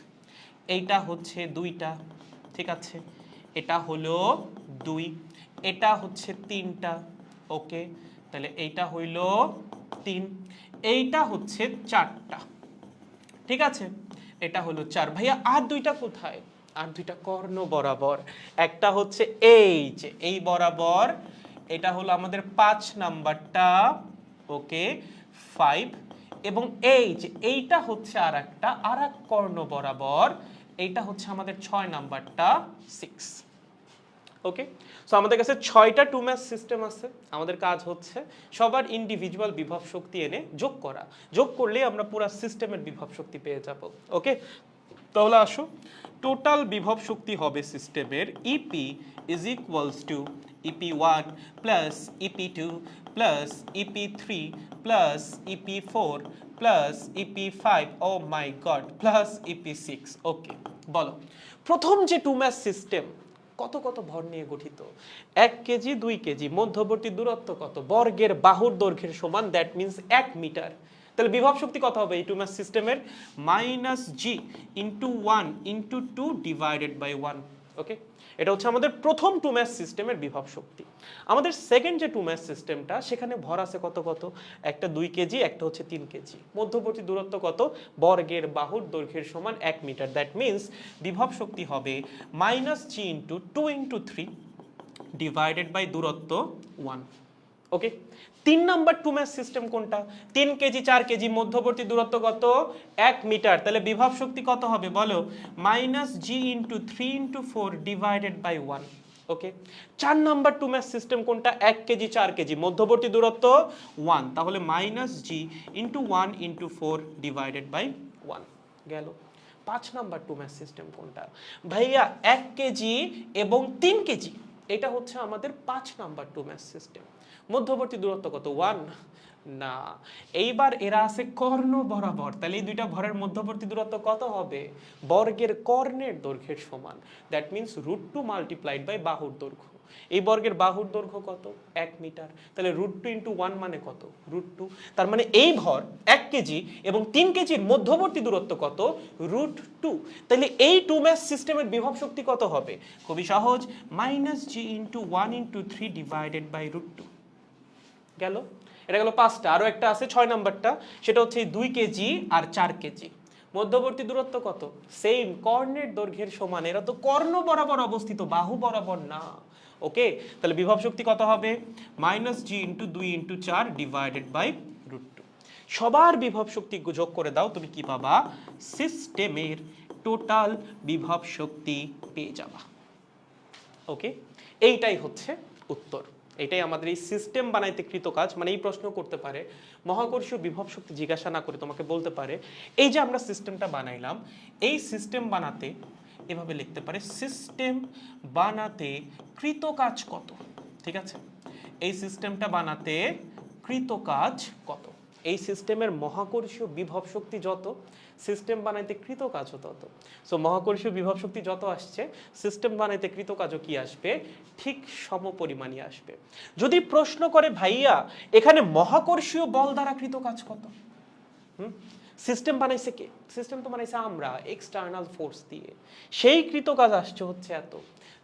এইটা হচ্ছে 2টা, ঠিক আছে, এটা হলো 2, এটা হচ্ছে 3টা, ওকে, তাহলে এইটা হইল 3, এইটা হচ্ছে 4টা, ঠিক আছে, এটা হলো 4। ভাইয়া আর 2টা কোথায়? আর 2টা কর্ণ বরাবর। একটা হচ্ছে এই যে এই বরাবর, এটা হলো আমাদের 5 নাম্বারটা, ওকে 5, এবং এই যে এইটা হচ্ছে আর এক কর্ণ বরাবর, এইটা হচ্ছে আমাদের 6 নাম্বারটা 6। ওকে, সো আমাদের কাছে 6টা টু ম্যাচ সিস্টেম আছে। আমাদের কাজ হচ্ছে সবার ইন্ডিভিজুয়াল বিভব শক্তি এনে যোগ করা। যোগ করলেই আমরা পুরো সিস্টেমের বিভব শক্তি পেয়ে যাব। ওকে, তাহলে আসো, টোটাল বিভব শক্তি হবে সিস্টেমের EP is equals to EP one plus EP two plus EP three plus EP four plus EP five, oh my God, plus EP six. Okay, বলো প্রথম যে টু ম্যাচ সিস্টেম কত কত ভর নিয়ে গঠিত? 1 কেজি 2 কেজি, মধ্যবর্তী দূরত্ব কত? বর্গের বাহুর দৈর্ঘ্যের সমান, দ্যাট মিন্স 1 মিটার। তাহলে বিভব শক্তি কত হবে এই টু ম্যাচ সিস্টেমের? Minus G into 1 into 2 divided by 1। Okay, এটা হচ্ছে আমাদের প্রথম টু ম্যাচ সিস্টেমের বিভব শক্তি। আমাদের সেকেন্ড যে টু ম্যাচ সিস্টেমটা, সেখানে ভর আছে কত কত? একটা 2 কেজি, একটা হচ্ছে 3 কেজি। মধ্যবর্তী দূরত্ব কত? বর্গের বাহুর দৈর্ঘ্যের সমান 1 মিটার। দ্যাট মিন্স বিভব শক্তি হবে minus G into 2 into 3 divided by দূরত্ব 1। Okay, 3 number two mass system কোনটা? 3 কেজি 4 কেজি, মধ্যবর্তী দূরত্ব কত? 1 মিটার। তাহলে বিভব শক্তি কত হবে বলো? Minus G into 3 into 4 divided by 1। Okay, 4 number two mass system কোনটা? 1 কেজি 4 কেজি, মধ্যবর্তী দূরত্ব 1, তাহলে minus G into 1 into 4 divided by 1 গেল। 5 নাম্বার টু ম্যাচ সিস্টেম কোনটা? ভাইয়া 1 কেজি এবং 3 কেজি, এটা হচ্ছে আমাদের 5 নাম্বার টু ম্যাচ সিস্টেম। মধ্যবর্তী দূরত্ব কত? 1 না, এইবার এরা আছে কর্ণ বরাবর, তাহলে এই দুইটা ভরের মধ্যবর্তী দূরত্ব কত হবে? বর্গের কর্ণের দৈর্ঘ্যের সমান, দ্যাট মিন্স √2 মাল্টিপ্লাইড বাই বাহুর দৈর্ঘ্য। এই বর্গের বাহুর দৈর্ঘ্য কত? 1 মিটার। তাহলে √2 ইন্টু 1 মানে কত? √2। তার মানে এই ভর 1 কেজি এবং 3 কেজির মধ্যবর্তী দূরত্ব কত? √2। তাহলে এই টু ম্যাচ সিস্টেমের বিভব শক্তি কত হবে? খুবই সহজ, minus G into 1 into 3 divided by √2 গেল। এটা গেল 5টা। আরো একটা আছে 6 নাম্বারটা, সেটা হচ্ছে 2 কেজি আর 4 কেজি, মধ্যবর্তী দূরত্ব কত? সেম, কর্ণের দৈর্ঘ্যের সমান। এরা তো কর্ণ বরাবর অবস্থিত, বাহু বরাবর না। ওকে, তাহলে বিভব শক্তি কত হবে? Minus G into 2 into 4 divided by √2। সবার বিভব শক্তি যোগ করে দাও, তুমি কি পাবা? সিস্টেমের টোটাল বিভব শক্তি পেয়ে যাবা। ওকে, এইটাই হচ্ছে উত্তর। এটাই আমাদের এই সিস্টেম বানাইতে কৃত কাজ। মানে এই প্রশ্ন করতে পারে, মহাকর্ষীয় বিভব শক্তি জিজ্ঞাসা না করে তোমাকে বলতে পারে, এই যে আমরা সিস্টেমটা বানাইলাম, এই সিস্টেম বানাতে এভাবে লিখতে পারে, সিস্টেম বানাতে কৃত কাজ কত? ঠিক আছে, এই সিস্টেমটা বানাতে কৃত কাজ কত? এই সিস্টেমের মহাকর্ষীয় বিভব শক্তি যত, সিস্টেম বানাইতে কৃত কাজও তত। সো মহাকর্ষীয় বিভব শক্তি যত আসছে, সিস্টেম বানাইতে কৃত কাজও কি আসবে? ঠিক সমপরিমাণই আসবে। যদি প্রশ্ন করে ভাইয়া এখানে মহাকর্ষীয় বল দ্বারা কৃত কাজ কত? সিস্টেম বানাইছে কে? সিস্টেম তো বানাইছে আমরা, এক্সটার্নাল ফোর্স দিয়ে। সেই কৃত কাজ আসছে হচ্ছে এত।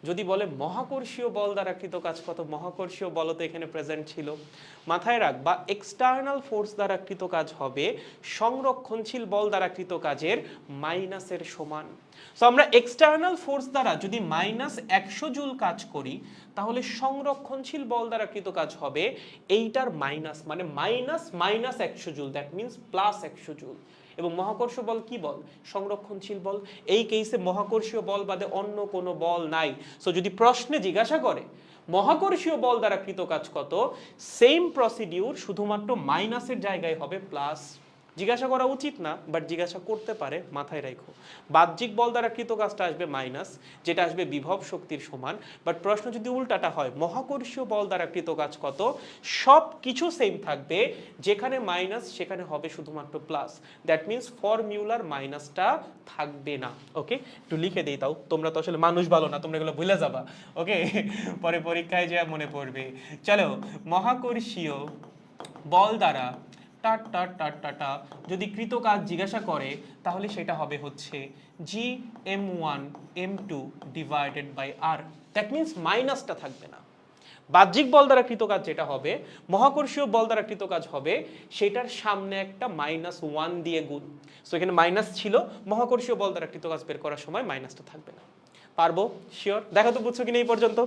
যদি বলে মহাকর্ষীয় বল দ্বারা কৃত কাজ কত, মহাকর্ষীয় বল তো এখানে প্রেজেন্ট ছিল, মাথায় রাখবা এক্সটার্নাল ফোর্স দ্বারা কৃত কাজ হবে সংরক্ষণশীল বল দ্বারা কৃত কাজের মাইনাসের সমান। সো আমরা এক্সটার্নাল ফোর্স দ্বারা যদি -100 জুল কাজ করি, তাহলে সংরক্ষণশীল বল দ্বারা কৃত কাজ হবে এইটার মাইনাস, মানে -100 জুল, দ্যাট মিন্স +100 জুল। এবং মহাকর্ষ বল কি বল? সংরক্ষণশীল বল। এই কেসে মহাকর্ষীয় বল বাদে অন্য কোনো বল নাই। সো যদি প্রশ্নে জিজ্ঞাসা করে মহাকর্ষীয় বল দ্বারা কৃত কাজ কত, সেম প্রসিডিউর, শুধুমাত্র মাইনাসের জায়গায় হবে প্লাস। জিজ্ঞাসা করা উচিত না, বাট জিজ্ঞাসা করতে পারে, মাথায় রাখো। বাহ্যিক বল দ্বারা কৃত কাজটা আসবে মাইনাস, যেটা আসবে বিভব শক্তির সমান। বাট প্রশ্ন যদি উল্টাটা হয়, মহাকর্ষীয় বল দ্বারা কৃত কাজ কত, সব কিছু সেম থাকবে, যেখানে মাইনাস সেখানে হবে শুধুমাত্র প্লাস। দ্যাট মিন্স ফর্মুলার মাইনাসটা থাকবে না। ওকে, একটু লিখে দিই, তাও তোমরা তো আসলে মানুষ ভালো না, তোমরা এগুলো ভুলে যাবা। ওকে, পরে পরীক্ষায় যা মনে পড়বে। চলো, মহাকর্ষীয় বল দ্বারা যদি কৃত কাজ জিজ্ঞাসা করে, তাহলে সেটা হবে হচ্ছে Gm1m2 divided by r। That means মাইনাসটা থাকবে না। বাহ্যিক বল দ্বারা কৃত কাজ যেটা হবে, মহাকর্ষীয় বল দ্বারা কৃত কাজ হবে, সেটার সামনে একটা -1 দিয়ে গুণ। সো এখানে মাইনাস ছিল, মহাকর্ষীয় বল দ্বারা কৃত কাজ বের করার সময় মাইনাসটা থাকবে না। পারবো? শিওর? দেখা তো বুঝছো কিনা এই পর্যন্ত?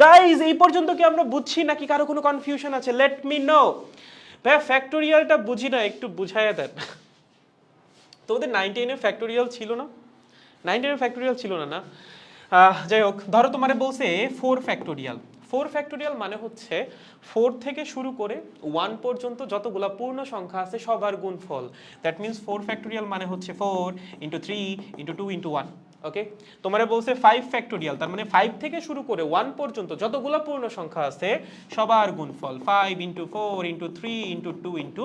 গাইজ, এই পর্যন্ত কি আমরা বুঝছি নাকি কারো কোনো কনফিউশন আছে? Let me no. ভাই ফ্যাক্টোরিয়ালটা বুঝি না, একটু বুঝাইয়া দেন। তোমাদের 9-10 ফ্যাক্টোরিয়াল ছিল না? 9-10 ফ্যাক্টোরিয়াল ছিল না? না, যাই হোক, ধরো তোমারে বলছে 4 ফ্যাক্টোরিয়াল। 4 ফ্যাক্টোরিয়াল মানে হচ্ছে 4 থেকে শুরু করে 1 পর্যন্ত যতগুলা পূর্ণ সংখ্যা আছে সবার গুণফল। দ্যাট মিন্স 4 ফ্যাক্টোরিয়াল মানে হচ্ছে 4 ইন্টু 3 ইন্টু 2 ইন্টু 1। ওকে, তোমারে বলছে 5 ফ্যাক্টোরিয়াল, তার মানে 5 থেকে শুরু করে 1 পর্যন্ত যতগুলা পূর্ণ সংখ্যা আছে সবার গুণফল 5 ইন্টু 4 ইন্টু 3 ইন্টু 2 ইন্টু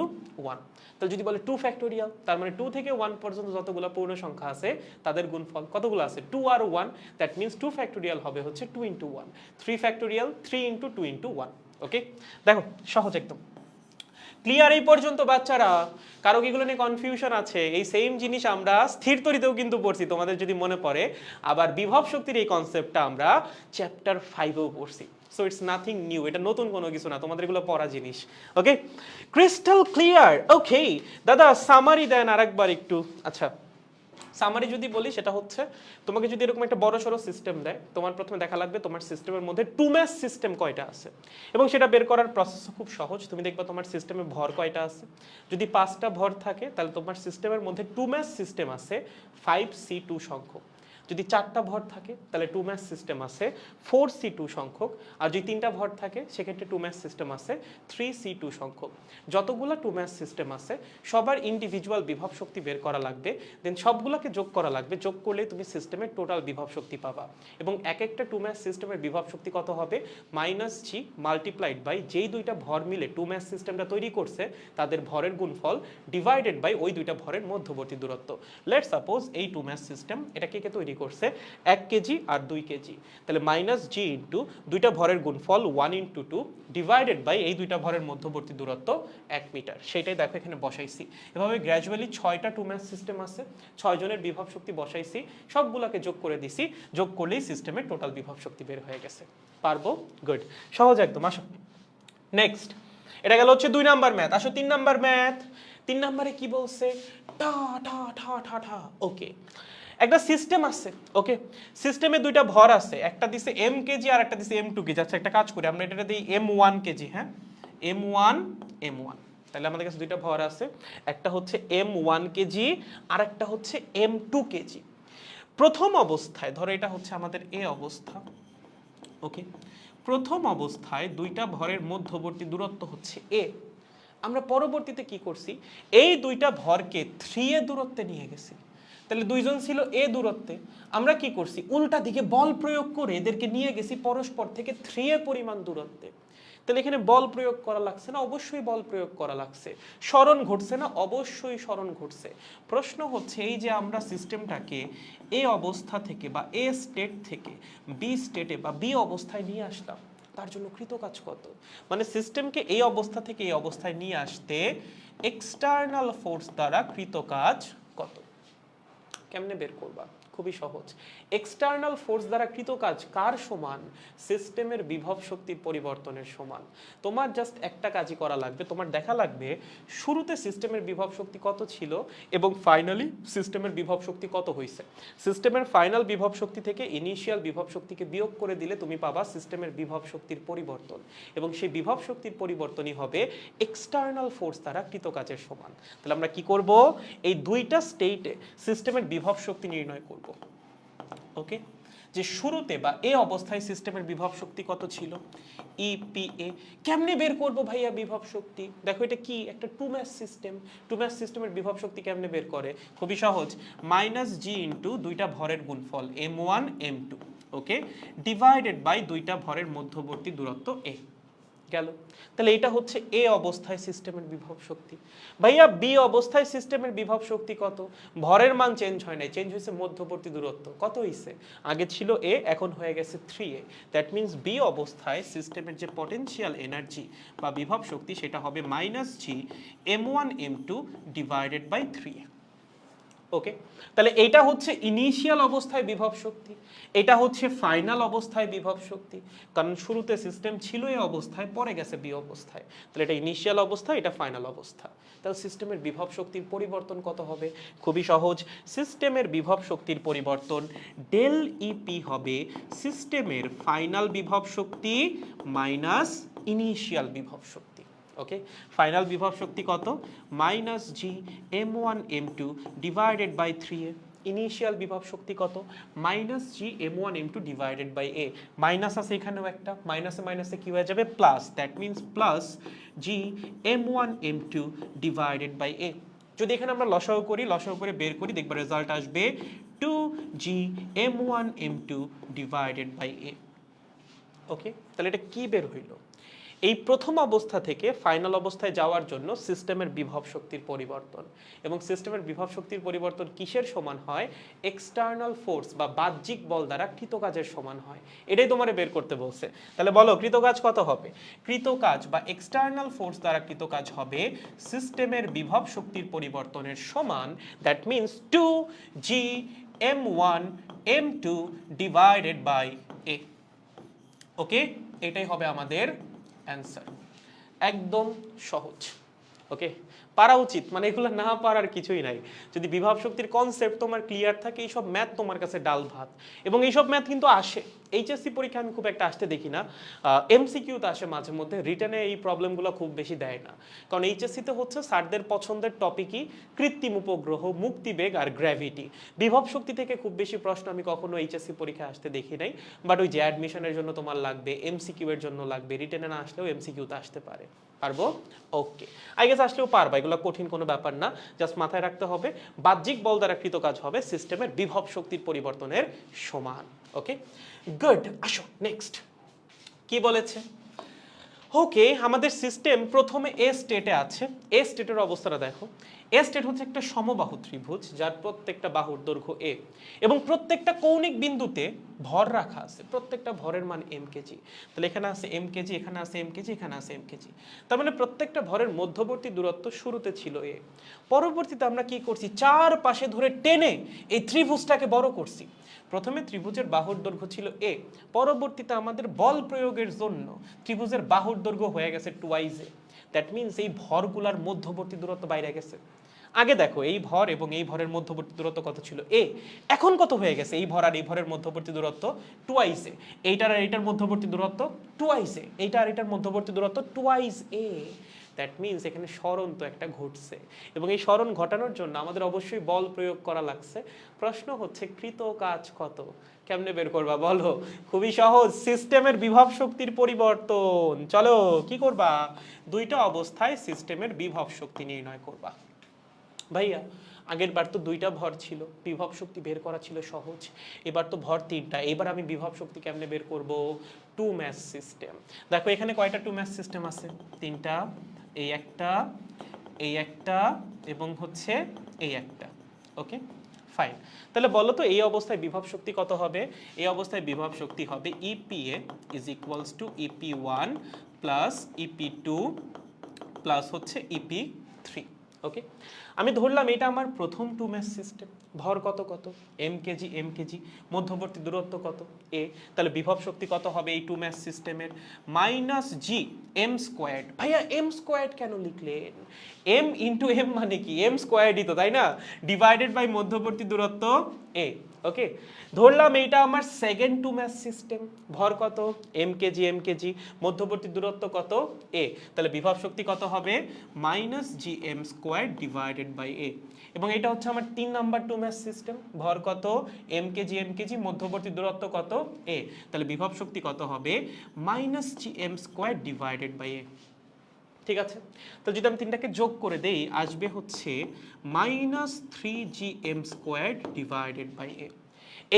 1। তাহলে যদি বলে 2 ফ্যাক্টোরিয়াল, তার মানে 2 থেকে 1 পর্যন্ত যতগুলো পূর্ণ সংখ্যা আছে তাদের গুণফল কতগুলো আছে? 2 আর 1। দ্যাট মিন্স 2 ফ্যাক্টোরিয়াল হবে হচ্ছে 2 ইন্টু 1। 3 factorial 3 into 2 into 1। ওকে, দেখো সহজ একদম। ক্লিয়ার এই পর্যন্ত বাচ্চারা? কারো কি এগুলো নিয়ে কনফিউশন আছে? এই সেম জিনিস আমরা স্থির তরিতেও কিন্তু পড়ছি, তোমাদের যদি মনে পড়ে। আবার বিভব শক্তির এই কনসেপ্টটা আমরা চ্যাপ্টার 5এও পড়ছি। সো ইটস নাথিং নিউ, এটা নতুন কোনো কিছু না, তোমাদের এগুলো পড়া জিনিস। ওকে, ক্রিস্টাল ক্লিয়ার। ওকে দাদা, সামারি দেন আরেকবার একটু। আচ্ছা, সামারি যদি বলি সেটা হচ্ছে, তোমাকে যদি এরকম একটা বড় সড়ো সিস্টেম দেয়, তোমার প্রথমে দেখা লাগবে তোমার সিস্টেমের মধ্যে 2 ম্যাচ সিস্টেম কয়টা আছে, এবং সেটা বের করার প্রসেস খুব সহজ। তুমি দেখবা তোমার সিস্টেমে ভর কয়টা আছে। যদি 5টা ভর থাকে তাহলে তোমার সিস্টেমের মধ্যে 2 ম্যাচ সিস্টেম আছে 5C2 সংখ্যক। যদি 4টা ভর থাকে তাহলে 2 ম্যাচ সিস্টেম আছে 4C2 সংখ্যক। আর যদি 3টা ভর থাকে সেক্ষেত্রে 2 ম্যাচ সিস্টেম আছে 3C2 সংখ্যক। যতগুলো 2 ম্যাচ সিস্টেম আছে সবার ইন্ডিভিজুয়াল বিভব শক্তি বের করা লাগবে, দেন সবগুলোকে যোগ করা লাগবে। যোগ করলে তুমি সিস্টেমের টোটাল বিভব শক্তি পাবা। এবং এক একটা 2 ম্যাচ সিস্টেমের বিভব শক্তি কত হবে? -g মাল্টিপ্লাইড বাই যেই দুইটা ভর মিলে 2 ম্যাচ সিস্টেমটা তৈরি করছে তাদের ভরের গুণফল ডিভাইডেড বাই ওই দুইটা ভরের মধ্যবর্তী দূরত্ব। লেটস সাপোজ এই 2 ম্যাচ সিস্টেম এটা কে কে তৈরি করছে? 1 কেজি আর 2 কেজি। তাহলে -g ইন্টু দুইটা ভরের গুণফল 1 ইন্টু 2 ডিভাইডেড বাই এই দুইটা ভরের মধ্যবর্তী দূরত্ব 1 মিটার। সেটাই দেখো এখানে বসাইছি। এভাবে গ্র্যাজুয়ালি 6টা 2 ম্যাচ সিস্টেম আছে, 6 জনের বিভব শক্তি বসাইছি, সবগুলোকে যোগ করে দিছি। যোগ করলেই সিস্টেমের টোটাল বিভব শক্তি বের হয়ে গেছে। পারবো? গুড, সহজ একদম। আসো নেক্সট, এটা গেল হচ্ছে 2 নাম্বার ম্যাথ। আসো 3 নাম্বার ম্যাথ। 3 নাম্বারে কি বলছে? টা টা ঠা ঠা ঠা। ওকে, একটা সিস্টেম আছে। ওকে, সিস্টেমে দুইটা ভর আছে, একটা দিছে m কেজি আর একটা দিছে m2 কেজি। আচ্ছা একটা কাজ করি, আমরা এটা দিই m1 কেজি। হ্যাঁ, m1 m1। তাহলে আমাদের কাছে দুইটা ভর আছে, একটা হচ্ছে m1 কেজি আর একটা হচ্ছে m2 কেজি। প্রথম অবস্থায় ধরো এটা হচ্ছে আমাদের a অবস্থা। ওকে, প্রথম অবস্থায় দুইটা ভরের মধ্যবর্তী দূরত্ব হচ্ছে a। আমরা পরবর্তীতে কি করছি? এই দুইটা ভরকে 3a দূরত্বে নিয়ে গেছি। তাহলে দুইজন ছিল a দূরত্বে, আমরা কি করছি? উল্টা দিকে বল প্রয়োগ করে এদেরকে নিয়ে গেছি পরস্পর থেকে 3a পরিমাণ দূরত্বে। তাহলে এখানে বল প্রয়োগ করা লাগছে না? অবশ্যই বল প্রয়োগ করা লাগছে। স্মরণ ঘটছে না? অবশ্যই স্মরণ ঘটছে। প্রশ্ন হচ্ছে এই যে আমরা সিস্টেমটাকে এ অবস্থা থেকে বা এ স্টেট থেকে বি স্টেটে বা বি অবস্থায় নিয়ে আসলাম, তার জন্য কৃতকাজ কত? মানে সিস্টেমকে এই অবস্থা থেকে এই অবস্থায় নিয়ে আসতে এক্সটার্নাল ফোর্স দ্বারা কৃতকাজ কত? কেমনে বের করবা? খুবই সহজ। এক্সটার্নাল ফোর্স দ্বারা কৃত কাজ কার সমান? সিস্টেমের বিভব শক্তির পরিবর্তনের সমান। তোমার জাস্ট একটা কাজই করা লাগবে, তোমার দেখা লাগবে শুরুতে সিস্টেমের বিভব শক্তি কত ছিল এবং ফাইনালি সিস্টেমের বিভব শক্তি কত হয়েছে। সিস্টেমের ফাইনাল বিভব শক্তি থেকে ইনিশিয়াল বিভব শক্তিকে বিয়োগ করে দিলে তুমি পাবা সিস্টেমের বিভব শক্তির পরিবর্তন, এবং সেই বিভব শক্তির পরিবর্তনই হবে এক্সটার্নাল ফোর্স দ্বারা কৃত কাজের সমান। তাহলে আমরা কি করব? এই দুইটা স্টেটে সিস্টেমের বিভব শক্তি নির্ণয় করব। ওকে, যে শুরুতে বা এ অবস্থায় সিস্টেমের বিভব শক্তি কত ছিল? ইপিএ। কেমনে বের করব ভাইয়া বিভব শক্তি? দেখো এটা কি একটা 2 ম্যাচ সিস্টেম। 2 ম্যাচ সিস্টেমের বিভব শক্তি কেমনে বের করে? খুবই সহজ, -g ইনটু দুইটা ভরের গুণফল m1 m2। Okay, divided by দুইটা ভরের মধ্যবর্তী দূরত্ব a। গেল। তাহলে এটা হচ্ছে এ অবস্থায় সিস্টেমের বিভব শক্তি। ভাইয়া বি অবস্থায় সিস্টেমের বিভব শক্তি কত? ভরের মান চেঞ্জ হয় নাই, চেঞ্জ হয়েছে মধ্যবর্তী দূরত্ব। কত হয়েছে? আগে ছিল এ, এখন হয়ে গেছে 3a। দ্যাট মিন্স বি অবস্থায় সিস্টেমের যে পটেনশিয়াল এনার্জি বা বিভব শক্তি সেটা হবে -g m1 m2 divided by 3a। ওকে, তাহলে এটা হচ্ছে ইনিশিয়াল অবস্থায় বিভব শক্তি, এটা হচ্ছে ফাইনাল অবস্থায় বিভব শক্তি। কারণ শুরুতে সিস্টেম ছিল এই অবস্থায়, পরে গেছে বি অবস্থায়। তাহলে এটা ইনিশিয়াল অবস্থা, এটা ফাইনাল অবস্থা। তাহলে সিস্টেমের বিভব শক্তির পরিবর্তন কত হবে? খুবই সহজ, সিস্টেমের বিভব শক্তির পরিবর্তন ডেল ইপি হবে সিস্টেমের ফাইনাল বিভব শক্তি মাইনাস ইনিশিয়াল বিভব শক্তি। ওকে, ফাইনাল বিভব শক্তি কত? -g m1 m2 divided by 3a। Initial বিভব শক্তি কত minus G M one M two divided by A, minus আছে এখানেও একটা, মাইনাসে মাইনাসে কি হয়ে যাবে plus, that means plus G M one M two divided by A. যদি এখানে আমরা লসাগু করি, লসাগু করে বের করি, দেখবা রেজাল্ট আসবে 2g m1 m2 divided by a। ওকে, তাহলে এটা কি বের হইল? এই প্রথম অবস্থা থেকে ফাইনাল অবস্থায় যাওয়ার জন্য সিস্টেমের বিভব শক্তির পরিবর্তন, এবং সিস্টেমের বিভব শক্তির পরিবর্তন কিসের সমান হয়? এক্সটার্নাল ফোর্স বা বাহ্যিক বল দ্বারা কৃতকাজের সমান হয়। এটাই তোমারে বের করতে বলছে। তাহলে বলো কৃতকাজ কত হবে? কৃতকাজ বা এক্সটার্নাল ফোর্স দ্বারা কৃতকাজ হবে সিস্টেমের বিভব শক্তির পরিবর্তনের সমান, that means 2g m1 m2 divided by a। Okay, এটাই হবে আমাদের অ্যান্সার। একদম সহজ। ওকে, পারা উচিত, মানে এগুলো না পারার কিছুই নাই। যদি বিভব শক্তির কনসেপ্ট তোমার ক্লিয়ার থাকে, এইসব ম্যাথ তোমার কাছে ডাল ভাত। এবং এইসব ম্যাথ কিন্তু আসে এইচএসসি পরীক্ষা, আমি খুব একটা আসতে দেখি না, এমসিকিউতে আসে মাঝে মধ্যে, রিটেনে এই প্রবলেমগুলো খুব বেশি দেয় না। কারণ এইচএসসিতে হচ্ছে স্যারদের পছন্দের টপিকই কৃত্রিম উপগ্রহ, মুক্তিবেগ আর গ্র্যাভিটি। বিভব শক্তি থেকে খুব বেশি প্রশ্ন আমি কখনো এইচএসসি পরীক্ষায় আসতে দেখি নাই। বাট ওই যে অ্যাডমিশনের জন্য তোমার লাগবে, এমসিকিউ এর জন্য লাগবে, রিটেনে না আসলেও এমসিকিউতে আসতে পারে। পারবো? ওকে, আই গেস আসলেও পারবা, এগুলো কঠিন কোনো ব্যাপার না। জাস্ট মাথায় রাখতে হবে বাহ্যিক বল দ্বারা কৃত কাজ হবে সিস্টেমের বিভব শক্তির পরিবর্তনের সমান। ওকে, গুড। আসো নেক্সট কি বলেছে। ওকে, আমাদের সিস্টেম প্রথমে এ স্টেটে আছে। এ স্টেটের অবস্থাটা দেখো। এ স্টেট হচ্ছে একটা সমবাহু ত্রিভুজ যার প্রত্যেকটা বাহুর দৈর্ঘ্য এ, এবং প্রত্যেকটা কৌণিক বিন্দুতে ভর রাখা আছে, প্রত্যেকটা ভরের মান এম কেজি। তাহলে এখানে আছে এম কেজি, এখানে আছে এম কেজি, এখানে আছে এম কেজি। তার মানে প্রত্যেকটা ভরের মধ্যবর্তী দূরত্ব শুরুতে ছিল এ। পরবর্তীতে আমরা কি করছি, চার পাশে ধরে টেনে এই ত্রিভুজটাকে বড় করছি। প্রথমে ত্রিভুজের বাহুর দৈর্ঘ্য ছিল এ, পরবর্তীতে আমাদের বল প্রয়োগের জন্য ত্রিভুজের বাহুর দৈর্ঘ্য হয়ে গেছে টুয়াইজ এ। দ্যাট মিনস এই ভরগুলার মধ্যবর্তী দূরত্ব বাইরে গেছে। আগে দেখো এই ভর এবং এই ভরের মধ্যবর্তী দূরত্ব কত ছিল এ, এখন কত হয়ে গেছে? এই ভর আর এই ভরের মধ্যবর্তী দূরত্ব টুয়াইস এ, এইটার আর এইটার মধ্যবর্তী দূরত্ব টুয়াইস এ, এইটা আর এইটার মধ্যবর্তী দূরত্ব টুয়াইস এ। দ্যাট মিনস এখানে সরণ তো একটা ঘটছে, এবং এই সরণ ঘটানোর জন্য আমাদের অবশ্যই বল প্রয়োগ করা লাগছে। প্রশ্ন হচ্ছে কৃত কাজ কত? কেমনে বের করবা বলো? খুবই সহজ, সিস্টেমের বিভব শক্তির পরিবর্তন। চলো কি করবা, দুইটা অবস্থায় সিস্টেমের বিভব শক্তি নির্ণয় করবা। ভাইয়া আগের বার তো দুইটা ভর ছিল, বিভব শক্তি বের করা ছিল সহজ। এবার তো ভর তিনটা, এবার আমি বিভব শক্তি কেমনে বের করব? Two mass system. দেখো এখানে কয়টা টু ম্যাচ সিস্টেম আছে? তিনটা, এই একটা, এই একটা, এবং হচ্ছে এই একটা। ওকে ফাইন, তাহলে বলো তো এই অবস্থায় বিভব শক্তি কত হবে? এই অবস্থায় বিভব শক্তি হবে EPA is equals to EP one plus EP two plus হচ্ছে ইপি থ্রি। ওকে, আমি ধরলাম এটা আমার প্রথম টু ম্যাচ সিস্টেম। ভর কত কত? এম কেজি, মধ্যবর্তী দূরত্ব কত এ। তাহলে বিভব শক্তি কত হবে এই টু ম্যাচ সিস্টেমের? Minus G M squared. ভাইয়া এম স্কোয়ার্ড কেন লিখলেন? এম ইন্টু এম মানে কি? এম স্কোয়ার্ডই তো, তাই না? ডিভাইডেড বাই মধ্যবর্তী দূরত্ব এ। ওকে, ধরলাম এইটা আমার সেকেন্ড টু ম্যাচ সিস্টেম। ভর কত? এম কেজি, মধ্যবর্তী দূরত্ব কত এ। তাহলে বিভব শক্তি কত হবে? Minus G M square divided by A. এবং এটা হচ্ছে আমার 3 নাম্বার টু ম্যাচ সিস্টেম। ভর কত? এম কেজি, মধ্যবর্তী দূরত্ব কত এ। তাহলে বিভব শক্তি কত হবে? Minus G M square divided by A. ঠিক আছে, তো যদি আমি তিনটাকে যোগ করে দেই আসবে হচ্ছে minus 3gm square divided by A.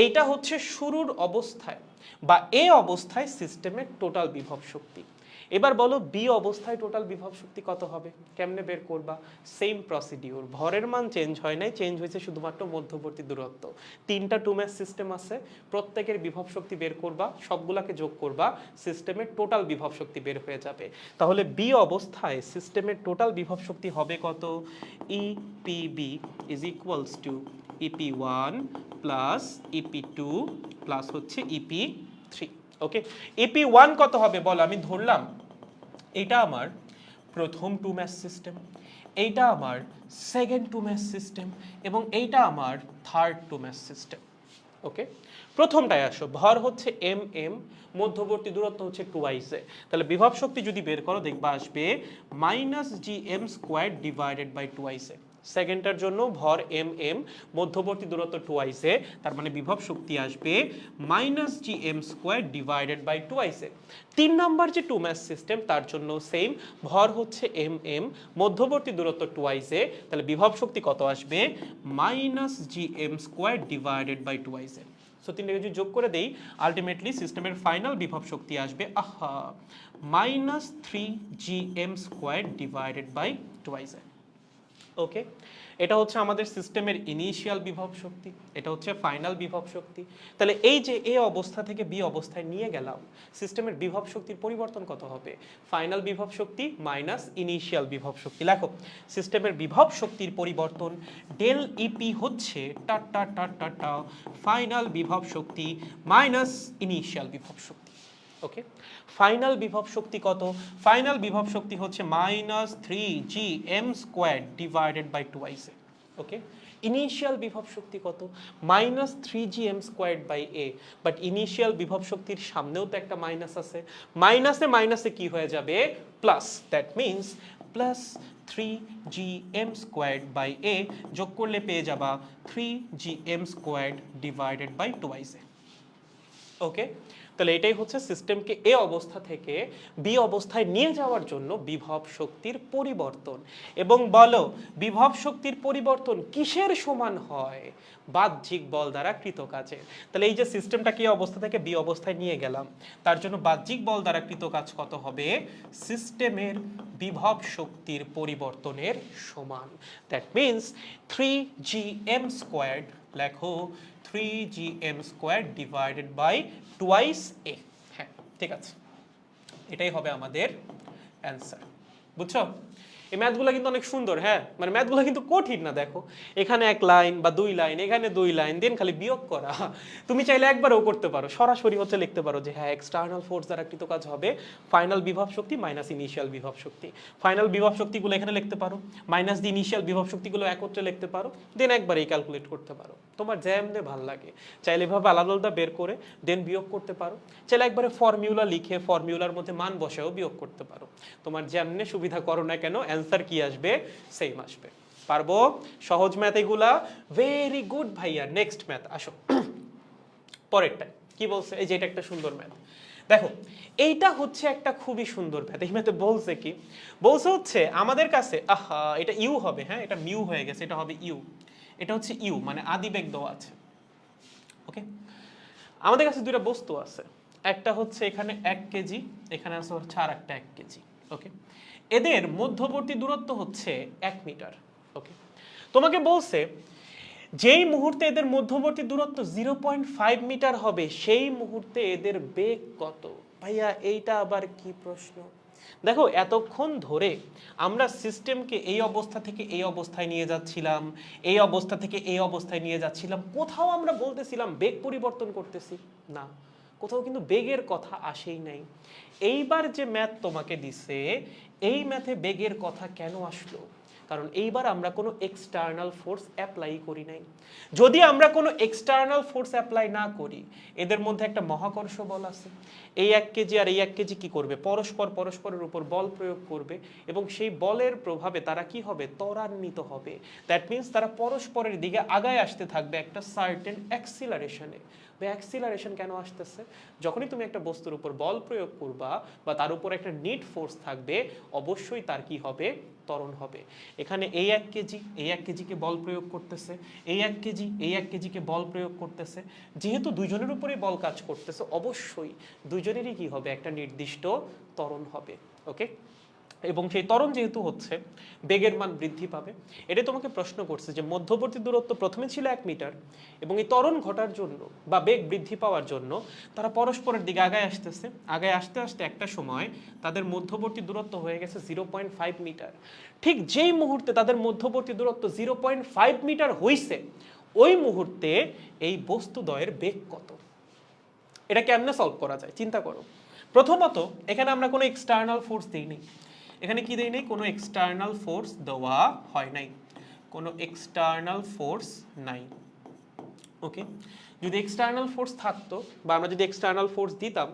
এইটা হচ্ছে শুরুর অবস্থায় বা এ অবস্থায় সিস্টেমের টোটাল বিভব শক্তি। এবার বলো বি অবস্থায় টোটাল বিভব শক্তি কত হবে? কেমনে বের করবা? সেম প্রসিডিউর, ভরের মান চেঞ্জ হয় নাই, চেঞ্জ হয়েছে শুধুমাত্র মধ্যবর্তী দূরত্ব। তিনটা টু ম্যাচ সিস্টেম আছে, প্রত্যেকের বিভব শক্তি বের করবা, সবগুলাকে যোগ করবা, সিস্টেমের টোটাল বিভব শক্তি বের হয়ে যাবে। তাহলে বি অবস্থায় সিস্টেমের টোটাল বিভব শক্তি হবে কত? EPB is equals to EP one plus EP two plus হচ্ছে EP three. Okay, EP one কত হবে বলো? আমি ধরলাম এটা আমার প্রথম টু ম্যাচ সিস্টেম, এইটা আমার সেকেন্ড টু ম্যাচ সিস্টেম, এবং এইটা আমার থার্ড টু ম্যাচ সিস্টেম। ওকে, প্রথমটায় আসো, ভর হচ্ছে এম, মধ্যবর্তী দূরত্ব হচ্ছে টুয়াইসে। তাহলে বিভব শক্তি যদি বের করো দেখবা আসবে minus G M square divided by twice A. সেকেন্ডটার জন্য ভর এম এম, মধ্যবর্তী দূরত্ব টুয়াইসে, তার মানে বিভব শক্তি আসবে minus G M square divided by twice A. 3 number যে টু ম্যাচ সিস্টেম তার জন্য সেম, ভর হচ্ছে এম এম, মধ্যবর্তী দূরত্ব টুয়াইসে, তাহলে বিভব শক্তি কত আসবে minus G M square divided by twice A. So তিনটাকে যদি যোগ করে দেই আলটিমেটলি সিস্টেমের ফাইনাল বিভব শক্তি আসবে minus 3gm square divided by twice A. Okay, এটা হচ্ছে আমাদের সিস্টেমের ইনিশিয়াল বিভব শক্তি, এটা হচ্ছে ফাইনাল বিভব শক্তি। তাহলে এই যে এ অবস্থা থেকে বি অবস্থায় নিয়ে গেলাম, সিস্টেমের বিভব শক্তির পরিবর্তন কত হবে? ফাইনাল বিভব শক্তি মাইনাস ইনিশিয়াল বিভব শক্তি। লেখো সিস্টেমের বিভব শক্তির পরিবর্তন ডেল ইপি হচ্ছে ফাইনাল বিভব শক্তি মাইনাস ইনিশিয়াল বিভব শক্তি। ওকে, ফাইনাল বিভব শক্তি কত? ফাইনাল বিভব শক্তি হচ্ছে minus 3gm square divided by twice A. Okay, initial বিভব শক্তি কত? Minus 3gm square by A. But initial বিভব শক্তির সামনেও তো একটা মাইনাস আছে, মাইনাসে মাইনাসে কি হয়ে যাবে? Plus. That means plus 3gm squared by A, যোগ করলে পেয়ে যাবা 3gm squared divided by twice A. Okay, তাহলে এটাই হচ্ছে সিস্টেমকে এ অবস্থা থেকে বি অবস্থায় নিয়ে যাওয়ার জন্য বিভব শক্তির পরিবর্তন। এবং বলো বিভব শক্তির পরিবর্তন কিসের সমান হয়? বাহ্যিক বল দ্বারা কৃত কাজের। তাহলে এই যে সিস্টেমটাকে এ অবস্থা থেকে বি অবস্থায় নিয়ে গেলাম, তার জন্য বাহ্যিক বল দ্বারা কৃত কাজ কত হবে? সিস্টেমের বিভব শক্তির পরিবর্তনের সমান। দ্যাট মিনস 3gm স্কোয়ার্ড, লেখো 3gm square divided by twice A. হ্যাঁ ঠিক আছে, এটাই হবে আমাদের অ্যান্সার। বুঝছো? এই ম্যাথগুলো কিন্তু অনেক সুন্দর। হ্যাঁ, মানে ম্যাথগুলো কিন্তু কঠিন না। দেখো এখানে এক লাইন বা দুই লাইন, এখানে দুই লাইন, দেন খালি বিয়োগ করা। তুমি চাইলে একবারও করতে পারো, সরাসরি হচ্ছে লিখতে পারো যে হ্যাঁ এক্সটার্নাল ফোর্স দ্বারা কৃত কাজ হবে ফাইনাল বিভব শক্তি মাইনাস ইনিশিয়াল বিভব শক্তি। ফাইনাল বিভব শক্তিগুলো এখানে লিখতে পারো, মাইনাস দি ইনিশিয়াল বিভব শক্তিগুলো একত্রে লিখতে পারো, দেন একবারেই ক্যালকুলেট করতে পারো। তোমার যেমনে ভালো লাগে চাইলে এভাবে আলাদা আলাদা বের করে দেন বিয়োগ করতে পারো, চাইলে একবারে ফর্মুলা লিখে ফর্মুলার মধ্যে মান বসাও বিয়োগ করতে পারো। তোমার যেমনে সুবিধা করো না কেন, অ্যান্সার কি আসবে? সেম আসবে। পারবো? সহজ ম্যাথ এগুলা। ভেরি গুড ভাইয়া। নেক্সট ম্যাথ আসো। পরেরটা কি বলছে? এই যে এটা একটা সুন্দর ম্যাথ। দেখো এইটা হচ্ছে একটা খুবই সুন্দর ম্যাথ। এই ম্যাথে বলছে কি? বলছে হচ্ছে আমাদের কাছে এটা ইউ হবে। হ্যাঁ, এটা মিউ হয়ে গেছে, এটা হবে ইউ। এটা হচ্ছে ইউ মানে আদিবেগ দেওয়া আছে। ওকে, আমাদের কাছে দুইটা বস্তু আছে, একটা হচ্ছে এখানে 1 কেজি, এখানে আছে হচ্ছে আর একটা 1 কেজি। ওকে, এদের মধ্যবর্তী দূরত্ব হচ্ছে 1 মিটার। ওকে, তোমাকে বলছে যেই মুহূর্তে এদের মধ্যবর্তী দূরত্ব 0.5 মিটার হবে সেই মুহূর্তে এদের বেগ কত? ভাইয়া এইটা আবার কি প্রশ্ন? দেখো এতক্ষণ ধরে আমরা সিস্টেমকে এই অবস্থা থেকে এই অবস্থায় নিয়ে যাচ্ছিলাম, এই অবস্থা থেকে এই অবস্থায় নিয়ে যাচ্ছিলাম, কোথাও আমরা বলতেছিলাম বেগ পরিবর্তন করতেছি না, কোথাও কিন্তু বেগের কথা আসেই নাই। এইবার যে ম্যাথ তোমাকে দিছে, এই ম্যাথে বেগের কথা কেন আসলো? কারণ এইবার আমরা কোনো এক্সটার্নাল ফোর্স অ্যাপ্লাই করি নাই। যদি আমরা কোনো এক্সটার্নাল ফোর্স অ্যাপ্লাই না করি, এদের মধ্যে একটা মহাকর্ষ বল আছে, এই 1 কেজি আর এই 1 কেজি কি করবে? পরস্পরের উপর বল প্রয়োগ করবে এবং সেই বলের প্রভাবে তারা কি হবে? ত্বরান্বিত হবে। দ্যাট মিনস তারা পরস্পরের দিকে আগায় আসতে থাকবে একটা সার্টেন অ্যাক্সিলারেশনে। অ্যাক্সিলারেশন কেন আসতেছে? যখনই তুমি একটা বস্তুর উপর বল প্রয়োগ করবা বা তার উপর একটা নিট ফোর্স থাকবে, অবশ্যই তার কি হবে? ত্বরণ হবে। এখানে এই 1 কেজি এই 1 কেজিকে বল প্রয়োগ করতেছে, এই 1 কেজি এই 1 কেজিকে বল প্রয়োগ করতেছে। যেহেতু দুইজনের উপরেই বল কাজ করতেছে, অবশ্যই দুইজনেরই কি হবে? একটা নির্দিষ্ট ত্বরণ হবে। ওকে, এবং সেই ত্বরণ যেহেতু হচ্ছে, বেগের মান বৃদ্ধি পাবে। এটা তোমাকে প্রশ্ন করছে যে মধ্যবর্তী দূরত্ব প্রথমে ছিল 1 মিটার এবং এই ত্বরণ ঘটার জন্য বা বেগ বৃদ্ধি পাওয়ার জন্য তারা পরস্পরের দিকে আগায় আসতেছে। আগায় আসতে আসতে একটা সময় তাদের মধ্যবর্তী দূরত্ব হয়ে গেছে 0.5 মিটার। ঠিক যেই মুহূর্তে তাদের মধ্যবর্তী দূরত্ব 0.5 মিটার হইছে, ওই মুহূর্তে এই বস্তুদ্বয়ের বেগ কত? এটা কেমনে সলভ করা যায় চিন্তা করো। প্রথমত এখানে আমরা কোনো এক্সটার্নাল ফোর্স দিইনি। এখানে কি দেই নাই? কোনো এক্সটার্নাল ফোর্স দেওয়া হয় নাই, কোনো এক্সটার্নাল ফোর্স নাই। ওকে, যদি এক্সটার্নাল ফোর্স থাকতো বা আমরা যদি এক্সটার্নাল ফোর্স দিতাম,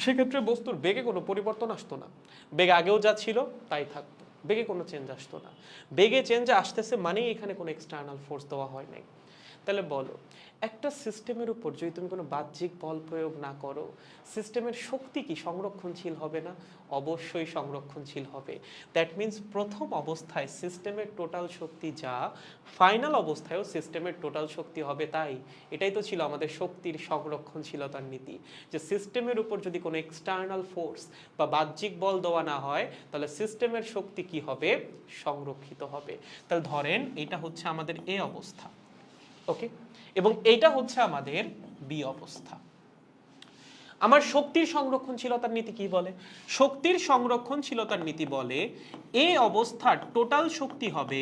সেক্ষেত্রে বস্তুর বেগে কোনো পরিবর্তন আসতো না, বেগ আগেও যা ছিল তাই থাকতো। বেগে কোনো চেঞ্জ আসতো না। বেগে চেঞ্জ আসতেছে মানেই এখানে কোনো এক্সটার্নাল ফোর্স দেওয়া হয় নাই। তাহলে বলো, একটা সিস্টেমের উপর যদি তুমি কোনো বাহ্যিক বল প্রয়োগ না করো, সিস্টেমের শক্তি কি সংরক্ষণশীল হবে না? অবশ্যই সংরক্ষণশীল হবে। দ্যাট মিন্স প্রথম অবস্থায় সিস্টেমের টোটাল শক্তি যা, ফাইনাল অবস্থায়ও সিস্টেমের টোটাল শক্তি হবে তাই। এটাই তো ছিল আমাদের শক্তির সংরক্ষণশীলতার নীতি, যে সিস্টেমের উপর যদি কোনো এক্সটার্নাল ফোর্স বা বাহ্যিক বল দেওয়া না হয় তাহলে সিস্টেমের শক্তি কি হবে? সংরক্ষিত হবে। তাহলে ধরেন এটা হচ্ছে আমাদের এ অবস্থা, ওকে, এবং এইটা হচ্ছে আমাদের বি অবস্থা। আমার শক্তির সংরক্ষণশীলতার নীতি কি বলে? শক্তির সংরক্ষণশীলতার নীতি বলে এ অবস্থার টোটাল শক্তি হবে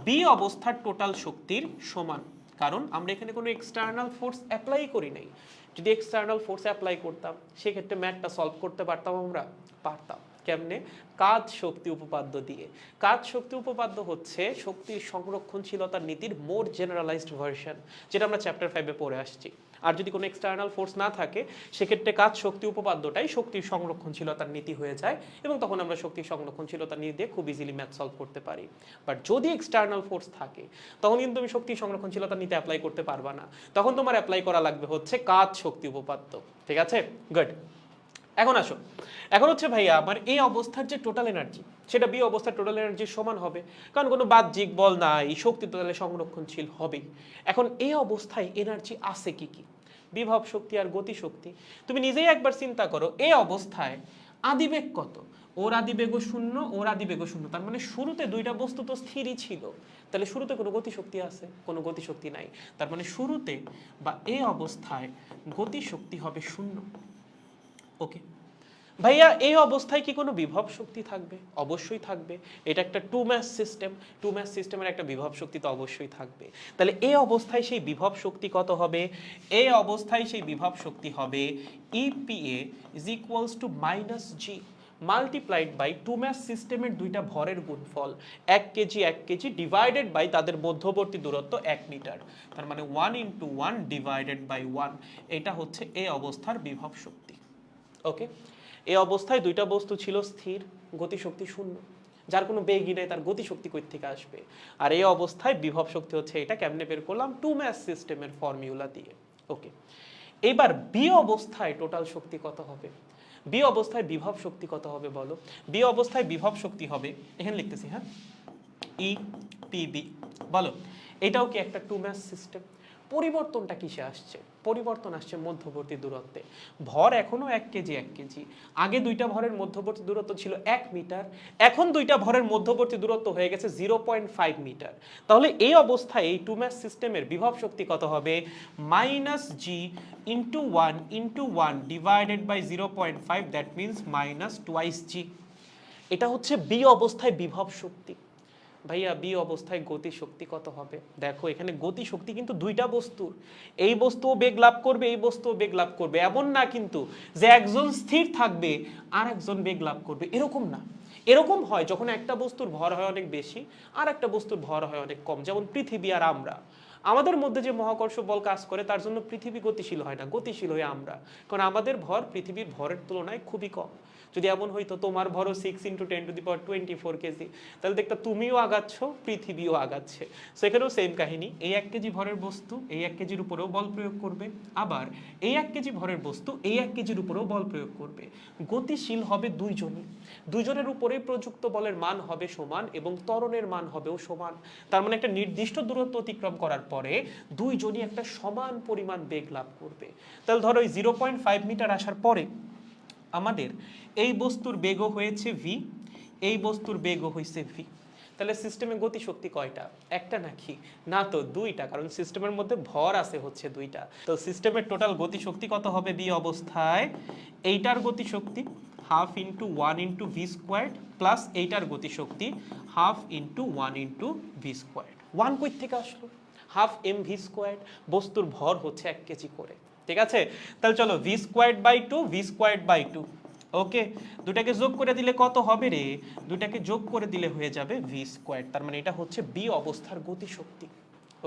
বি অবস্থার টোটাল শক্তির সমান। কারণ আমরা এখানে কোনো এক্সটার্নাল ফোর্স অ্যাপ্লাই করি নাই। যদি এক্সটার্নাল ফোর্স অ্যাপ্লাই করতাম সেক্ষেত্রে ম্যাথটা সলভ করতে পারতাম আমরা? পারতাম। কেমনে? কাজ শক্তি উপপাদ্য দিয়ে। কাজ শক্তি উপপাদ্য হচ্ছে শক্তির সংরক্ষণশীলতার নীতির মোর জেনারেলাইজড ভার্সন, যেটা আমরা চ্যাপ্টার 5-এ পড়ে আসছি। আর যদি কোনো এক্সটার্নাল ফোর্স না থাকে সেক্ষেত্রে কাজ শক্তি উপপাদ্যটাই শক্তির সংরক্ষণশীলতার নীতি হয়ে যায়, এবং তখন আমরা শক্তির সংরক্ষণশীলতার নীতি দিয়ে খুব ইজিলি ম্যাথ সলভ করতে পারি। বাট যদি এক্সটার্নাল ফোর্স থাকে তখন কিন্তু তুমি শক্তির সংরক্ষণশীলতার নীতি অ্যাপ্লাই করতে পারবা না। তখন তোমার অ্যাপ্লাই করা লাগবে হচ্ছে কাজ শক্তি উপপাদ্য। ঠিক আছে, গুড। এখন আসো, এখন হচ্ছে ভাইয়া আমার এই অবস্থার যে টোটাল এনার্জি সেটা বি অবস্থার টোটাল এনার্জির সমান হবে, কারণ কোনো বাহ্যিক বল নাই, শক্তি টোটালে সংরক্ষণশীল হবেই। এখন এই অবস্থায় এনার্জি আছে কি কি? বিভব শক্তি আর গতি শক্তি। তুমি নিজেই একবার চিন্তা করো, এই অবস্থায় আদিবেগ কত? ওর আদিবেগও শূন্য, ওর আদিবেগও শূন্য, তার মানে শুরুতে দুইটা বস্তু তো স্থিরই ছিল। তাহলে শুরুতে কোনো গতিশক্তি আছে? কোনো গতিশক্তি নাই। তার মানে শুরুতে বা এই অবস্থায় গতিশক্তি হবে শূন্য। ওকে ভাইয়া, এই অবস্থায় কি কোনো বিভব শক্তি থাকবে? অবশ্যই থাকবে। এটা একটা two mass system, two mass সিস্টেমের একটা বিভব শক্তি তো অবশ্যই থাকবে। তাহলে এই অবস্থায় সেই বিভব শক্তি কত হবে? এই অবস্থায় সেই বিভব শক্তি হবে EPA is equals to minus G multiplied by two mass সিস্টেমের দুইটা ভরের গুণফল 1 কেজি 1 কেজি ডিভাইডেড বাই তাদের মধ্যবর্তী দূরত্ব 1 মিটার। তার মানে 1 × 1 ডিভাইডেড বাই 1। এটা হচ্ছে এই অবস্থার বিভব শক্তি। ওকে, এই অবস্থায় দুইটা বস্তু ছিল স্থির, গতিশক্তি শূন্য, যার কোনো বেগই নেই, তার গতিশক্তি কই থেকে আসবে? আর এই অবস্থায় বিভব শক্তি হচ্ছে এটা। কেমনে বের করলাম? টু ম্যাচ সিস্টেমের ফর্মুলা দিয়ে। ওকে, এবার বি অবস্থায় টোটাল শক্তি কত হবে? বি অবস্থায় বিভব শক্তি কত হবে বলো? বি অবস্থায় বিভব শক্তি হবে, এখানে লিখতেছি, হ্যাঁ, ই পিবি। বলো, এটাও কি একটা টু ম্যাচ সিস্টেম? পরিবর্তনটা কিসে আসছে? পরিবর্তন আসছে মধ্যবর্তী দূরত্বে। ভর এখনো 1 কেজি 1 কেজি। আগে দুইটা ভরের মধ্যবর্তী দূরত্ব ছিল 1 মিটার, এখন দুইটা ভরের মধ্যবর্তী দূরত্ব হয়ে গেছে 0.5 মিটার। তাহলে এই অবস্থায় এই টু ম্যাচ সিস্টেমের বিভব শক্তি কত হবে? Minus G into 1 divided by 0.5, that means minus twice G. এটা হচ্ছে বি অবস্থায় বিভব শক্তি। ভাইয়া, বি অবস্থায় গতি শক্তি কত হবে? দেখো এখানে গতি শক্তি কিন্তু দুইটা বস্তুর, এই বস্তুও বেগ লাভ করবে, এই বস্তুও বেগ লাভ করবে। এমন না কিন্তু যে একজন স্থির থাকবে আর একজন বেগ লাভ করবে, এরকম না। এরকম হয় যখন একটা বস্তুর ভর হয় অনেক বেশি আর একটা বস্তুর ভর হয় অনেক কম। যেমন পৃথিবী আর আমরা, আমাদের মধ্যে যে মহাকর্ষ বল কাজ করে তার জন্য পৃথিবী গতিশীল হয় না, গতিশীল হয়ে আমরা, কারণ আমাদের ভর পৃথিবীর ভরের তুলনায় খুবই কম। যদি এমন হইতো তোমার ভরও 6 × 10⁻24 কেজি, তাহলে দেখতে তুমিও আগাচ্ছ, পৃথিবীও আগাচ্ছে। সেখানেও সেম কাহিনী, এই 1 কেজি ভরের বস্তু এই 1 কেজির উপরেও বল প্রয়োগ করবে, আবার এই 1 কেজি ভরের বস্তু এই 1 কেজির উপরেও বল প্রয়োগ করবে। গতিশীল হবে দুইজনই, দুইজনের উপরেই প্রযুক্ত বলের মান হবে সমান এবং ত্বরণের মান হবেও সমান। তার মানে একটা নির্দিষ্ট দূরত্ব অতিক্রম করার পরে দুইজনই একটা সমান পরিমাণ বেগ লাভ করবে। তাহলে ধরো ওই 0.5 মিটার আসার পরে আমাদের এই বস্তুর বেগও হয়েছে ভি, এই বস্তুর বেগও হয়েছে ভি। তাহলে সিস্টেমে গতিশক্তি কয়টা? একটা নাকি? না তো, দুইটা, কারণ সিস্টেমের মধ্যে ভর আছে হচ্ছে দুইটা। তো সিস্টেমের টোটাল গতিশক্তি কত হবে বি অবস্থায়? এইটার গতিশক্তি হাফ ইন্টু 1 × v² প্লাস এইটার গতিশক্তি হাফ ইন্টু 1 × v²। 1 কই থেকে আসলো? হাফ mv², বস্তুর ভর হচ্ছে 1 কেজি করে। ঠিক আছে, তাহলে চলো v²/2 v²/2। ওকে, দুটাকে যোগ করে দিলে কত হবে রে? দুটাকে যোগ করে দিলে হয়ে যাবে v²। তার মানে এটা হচ্ছে বি অবস্থার গতিশক্তি।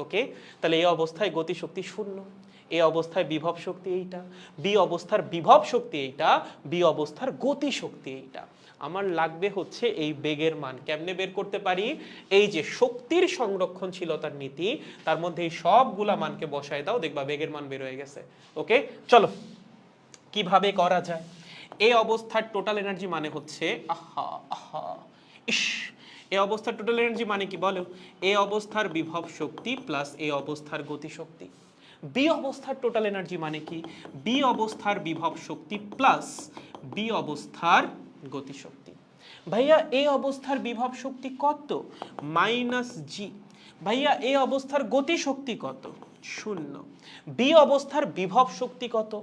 ওকে, তাহলে এই অবস্থায় গতিশক্তি শূন্য, এই অবস্থায় বিভব শক্তি এইটা, বি অবস্থার বিভব শক্তি এইটা, বি অবস্থার গতি শক্তি এইটা। আমার লাগবে হচ্ছে এই বেগের মান। কেমনে বের করতে পারি? এই যে শক্তির সংরক্ষণশীলতার নীতি, তার মধ্যে এই সবগুলা মানকে বসায় দাও, দেখবা বেগের মান বের হয়ে গেছে। ওকে, চলো কিভাবে করা যায়। এই অবস্থার টোটাল এনার্জি মানে হচ্ছে আহা আহা ইস, এই অবস্থার টোটাল এনার্জি মানে কি বলো? এই অবস্থার বিভব শক্তি প্লাস এই অবস্থার গতি শক্তি। বি অবস্থার টোটাল এনার্জি মানে কি? বি অবস্থার বিভব শক্তি প্লাস বি অবস্থার গতি শক্তি। ভাইয়া এই অবস্থার বিভব শক্তি কত? মাইনাস জি। ভাইয়া এই অবস্থার গতি শক্তি কত? শূন্য। বি অবস্থার বিভব শক্তি কত?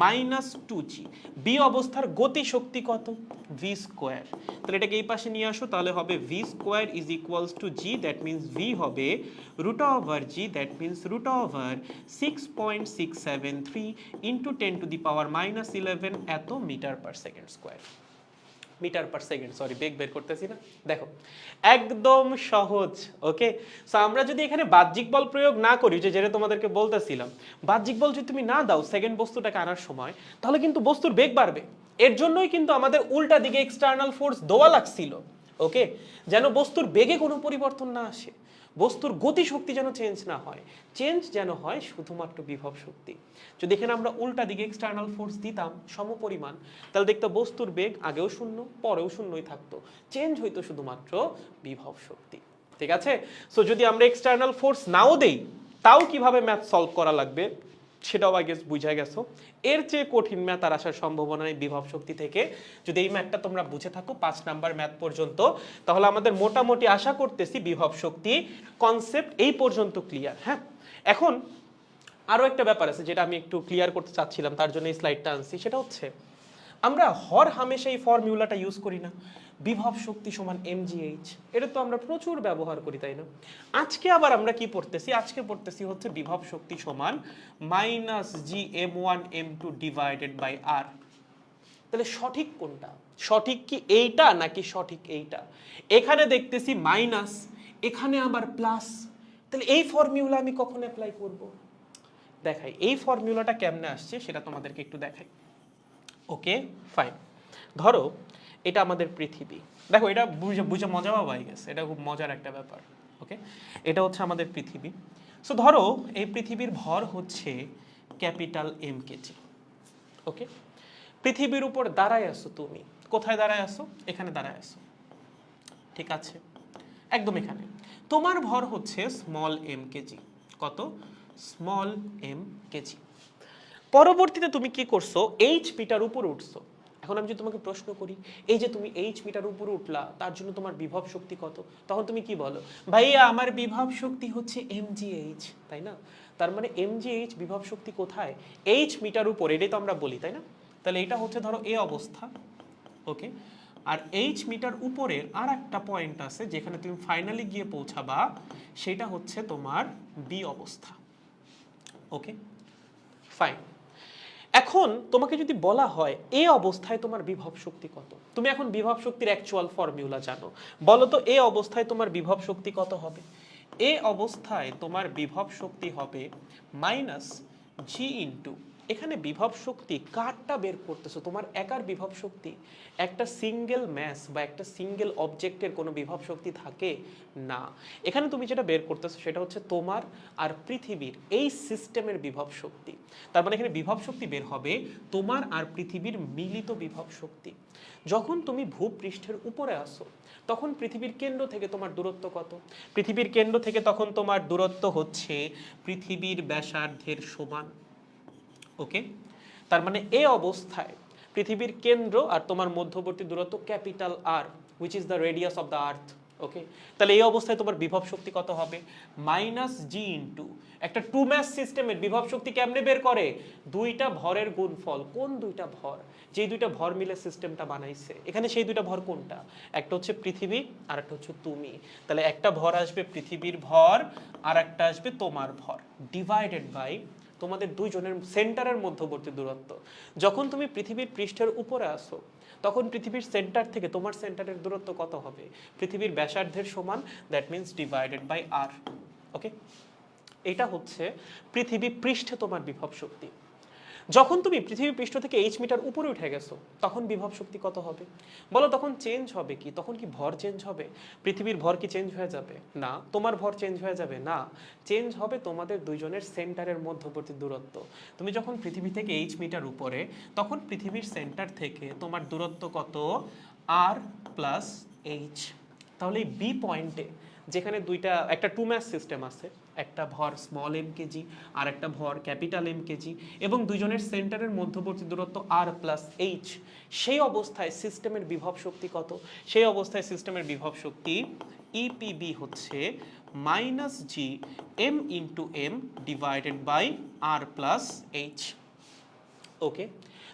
মাইনাস টু জি। বি অবস্থার গতি শক্তি কত? V square. তাহলে এটাকে এই পাশে নিয়ে আসো, তাহলে হবে V square is equals to G, that means V হবে root over G, that means root over 6.673 into 10 to the power minus 11 এত metre per second square. Metre per second, sorry বেগ বের করতেছি না। দেখো একদম সহজ। ওকে, সো আমরা যদি এখানে বাহ্যিক বল প্রয়োগ না করি, যেটা তোমাদেরকে বলতেছিলাম, বাহ্যিক বল যদি তুমি না দাও সেকেন্ড বস্তুটাকে আনার সময়, তাহলে কিন্তু বস্তুর বেগ বাড়বে। এর জন্যই কিন্তু আমাদের উল্টা দিকে এক্সটার্নাল ফোর্স দেওয়া লাগছিল। ওকে, যেন বস্তুর বেগে কোনো পরিবর্তন না আসে, বস্তুর গতি শক্তি যেন চেঞ্জ না হয়, চেঞ্জ যেন হয় শুধুমাত্র বিভব শক্তি। যদি এখানে আমরা উল্টা দিকে এক্সটার্নাল ফোর্স দিতাম সমপরিমাণ, তাহলে দেখতে বস্তুর বেগ আগেও শূন্য পরেও শূন্যই থাকতো, চেঞ্জ হইতো শুধুমাত্র বিভব শক্তি। ঠিক আছে, সো যদি আমরা এক্সটার্নাল ফোর্স নাও দেই, তাও কিভাবে ম্যাথ সলভ করা লাগবে সেটাও আগে বুঝে গেছো। এর চেয়ে কঠিন ম্যাথ আর আসার সম্ভাবনা নেই বিভব শক্তি থেকে। যদি এই ম্যাথটা তোমরা বুঝে থাকো 5 নাম্বার ম্যাথ পর্যন্ত, তাহলে আমাদের মোটামুটি আশা করতেছি বিভব শক্তি কনসেপ্ট এই পর্যন্ত ক্লিয়ার। হ্যাঁ, এখন আরো একটা ব্যাপার আছে যেটা আমি একটু ক্লিয়ার করতে চাচ্ছিলাম, তার জন্য এই স্লাইডটা আনছি। সেটা হচ্ছে আমরা হর হামেশা এই ফর্মুলাটা ইউজ করি না, বিভব শক্তি সমান mgh। এটা তো আমরা প্রচুর ব্যবহার করি, তাই না? আজকে আবার আমরা কি পড়তেছি? আজকে পড়তেছি হচ্ছে বিভব শক্তি সমান minus G m1 m2 divided by R. তাহলে সঠিক কোনটা? সঠিক কি এইটা নাকি সঠিক এইটা? এখানে দেখতেছি মাইনাস, এখানে আবার প্লাস। তাহলে এই ফর্মুলা আমি কখন অ্যাপ্লাই করব? দেখাই এই ফর্মুলাটা কেমনে আসছে সেটা তোমাদেরকে একটু দেখাই। ওকে ফাইন, ধরো এটা আমাদের পৃথিবী। দেখো এটা বুঝে মজা পাওয়া গেছে, এটা খুব মজার একটা ব্যাপার। ওকে, এটা হচ্ছে আমাদের পৃথিবী। সো ধরো এই পৃথিবীর ভর হচ্ছে ক্যাপিটাল এম কেজি। ওকে, পৃথিবীর উপর দাঁড়ায় আসো তুমি। কোথায় দাঁড়ায় আসো? এখানে দাঁড়ায় আসো, ঠিক আছে, একদম এখানে। তোমার ভর হচ্ছে স্মল এম কেজি। কত? Small M kg. পরবর্তীতে তুমি কি করছো? এইচ মিটার উপরে উঠছো। এখন আমি যদি তোমাকে প্রশ্ন করি, এই যে তুমি এইচ মিটার উপরে উঠলা, তার জন্য তোমার বিভব শক্তি কত? তখন তুমি কি বলো? ভাইয়া আমার বিভব শক্তি হচ্ছে mgh, তাই না? তার মানে mgh বিভব শক্তি কোথায়? এইচ মিটার উপরে, এটাই তো আমরা বলি, তাই না? তাহলে এটা হচ্ছে ধরো এ অবস্থা। ওকে, আর এইচ মিটার উপরের আর একটা পয়েন্ট আছে যেখানে তুমি ফাইনালি গিয়ে পৌঁছাবা, সেটা হচ্ছে তোমার বি অবস্থা। ওকে ফাইন। এখন তোমাকে যদি বলা হয় এই অবস্থায় তোমার বিভব শক্তি কত, তুমি এখন বিভব শক্তির অ্যাকচুয়াল ফর্মুলা জানো, বলো তো এই অবস্থায় তোমার বিভব শক্তি কত হবে? এই অবস্থায় তোমার বিভব শক্তি হবে মাইনাস জি ইন্টু, এখানে বিভব শক্তি কারটা বের করতেছো? তোমার একার বিভব শক্তি? একটা সিঙ্গেল ম্যাস বা একটা সিঙ্গেল অবজেক্টের কোনো বিভব শক্তি থাকে না। এখানে তুমি যেটা বের করতেছো সেটা হচ্ছে তোমার আর পৃথিবীর এই সিস্টেমের বিভব শক্তি। তার মানে এখানে বিভব শক্তি বের হবে তোমার আর পৃথিবীর মিলিত বিভব শক্তি। যখন তুমি ভূপৃষ্ঠের উপরে আসো, তখন পৃথিবীর কেন্দ্র থেকে তোমার দূরত্ব কত? পৃথিবীর কেন্দ্র থেকে তখন তোমার দূরত্ব হচ্ছে পৃথিবীর ব্যাসার্ধের সমান। ওকে, তার মানে এই অবস্থায় পৃথিবীর কেন্দ্র আর তোমার মধ্যবর্তী দূরত্ব capital R, which is the radius of the earth. Okay, তাহলে এই অবস্থায় তোমার বিভব শক্তি কত হবে? মাইনাস জি ইন্টু, একটা টু ম্যাস সিস্টেমের বিভব শক্তি কেমনে বের করে? দুইটা ভরের গুণফল। কোন দুইটা ভর? যে দুইটা ভর মিলে সিস্টেমটা বানাইছে, এখানে সেই দুইটা ভর কোনটা? একটা হচ্ছে পৃথিবী আর একটা হচ্ছে তুমি। তাহলে একটা ভর আসবে পৃথিবীর ভর আর একটা আসবে তোমার ভর, ডিভাইডেড বাই তোমাদের দুইজনের সেন্টারের মধ্যবর্তী দূরত্ব। যখন তুমি পৃথিবীর পৃষ্ঠের উপরে আসো, তখন পৃথিবীর সেন্টার থেকে তোমার সেন্টারের দূরত্ব কত হবে? পৃথিবীর ব্যাসার্ধের সমান, that means divided by R. Okay, এটা হচ্ছে পৃথিবী পৃষ্ঠে তোমার বিভব শক্তি। যখন তুমি পৃথিবী পৃষ্ঠ থেকে এইচ মিটার উপরে উঠে গেছো তখন বিভব শক্তি কত হবে বলো? তখন চেঞ্জ হবে কি? তখন কি ভর চেঞ্জ হবে? পৃথিবীর ভর কি চেঞ্জ হয়ে যাবে? না। তোমার ভর চেঞ্জ হয়ে যাবে? না। চেঞ্জ হবে তোমাদের দুইজনের সেন্টারের মধ্যবর্তী দূরত্ব। তুমি যখন পৃথিবী থেকে এইচ মিটার উপরে, তখন পৃথিবীর সেন্টার থেকে তোমার দূরত্ব কত? আর প্লাস এইচ। তাহলে এই বি পয়েন্টে যেখানে একটা টু ম্যাস সিস্টেম আছে, একটা ভর স্মল এম কেজি আর একটা ভর ক্যাপিটাল এম কেজি, এবং দুইজনের সেন্টারের মধ্যবর্তী দূরত্ব আর প্লাস এইচ, সেই অবস্থায় সিস্টেমের বিভব শক্তি কত? সেই অবস্থায় সিস্টেমের বিভব শক্তি ইপিবি হচ্ছে minus G M into M divided by R plus H. Okay,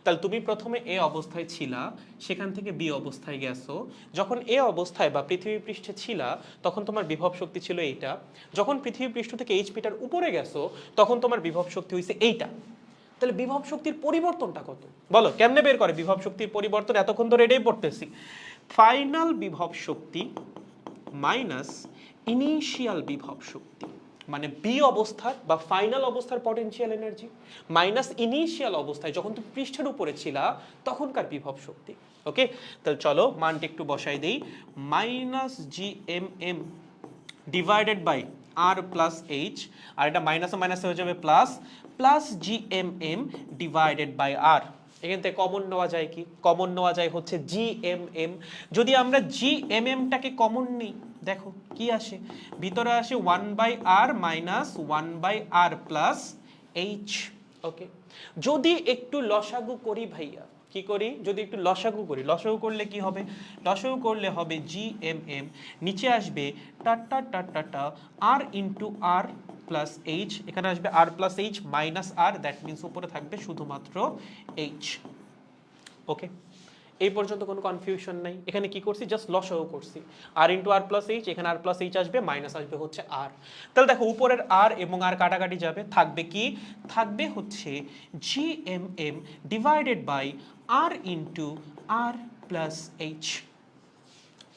তাহলে তুমি প্রথমে এ অবস্থায় ছিলা, সেখান থেকে বি অবস্থায় গেছো। যখন এ অবস্থায় বা পৃথিবী পৃষ্ঠে ছিলা তখন তোমার বিভব শক্তি ছিল এইটা। যখন পৃথিবী পৃষ্ঠ থেকে এইচ মিটার উপরে গেছো তখন তোমার বিভব শক্তি হয়েছে এইটা। তাহলে বিভব শক্তির পরিবর্তনটা কত বলো? কেমনে বের করে বিভব শক্তির পরিবর্তন? এতক্ষণ ধরে এটাই পড়তেছি। ফাইনাল বিভব শক্তি মাইনাস ইনিশিয়াল বিভব শক্তি, মানে বি অবস্থার বা ফাইনাল অবস্থার পটেনশিয়াল এনার্জি মাইনাস ইনিশিয়াল অবস্থায় যখন তুমি পৃষ্ঠের উপরে ছিলা তখনকার বিভব শক্তি। ওকে, তাহলে চলো মানটি একটু বসাই দেই। Minus G M M divided by R plus H, আর এটা মাইনাসে মাইনাসে হয়ে যাবে plus, plus G M M divided by R. এখান থেকে কমন নেওয়া যায় কি? কমন নেওয়া যায় হচ্ছে জি এম এম। যদি আমরা জি এম এমটাকে কমন নিই, দেখো কি আসে, ভিতরে আসে 1/r minus 1/r plus H. ওকে, যদি একটু লসাগু করি ভাইয়া, কি করি? যদি একটু লসাগু করি, লসাগু করলে কি হবে? লসাগু করলে হবে জি এম এম, নিচে আসবে টাটা টাটা টা R into R plus H, এখানে আসবে R plus H minus R, that means উপরে থাকবে শুধুমাত্র এইচ। ওকে, এই পর্যন্ত কোনো কনফিউশন নাই? এখানে কি করছি? জাস্ট লসাগু করছি। আর ইন্টু আর প্লাস এইচ, এখানে আর প্লাস এইচ আসবে, মাইনাস আসবে হচ্ছে আর। তাহলে দেখো উপরের আর এবং আর কাটাকাটি যাবে, থাকবে কি? থাকবে হচ্ছে G M M divided by R into R plus H.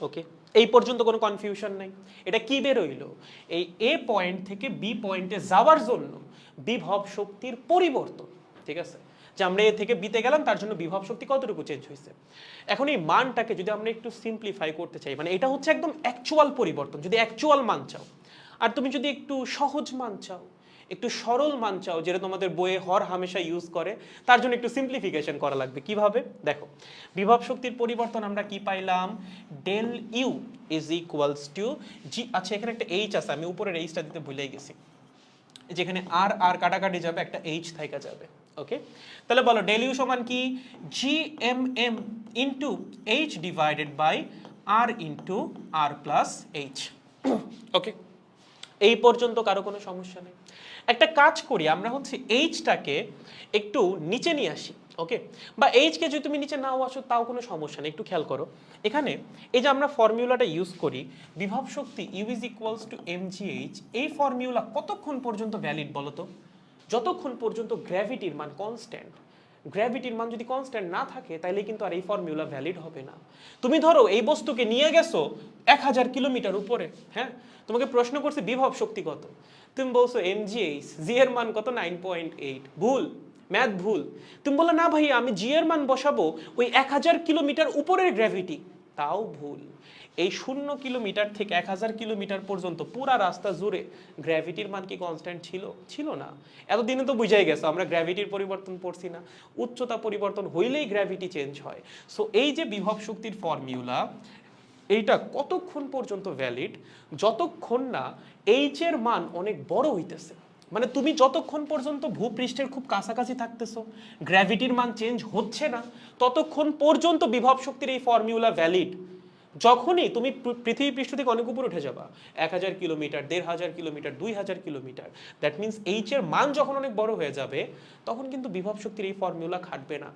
Okay, এই পর্যন্ত কোনো কনফিউশন নাই? এটা কি বেরোইলো? এই এ পয়েন্ট থেকে বি পয়েন্টে যাওয়ার জন্য বিভব শক্তির পরিবর্তন। ঠিক আছে, যে আমরা এ থেকে বিতে গেলাম তার জন্য বিভব শক্তি কতটুকু চেঞ্জ হয়েছে। এখন এই মানটাকে যদি আমরা একটু সিম্পলিফাই করতে চাই, মানে এটা হচ্ছে একদম অ্যাকচুয়াল পরিবর্তন, যদি অ্যাকচুয়াল মান চাও, আর তুমি যদি একটু সহজ মান চাও, একটু সরল মান চাও, যেটা তোমাদের বইয়ে হর হামেশা ইউজ করে, তার জন্য একটু সিম্পলিফিকেশন করা লাগবে। কিভাবে? দেখো, বিভব শক্তির পরিবর্তন আমরা কি পাইলাম? Del U is equals to G, আচ্ছা এখানে একটা এইচ আছে, আমি উপরের এইচটা দিতে ভুলেই গেছি, যেখানে আর আর কাটাকাটি যাবে, একটা এইচ থাইকা যাবে। ওকে, তাহলে বলো ডেল ইউ সমান কি? G M M into H divided by R into R plus H. Okay, এই পর্যন্ত কারো কোনো সমস্যা নেই? একটা কাজ করি, আমরা হচ্ছে এইচটাকে একটু নিচে নিয়ে আসি। ওকে, বা এইচকে যদি তুমি নিচে নাও আসো তাও কোনো সমস্যা নেই। একটু খেয়াল করো, এখানে এই যে আমরা ফর্মুলাটা ইউজ করি, বিভব শক্তি U is equals to M G H, এই ফর্মুলা কতক্ষণ পর্যন্ত ভ্যালিড বলো তো? যতক্ষণ পর্যন্ত গ্র্যাভিটির মান কনস্ট্যান্ট। গ্র্যাভিটির মান যদি কনস্ট্যান্ট না থাকে তাহলে কিন্তু আর এই ফর্মুলা ভ্যালিড হবে না। তুমি ধরো এই বস্তুকে নিয়ে গেছো 1000 কিলোমিটার উপরে, হ্যাঁ, তোমাকে প্রশ্ন করছে বিভব শক্তি কত, তুমি বলছো এমজিএইচ, জি এর মান কত? 9.8। ভুল, ম্যাথ ভুল। তুমি বললে না ভাই আমি জি এর মান বসাবো ওই 1000 কিলোমিটার উপরের গ্র্যাভিটি, তাও ভুল। এই 0 কিলোমিটার থেকে 1000 কিলোমিটার পর্যন্ত পুরা রাস্তা জুড়ে গ্র্যাভিটির মান কি কনস্ট্যান্ট ছিল? ছিল না। এতদিনে তো বুঝাই গেছে আমরা গ্র্যাভিটির পরিবর্তন পড়ছি না, উচ্চতা পরিবর্তন হইলেই গ্র্যাভিটি চেঞ্জ হয়। সো এই যে বিভব শক্তির ফর্মুলা, এইটা কতক্ষণ পর্যন্ত ভ্যালিড? যতক্ষণ না এইচ এর মান অনেক বড় হইতেছে, মানে তুমি যতক্ষণ পর্যন্ত ভূপৃষ্ঠের খুব কাছাকাছি থাকতেছো, গ্র্যাভিটির মান চেঞ্জ হচ্ছে না, ততক্ষণ পর্যন্ত বিভব শক্তির এই ফর্মুলা ভ্যালিড। যখনই তুমি পৃথিবী পৃষ্ঠ থেকে অনেক উপরে উঠে যাবা, 1000 kilometre, 1500 kilometre, 2000 kilometre, that means H এর মান যখন অনেক বড় হয়ে যাবে তখন কিন্তু বিভব শক্তির এই ফর্মুলা খাটবে না।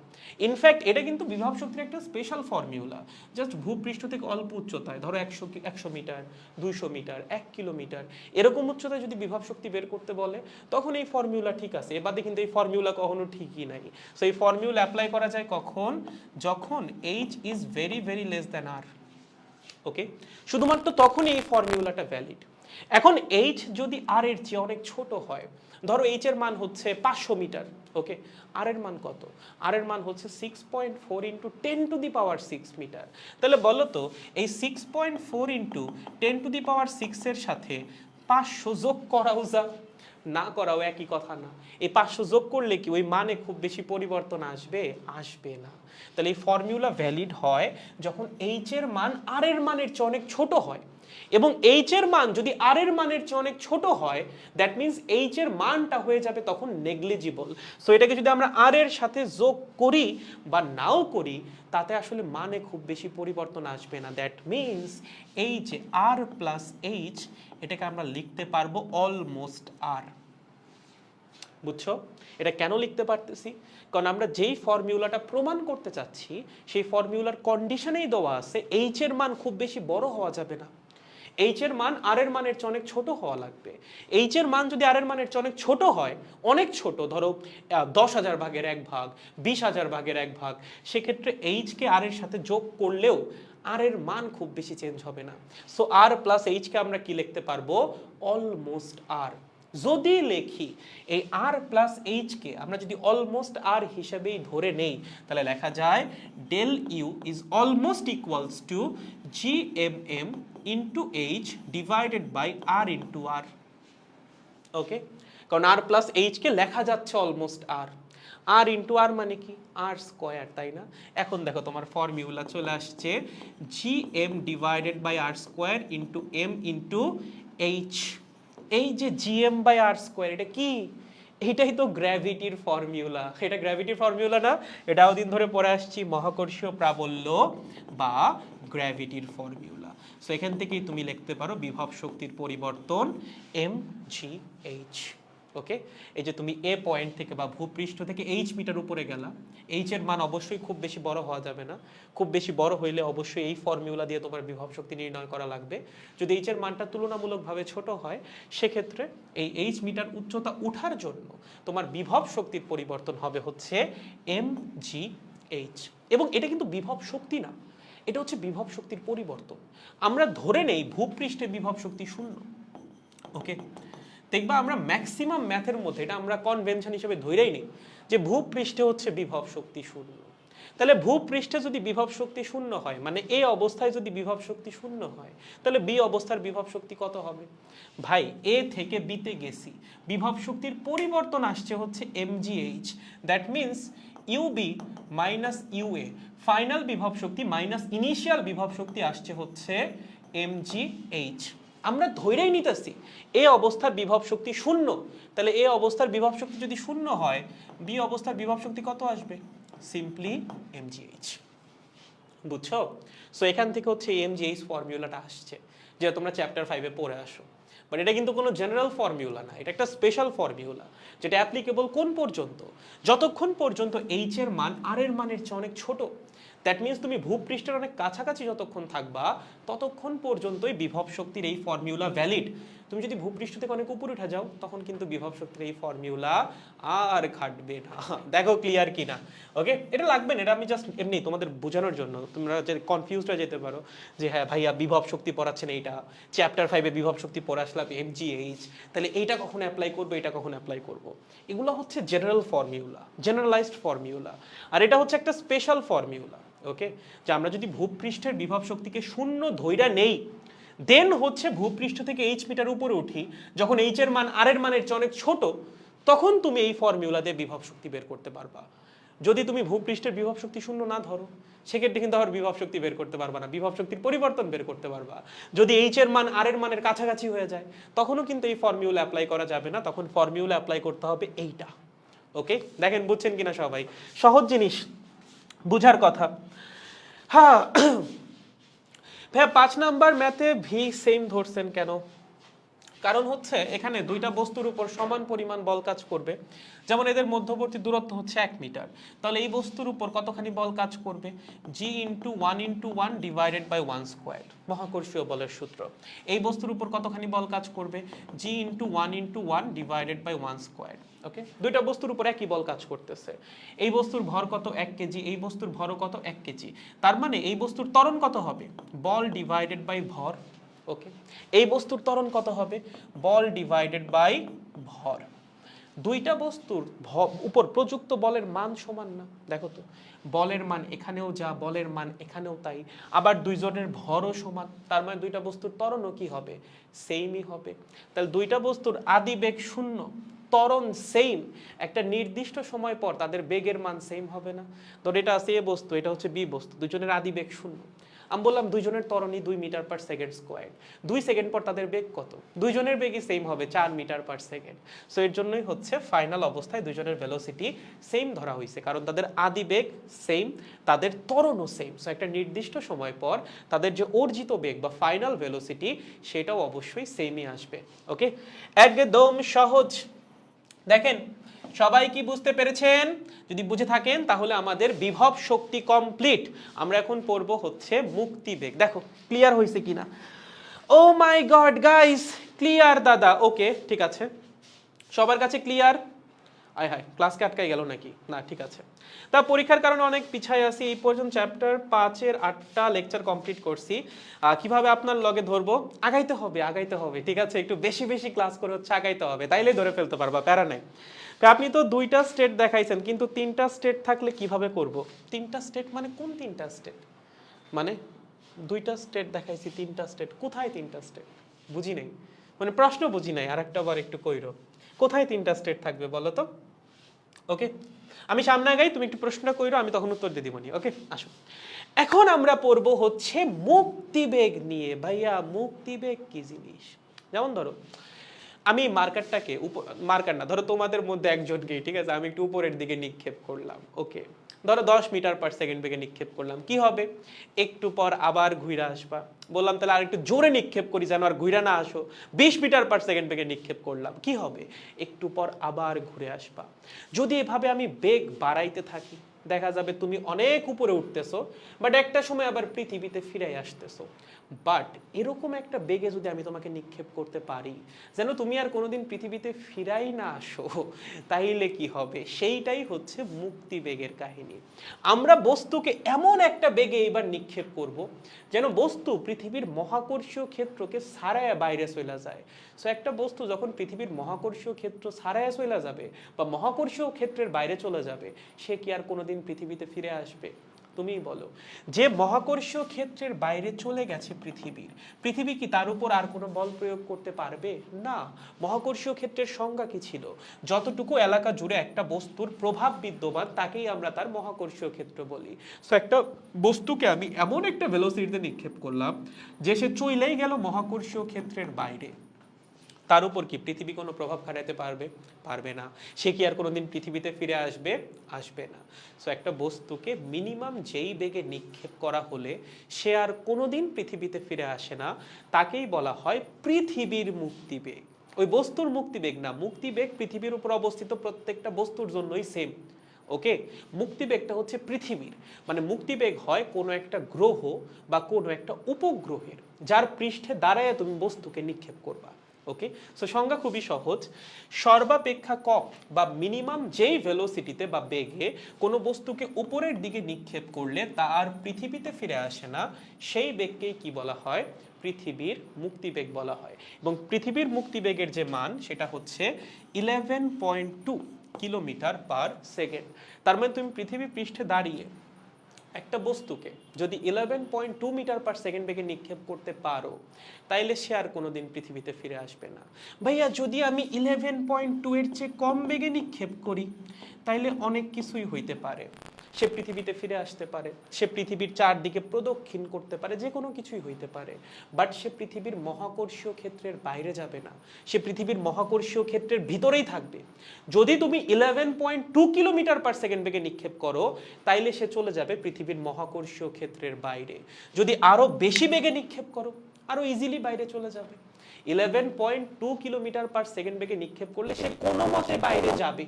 ইনফ্যাক্ট এটা কিন্তু বিভব শক্তির একটা স্পেশাল ফর্মুলা, জাস্ট ভূপৃষ্ঠ থেকে অল্প উচ্চতায়, ধরো 100 মিটার, 200 মিটার, 1 কিলোমিটার এরকম উচ্চতায় যদি বিভব শক্তি বের করতে বলে তখন এই ফর্মুলা ঠিক আছে, এবারে কিন্তু এই ফর্মুলা কখনো ঠিকই নাই। সো এই ফর্মুলা অ্যাপ্লাই করা যায় কখন? যখন H is very very less than R. Okay, শুধুমাত্র তখনই এই ফর্মুলাটা ভ্যালিড। এখন এইচ যদি আর এর চেয়ে অনেক ছোট হয়, ধরো এইচ এর মান হচ্ছে 500 মিটার, ওকে, আর এর মান কত? আর এর মান হচ্ছে 6.4 ইন্টু 10⁶ মিটার। তাহলে বলো তো এই 6.4 ইন্টু 10⁶ এর সাথে 500 যোগ করাও যা, না করাও একই কথা না? এই 500 যোগ করলে কি ওই মানে খুব বেশি পরিবর্তন আসবে? আসবে না। তাহলে এই ফর্মুলা ভ্যালিড হয় যখন এইচ এর মান আর এর মানের চেয়ে অনেক ছোট হয়, এবং এইচ এর মান যদি আর এর মানের চেয়ে অনেক ছোট হয়, দ্যাট মিন্স এইচ এর মানটা হয়ে যাবে তখন নেগলিজিবল। সো এটাকে যদি আমরা আর এর সাথে যোগ করি বা নাও করি, তাতে আসলে মানে খুব বেশি পরিবর্তন আসবে না। দ্যাট মিন্স এই যে আর প্লাস এইচ, এটাকে আমরা লিখতে পারবো অলমোস্ট আর। বুঝছো এটা কেন লিখতে পারতেছি? কারণ আমরা যেই ফর্মুলাটা প্রমাণ করতে চাচ্ছি সেই ফর্মুলার কন্ডিশনেই দেওয়া আছে এইচ এর মান খুব বেশি বড় হওয়া যাবে না, এইচ এর মান আর এর মানের চেয়ে অনেক ছোট হওয়া লাগবে। এইচ এর মান যদি আর এর মানের চেয়ে অনেক ছোট হয়, অনেক ছোট, ধরো 10,000 ভাগের 1 ভাগ, 20,000 ভাগের 1 ভাগ, সেক্ষেত্রে এইচ কে আর এর সাথে যোগ করলেও আর এর মান খুব বেশি চেঞ্জ হবে না। সো আর প্লাস এইচ কে আমরা কি লিখতে পারবো? অলমোস্ট আর। যদি লেখি এই আর প্লাস এইচ কে আমরা যদি অলমোস্ট আর হিসেবেই ধরে নেই, তাহলে লেখা যায় del U is almost equals to G M M into H divided by R into R. Okay, কারণ আর প্লাস এইচ কে লেখা যাচ্ছে অলমোস্ট আর, আর ইন্টু আর মানে কি? আর স্কোয়ার, তাই না? এখন দেখো তোমার ফর্মুলা চলে আসছে G M divided by R square into M into H. এই যে জিএম বাই আর স্কোয়ার, এটা কি? এটাই তো গ্র্যাভিটির ফর্মুলা। এটা গ্র্যাভিটির ফর্মুলা না? এটাও দিন ধরে পড়ে আসছি, মহাকর্ষীয় প্রাবল্য বা গ্র্যাভিটির ফর্মুলা। সো এখান থেকেই তুমি লিখতে পারো বিভব শক্তির পরিবর্তন এম জি এইচ। ওকে, এই যে তুমি এ পয়েন্ট থেকে বা ভূপৃষ্ঠ থেকে এইচ মিটার উপরে গেলা, এইচ এর মান অবশ্যই খুব বেশি বড় হওয়া যাবে না। খুব বেশি বড় হইলে অবশ্যই এই ফর্মুলা দিয়ে তোমার বিভব শক্তি নির্ণয় করা লাগবে। যদি এইচ এর মানটা তুলনামূলকভাবে ছোট হয়, সেক্ষেত্রে এই এইচ মিটার উচ্চতা উঠার জন্য তোমার বিভব শক্তির পরিবর্তন হবে হচ্ছে এম জি এইচ। এবং এটা কিন্তু বিভব শক্তি না, এটা হচ্ছে বিভব শক্তির পরিবর্তন। আমরা ধরে নেই ভূপৃষ্ঠে বিভব শক্তি শূন্য। ওকে, দেখবা আমরা ম্যাক্সিমাম ম্যাথের মধ্যে এটা আমরা কনভেনশন হিসেবে ধরেই নিই যে ভূপৃষ্ঠে হচ্ছে বিভব শক্তি শূন্য। তাহলে ভূপৃষ্ঠে যদি বিভব শক্তি শূন্য হয়, মানে এ অবস্থায় যদি বিভব শক্তি শূন্য হয়, তাহলে বি অবস্থার বিভব শক্তি কত হবে? ভাই এ থেকে বিতে গেছি, বিভব শক্তির পরিবর্তন আসছে হচ্ছে mgh, that means UB minus UA, final বিভব শক্তি মাইনাস ইনিশিয়াল বিভব শক্তি আসছে হচ্ছে mgh। আমরা ধরেই নিতেছি এ অবস্থার বিভব শক্তি শূন্য, তাহলে এ অবস্থার বিভব শক্তি যদি শূন্য হয়, বি অবস্থার বিভব শক্তি কত আসবে? Simply mgh। বুঝছো? সো এখান থেকে হচ্ছে mgh ফর্মুলাটা আসছে, যেটা তোমরা চ্যাপ্টার 5-এ পড়ে আসো। বাট এটা কিন্তু কোনো জেনারেল ফর্মুলা না, এটা একটা স্পেশাল ফর্মুলা, যেটা অ্যাপ্লিকেবল কোন পর্যন্ত? যতক্ষণ পর্যন্ত এইচ এর মান আর এর মানের চেয়ে অনেক ছোট। দ্যাট মিন্স তুমি ভূপৃষ্ঠের অনেক কাছাকাছি যতক্ষণ থাকবা, ততক্ষণ পর্যন্তই বিভব শক্তির এই ফর্মুলা ভ্যালিড। তুমি যদি ভূপৃষ্ঠ থেকে অনেক উপরে উঠে যাও, তখন কিন্তু বিভব শক্তির এই ফর্মুলা আর খাটবে না। দেখো ক্লিয়ার কিনা? ওকে, এটা লাগবে না, এটা আমি জাস্ট এমনি তোমাদের বোঝানোর জন্য, তোমরা যে কনফিউজড হয়ে যেতে পারো যে হ্যাঁ ভাইয়া বিভব শক্তি পড়াচ্ছেন, এইটা চ্যাপ্টার 5-এ বিভব শক্তি পড়ে আসলাম mgh, তাহলে এইটা কখন অ্যাপ্লাই করবো, এটা কখন অ্যাপ্লাই করবো? এগুলো হচ্ছে জেনারেল ফর্মুলা, জেনারেলাইজড ফর্মুলা, আর এটা হচ্ছে একটা স্পেশাল ফর্মুলা। ওকে, যে আমরা যদি ভূপৃষ্ঠের বিভব শক্তিকে শূন্য ধইরা নেই, দেন হচ্ছে ভূপৃষ্ঠ থেকে এইচ মিটার উপরে উঠি, যখন এইচ এর মান আর এর মানের চেয়ে অনেক ছোট, তখন তুমি এই ফর্মুলা দিয়ে বিভব শক্তি বের করতে পারবা। যদি তুমি ভূপৃষ্ঠের বিভব শক্তি শূন্য না ধরো, সেক্ষেত্রে কিন্তু আবার বিভব শক্তি বের করতে পারবা না, বিভব শক্তির পরিবর্তন বের করতে পারবা। যদি এইচ এর মান আর এর মানের কাছাকাছি হয়ে যায়, তখনও কিন্তু এই ফর্মুলা অ্যাপ্লাই করা যাবে না, তখন ফর্মুলা অ্যাপ্লাই করতে হবে এইটা। ওকে, দেখেন বুঝছেন কিনা সবাই? সহজ জিনিস, বুঝার কথা। হ্যাঁ ভাইয়া 5 নাম্বার ম্যাথে ভি সেম ধরছেন কেন? কারণ হচ্ছে এখানে দুইটা বস্তুর উপর সমান পরিমাণ বল কাজ করবে। যেমন এদের মধ্যবর্তী দূরত্ব হচ্ছে 1 মিটার, তাহলে এই বস্তুর উপর কতখানি বল কাজ করবে? জি ইন্টু 1 ডিভাইডেড বাই 1 স্কোয়ার, মহাকর্ষীয় বলের সূত্র। এই বস্তুর উপর কতখানি বল কাজ করবে? জি ইন্টু 1 ডিভাইডেড বাই 1 স্কোয়ার। ওকে, দুইটা বস্তুর উপর একই বল কাজ করতেছে। এই বস্তুর ভর কত? 1 কেজি, এই বস্তুর ভরও কত? 1 কেজি। তার মানে এই বস্তুর ত্বরণ কত হবে? বল ডিভাইডেড বাই ভর। ওকে, এই বস্তুর ত্বরণ কত হবে? বল ডিভাইডেড বাই ভর। দুইটা বস্তুর উপর প্রযুক্ত বলের মান সমান না, দেখো তো, বলের মান এখানেও যা, বলের মান এখানেও তাই, আবার দুইজনের ভরও সমান, তার মানে দুইটা বস্তুর ত্বরণও কি হবে? সেমই হবে। তাহলে দুইটা বস্তুর আদি বেগ শূন্য, ত্বরণ সেম, একটা নির্দিষ্ট সময় পর তাদের বেগের মান সেম হবে না? ধর এটা আছে এ বস্তু, এটা হচ্ছে বি বস্তু, দুইজনের আদি বেগ শূন্য, আমি বললাম দুইজনের ত্বরণই 2 metre per second square, 2 second পর তাদের বেগ কত? দুইজনের বেগই সেম হবে 4 মিটার পার সেকেন্ড। সো এর জন্যই হচ্ছে ফাইনাল অবস্থায় দুইজনের ভেলোসিটি সেম ধরা হয়েছে, কারণ তাদের আদি বেগ সেম, তাদের ত্বরণও সেম। সো একটা নির্দিষ্ট সময় পর তাদের যে অর্জিত বেগ বা ফাইনাল ভেলোসিটি সেটাও অবশ্যই সেমই আসবে। ওকে, একদম সহজ। দেখেন সবাই কি বুঝতে পেরেছেন? যদি বুঝে থাকেন তাহলে আমাদের বিভব শক্তি কমপ্লিট। আমরা এখন পড়ব হচ্ছে মুক্তি বেগ। দেখো ক্লিয়ার হয়েছে কিনা? ও মাই গড গাইস, ক্লিয়ার দাদা? ওকে ঠিক আছে, সবার কাছে ক্লিয়ার? আয় হায়, ক্লাসকে আটকাই গেল নাকি? না ঠিক আছে। তা পরীক্ষার কারণে অনেক পিছায় আছি, এই পর্যন্ত চ্যাপ্টার 5-এর 8টা লেকচার কমপ্লিট করছি। কিভাবে আপনার লগে ধরবো? আগাইতে হবে, আগাইতে হবে, ঠিক আছে? একটু বেশি বেশি ক্লাস করে হচ্ছে আগাইতে হবে, তাইলে ধরে ফেলতে পারবা, প্যারা নাই। আপনি তো 2টা স্টেট দেখাইছেন, কিন্তু 3টা স্টেট থাকলে কিভাবে করব? 3টা স্টেট মানে কোন 3টা স্টেট? মানে 2টা স্টেট দেখাইছি, 3টা স্টেট কোথায়? 3টা স্টেট বুঝি নাই, মানে প্রশ্ন বুঝি নাই, আরেকটা বার একটু কইরো, কোথায় 3টা স্টেট থাকবে বলো তো? ওকে, আমি সামনে আগাই, তুমি একটু প্রশ্নটা কইরো, আমি তখন উত্তর দিয়ে দিবনি। ওকে আসো, এখন আমরা পড়ব হচ্ছে মুক্তিবেগ নিয়ে। ভাইয়া মুক্তিবেগ কি জিনিস? যেমন ধরো আমি মার্কারটাকে মার্কার না, ধরো তোমাদের মধ্যে একজনকে, ঠিক আছে, আমি একটু উপরের দিকে নিক্ষেপ করলাম। ওকে, ধরো 10 মিটার পার সেকেন্ড বেগে নিক্ষেপ করলাম, কি হবে? একটু পর আবার ঘুরে আসবা। বললাম তাহলে আর একটু জোরে নিক্ষেপ করি যেন আর ঘুরে না আসো, 20 মিটার পার সেকেন্ড বেগে নিক্ষেপ করলাম, কি হবে? একটু পর আবার ঘুরে আসবা। যদি এভাবে আমি বেগ বাড়াইতে থাকি, দেখা যাবে তুমি অনেক উপরে উঠতেছো, বাট একটা সময় আবার পৃথিবীতে ফিরে আসতেছো। বাট এরকম একটা বেগে যদি আমি তোমাকে নিক্ষেপ করতে পারি যেন তুমি আর কোনোদিন পৃথিবীতে ফিরাই না আসো, তাইলে কি হবে? সেইটাই হচ্ছে মুক্তি বেগের কাহিনী। আমরা বস্তুকে এমন একটা বেগে এবার নিক্ষেপ করব যেন বস্তু পৃথিবীর মহাকর্ষীয় ক্ষেত্রকে ছাড়াইয়া বাইরে চলে যায়। সো একটা বস্তু যখন পৃথিবীর মহাকর্ষীয় ক্ষেত্র ছাড়াইয়া চলে যাবে বা মহাকর্ষীয় ক্ষেত্রের বাইরে চলে যাবে, সে কি আর কোনোদিন পৃথিবীতে ফিরে আসবে? তুমিই বলো। যে মহাকর্ষীয় ক্ষেত্রের বাইরে চলে গেছে পৃথিবী কি তার উপর আর কোনো বল প্রয়োগ করতে পারবে? না। মহাকর্ষীয় ক্ষেত্রের সংজ্ঞা কি ছিল? যতটুকু এলাকা জুড়ে একটা বস্তুর প্রভাব বিদ্যমান তাকেই আমরা তার মহাকর্ষীয় ক্ষেত্র বলি। সো একটা বস্তুকে আমি এমন একটা ভেলোসিটিতে নিক্ষেপ করলাম যে সে চলেই গেল মহাকর্ষীয় ক্ষেত্রের বাইরে, তার উপর কি পৃথিবী কোনো প্রভাব খাটাতে পারবে? পারবে না। সে কি আর কোনোদিন পৃথিবীতে ফিরে আসবে? আসবে না। সো একটা বস্তুকে মিনিমাম যেই বেগে নিক্ষেপ করা হলে সে আর কোনোদিন পৃথিবীতে ফিরে আসে না, তাকেই বলা হয় পৃথিবীর মুক্তিবেগ। ওই বস্তুর মুক্তিবেগ না, মুক্তিবেগ পৃথিবীর উপর অবস্থিত প্রত্যেকটা বস্তুর জন্যই সেম। ওকে, মুক্তিবেগটা হচ্ছে পৃথিবীর, মানে মুক্তিবেগ হয় কোনো একটা গ্রহ বা কোনো একটা উপগ্রহের, যার পৃষ্ঠে দাঁড়ায় তুমি বস্তুকে নিক্ষেপ করবা। ওকে, সো সংজ্ঞা খুবই সহজ। সর্বাপেক্ষা কম বা মিনিমাম যেই ভেলোসিটিতে বা বেগে কোনো বস্তুকে উপরের দিকে নিক্ষেপ করলে তা আর পৃথিবীতে ফিরে আসে না, সেই বেগকেই কি বলা হয়? পৃথিবীর মুক্তিবেগ বলা হয়। এবং পৃথিবীর মুক্তিবেগের যে মান সেটা হচ্ছে 11.2 কিলোমিটার পার সেকেন্ড। তার মানে তুমি পৃথিবী পৃষ্ঠে দাঁড়িয়ে একটা বস্তুকে যদি 11.2 মিটার পার সেকেন্ড বেগে নিক্ষেপ করতে পারো, তাইলে সে আর কোনোদিন পৃথিবীতে ফিরে আসবে না। ভাইয়া যদি আমি 11.2 এর চেয়ে কম বেগে নিক্ষেপ করি, তাইলে অনেক কিছুই হইতে পারে। সে পৃথিবীতে ফিরে আসতে পারে, সে পৃথিবীর চারদিকে প্রদক্ষিণ করতে পারে, যে কোনো কিছুই হইতে পারে, বাট সে পৃথিবীর মহাকর্ষীয় ক্ষেত্রের বাইরে যাবে না, সে পৃথিবীর মহাকর্ষীয় ক্ষেত্রের ভিতরেই থাকবে। যদি তুমি 11.2 কিলোমিটার পার সেকেন্ড বেগে নিক্ষেপ করো, তাইলে সে চলে যাবে পৃথিবীর মহাকর্ষীয় ক্ষেত্রের বাইরে। যদি আরো বেশি বেগে নিক্ষেপ করো, আরো ইজিলি বাইরে চলে যাবে। 11.2 কিলোমিটার পার সেকেন্ড বেগে নিক্ষেপ করলে সে কোনো মতে বাইরে যাবে।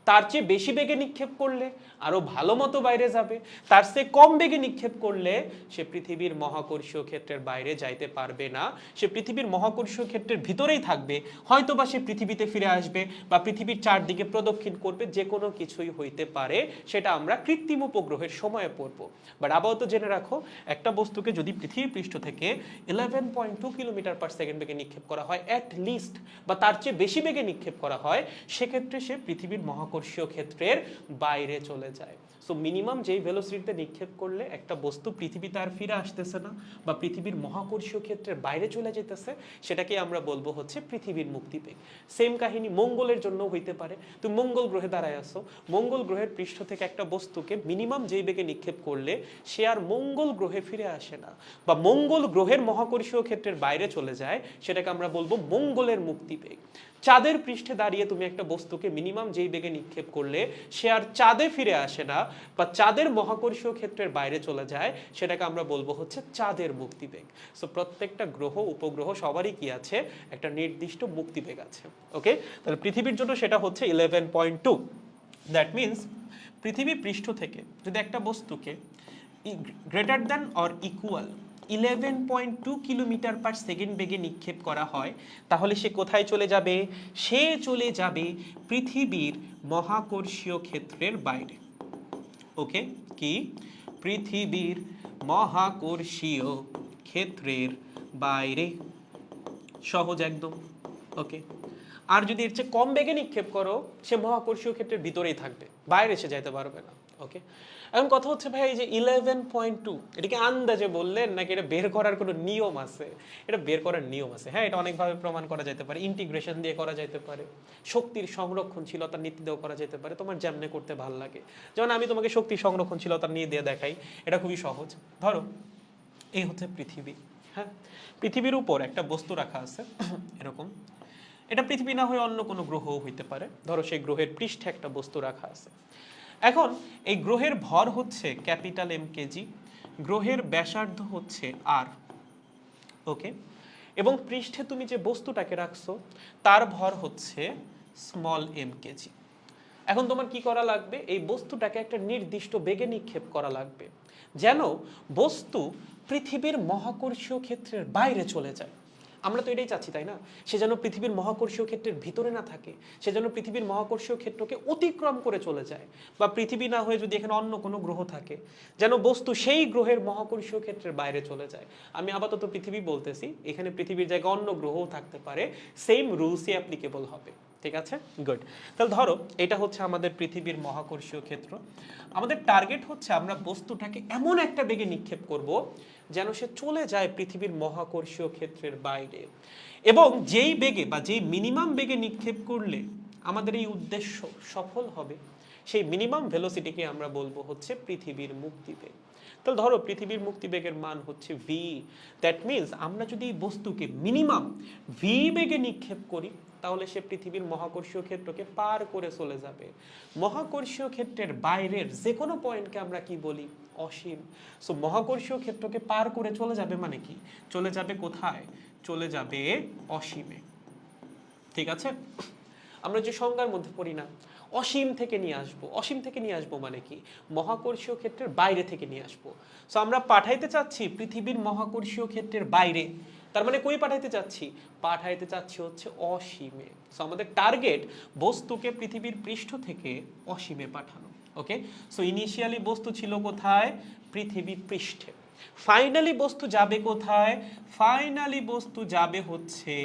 তার চেয়ে বেশি বেগে নিক্ষেপ করলে আরো ভালো মতো বাইরে যাবে, তার চেয়ে কম বেগে নিক্ষেপ করলে সে পৃথিবীর মহাকর্ষীয় ক্ষেত্রের বাইরে যাইতে পারবে না, সে পৃথিবীর মহাকর্ষীয় ক্ষেত্রের ভিতরেই থাকবে, হয়তো বা সে পৃথিবীতে ফিরে আসবে বা পৃথিবীর চারদিকে প্রদক্ষিণ করবে, যে কোনো কিছুই হইতে পারে, সেটা আমরা কৃত্রিম উপগ্রহের সময়ে পড়বো। বাট আপাতত জেনে রাখো, একটা বস্তুকে যদি পৃথিবীর পৃষ্ঠ থেকে 11.2 কিলোমিটার পার সেকেন্ড বেগে নিক্ষেপ করা হয় অ্যাট লিস্ট, বা তার চেয়ে বেশি বেগে নিক্ষেপ করা হয়, সেক্ষেত্রে সে পৃথিবীর মহাকর্ষীয় ক্ষেত্রের বাইরে চলে যায়। সো মিনিমাম যেই ভেলোসিটিতে নিক্ষেপ করলে একটা বস্তু পৃথিবীতে আর ফিরে আসতেছে না বা পৃথিবীর মহাকর্ষীয় ক্ষেত্রের বাইরে চলে যেতেছে, সেটাকে আমরা বলবো হচ্ছে পৃথিবীর মুক্তিবেগ। সেম কাহিনী মঙ্গলের জন্য হইতে পারে। তুমি মঙ্গল গ্রহে দাঁড়ায় আসো, মঙ্গল গ্রহের পৃষ্ঠ থেকে একটা বস্তুকে মিনিমাম যেই বেগে নিক্ষেপ করলে সে আর মঙ্গল গ্রহে ফিরে আসে না বা মঙ্গল গ্রহের মহাকর্ষীয় ক্ষেত্রের বাইরে চলে যায়, সেটাকে আমরা বলবো মঙ্গলের মুক্তিবেগ। চাঁদের পৃষ্ঠে দাঁড়িয়ে তুমি একটা বস্তুকে মিনিমাম যেই বেগে নিক্ষেপ করলে সে আর চাঁদে ফিরে আসে না বা চাঁদের মহাকর্ষীয় ক্ষেত্রের বাইরে চলে যায়, সেটাকে আমরা বলবো হচ্ছে চাঁদের মুক্তিবেগ। সো প্রত্যেকটা গ্রহ উপগ্রহ সবারই কি আছে, একটা নির্দিষ্ট মুক্তিবেগ আছে। ওকে, তাহলে পৃথিবীর জন্য সেটা হচ্ছে 11.2। দ্যাট মিনস পৃথিবী পৃষ্ঠ থেকে যদি একটা বস্তুকে greater than or equal 11.2 kilometre per second বেগে নিক্ষেপ করা হয়, তাহলে সে কোথায় চলে যাবে? সে চলে যাবে পৃথিবীর মহাকর্ষীয় ক্ষেত্রের বাইরে। ওকে, কি? পৃথিবীর মহাকর্ষীয় ক্ষেত্রের বাইরে। সহজ একদম। ওকে, আর যদি এর চেয়ে কম বেগে নিক্ষেপ করো, সে মহাকর্ষীয় ক্ষেত্রের ভিতরেই থাকবে, বাইরে সে যাইতে পারবে না। ওকে, এখন কথা হচ্ছে ভাই, এই যে 11.2, এটা কি আন্দাজে বললেন নাকি এটা বের করার কোনো নিয়ম আছে? এটা বের করার নিয়ম আছে, হ্যাঁ, এটা অনেকভাবে প্রমাণ করা যেতে পারে, ইন্টিগ্রেশন দিয়ে করা যেতে পারে, শক্তির সংরক্ষণশীলতার নীতি দিয়েও করা যেতে পারে, তোমার যেমনে করতে ভালো লাগে। যেমন আমি তোমাকে শক্তির সংরক্ষণশীলতার নীতি দিয়ে দেখাই, এটা খুবই সহজ। ধরো এই হচ্ছে পৃথিবী, হ্যাঁ, পৃথিবীর উপর একটা বস্তু রাখা আছে এরকম। এটা পৃথিবী না হয়ে অন্য কোনো গ্রহও হইতে পারে। ধরো সেই গ্রহের পৃষ্ঠে একটা বস্তু রাখা আছে। এখন এই গ্রহের ভর হচ্ছে ক্যাপিটাল এম কেজি, গ্রহের ব্যাসার্ধ হচ্ছে আর। ওকে, এবং পৃষ্ঠে তুমি যে বস্তুটাকে রাখছো তার ভর হচ্ছে স্মল এম কেজি। এখন তোমার কি করা লাগবে? এই বস্তুটাকে একটা নির্দিষ্ট বেগে নিক্ষেপ করা লাগবে, যেন বস্তু পৃথিবীর মহাকর্ষীয় ক্ষেত্রের বাইরে চলে যায়। আমরা তো এটাই চাচ্ছি, তাই না? সে যেন পৃথিবীর মহাকর্ষীয় ক্ষেত্রের ভিতরে না থাকে, সে যেন পৃথিবীর মহাকর্ষীয় ক্ষেত্রকে অতিক্রম করে চলে যায়, বা পৃথিবী না হয়ে যদি এখানে অন্য কোনো গ্রহ থাকে, যেন বস্তু সেই গ্রহের মহাকর্ষীয় ক্ষেত্রের বাইরে চলে যায়। আমি আপাতত পৃথিবী বলতেছি, এখানে পৃথিবীর জায়গায় অন্য গ্রহও থাকতে পারে, সেম রুলসই অ্যাপ্লিকেবল হবে। ঠিক আছে, গুড। তাহলে ধরো এটা হচ্ছে আমাদের পৃথিবীর মহাকর্ষীয় ক্ষেত্র। আমাদের টার্গেট হচ্ছে আমরা বস্তুটাকে এমন একটা বেগে নিক্ষেপ করব যেন সে চলে যায় পৃথিবীর মহাকর্ষীয় ক্ষেত্রের বাইরে, এবং যেই বেগে বা যেই মিনিমাম বেগে নিক্ষেপ করলে আমাদের এই উদ্দেশ্য সফল হবে, সেই মিনিমাম ভেলোসিটিকে আমরা বলবো হচ্ছে পৃথিবীর মুক্তিবেগ। তাহলে ধরো পৃথিবীর মুক্তিবেগের মান হচ্ছে ভি। দ্যাট মিনস আমরা যদি এই বস্তুকে মিনিমাম ভি বেগে নিক্ষেপ করি, তাহলে সে পৃথিবীর মহাকর্ষীয় ক্ষেত্রকে পার করে চলে যাবে। মহাকর্ষীয় ক্ষেত্রের বাইরের যে কোনো পয়েন্টকে আমরা কি বলি? অসীম। সো মহাকর্ষীয় ক্ষেত্রকে পার করে চলে যাবে মানে কি? চলে যাবে কোথায়? চলে যাবে অসীমে। ঠিক আছে, আমরা যে সংজ্ঞার মধ্যে পড়ি না, অসীম থেকে নিয়ে আসবো। অসীম থেকে নিয়ে আসবো মানে কি? মহাকর্ষীয় ক্ষেত্রের বাইরে থেকে নিয়ে আসবো। সো আমরা পাঠাইতে চাচ্ছি পৃথিবীর মহাকর্ষীয় ক্ষেত্রের বাইরে, তার মানে কই পাঠাইতে চাচ্ছি? পাঠাইতে চাচ্ছি হচ্ছে অসীমে। সো আমাদের টার্গেট বস্তুকে পৃথিবীর পৃষ্ঠ থেকে অসীমে পাঠানো। ওকে, সো ইনিশিয়ালি বস্তু ছিল কোথায়? পৃথিবী পৃষ্ঠে। ফাইনালি বস্তু যাবে কোথায়? ফাইনালি বস্তু যাবে হচ্ছে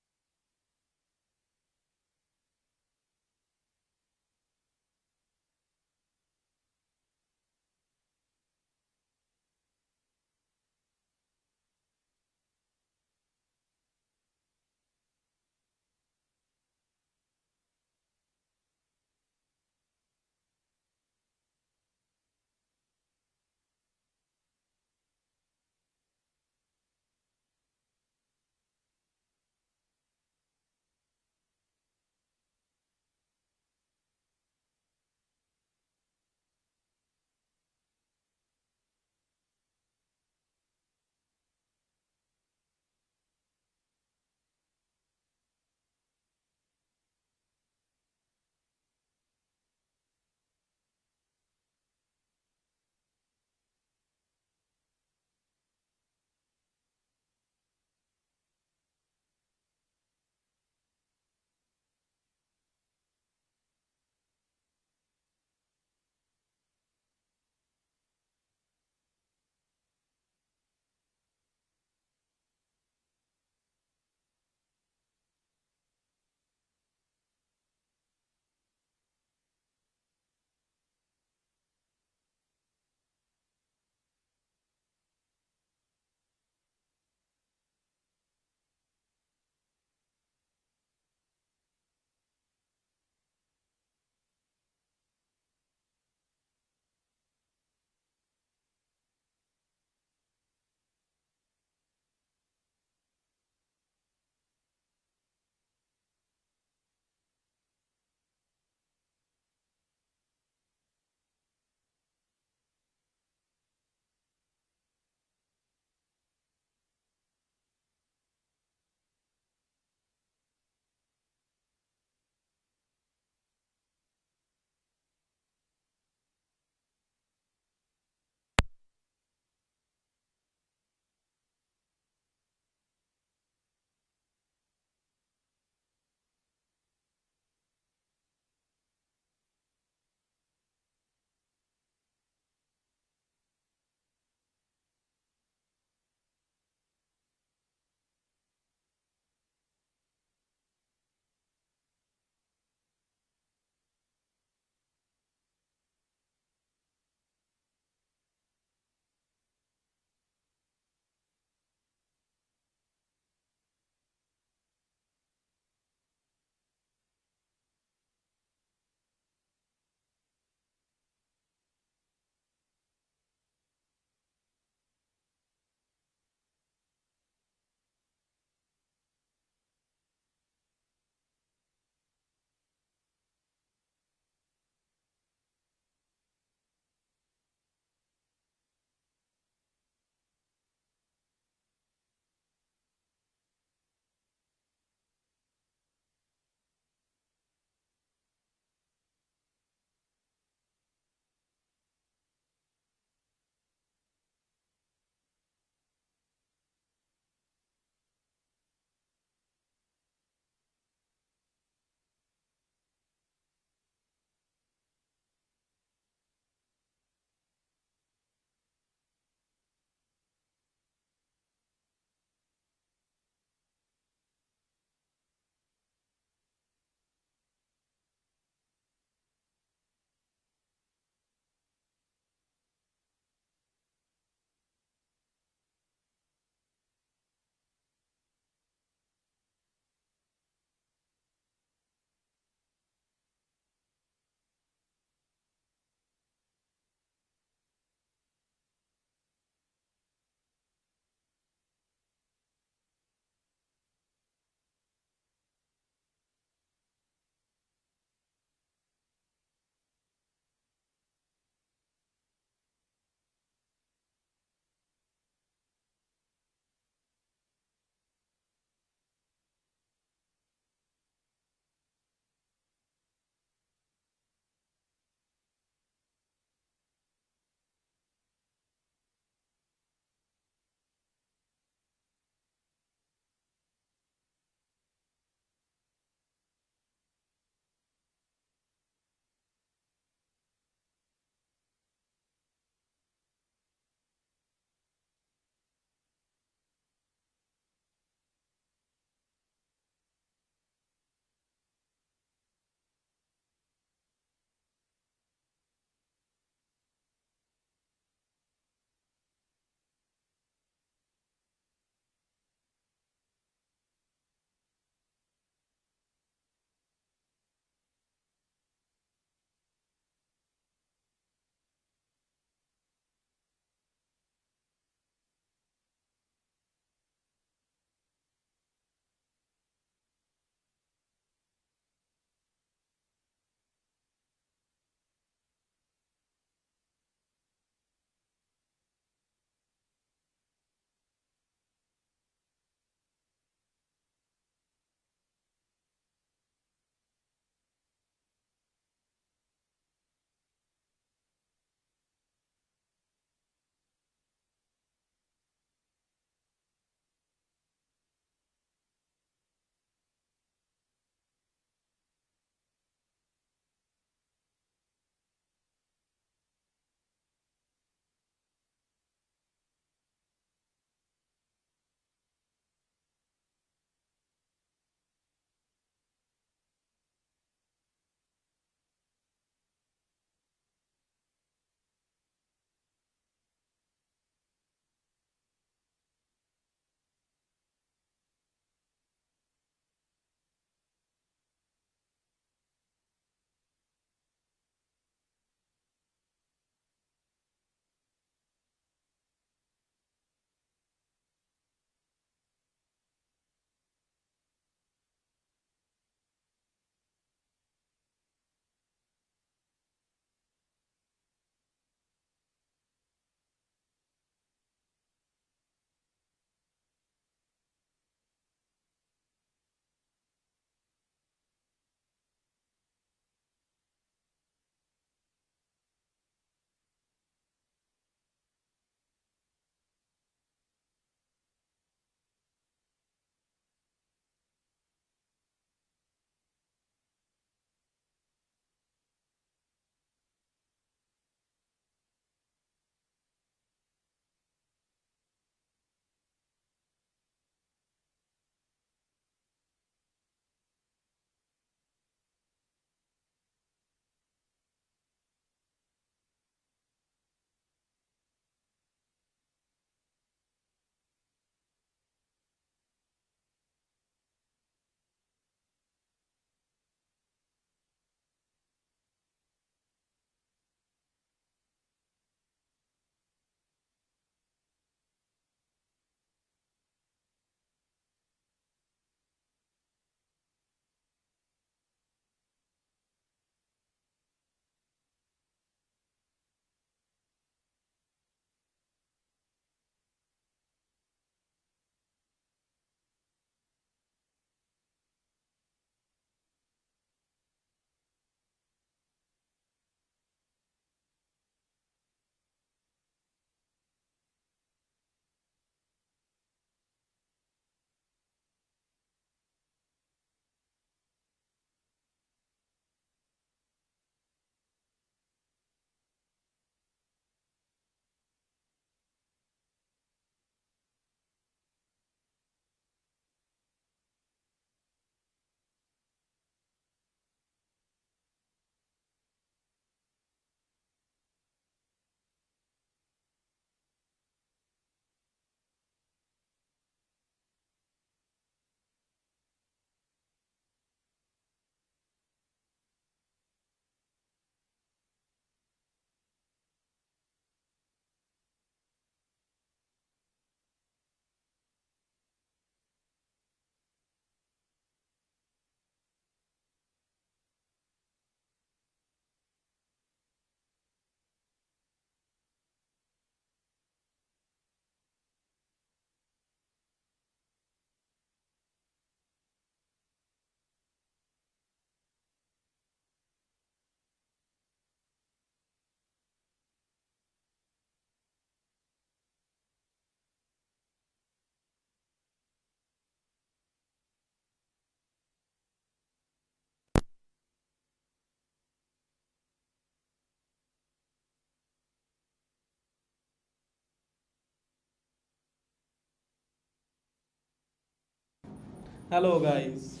Hello guys.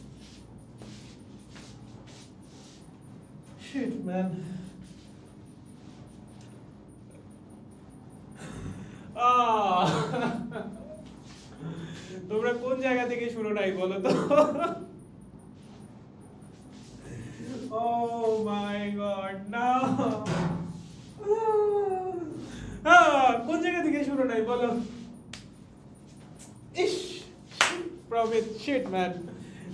Shit man. তোমরা কোন জায়গা থেকে শুরু নাই বলো তো? Oh my god, no. কোন জায়গা থেকে শুরু নাই বলো? ইশ, প্রমিত, shit man.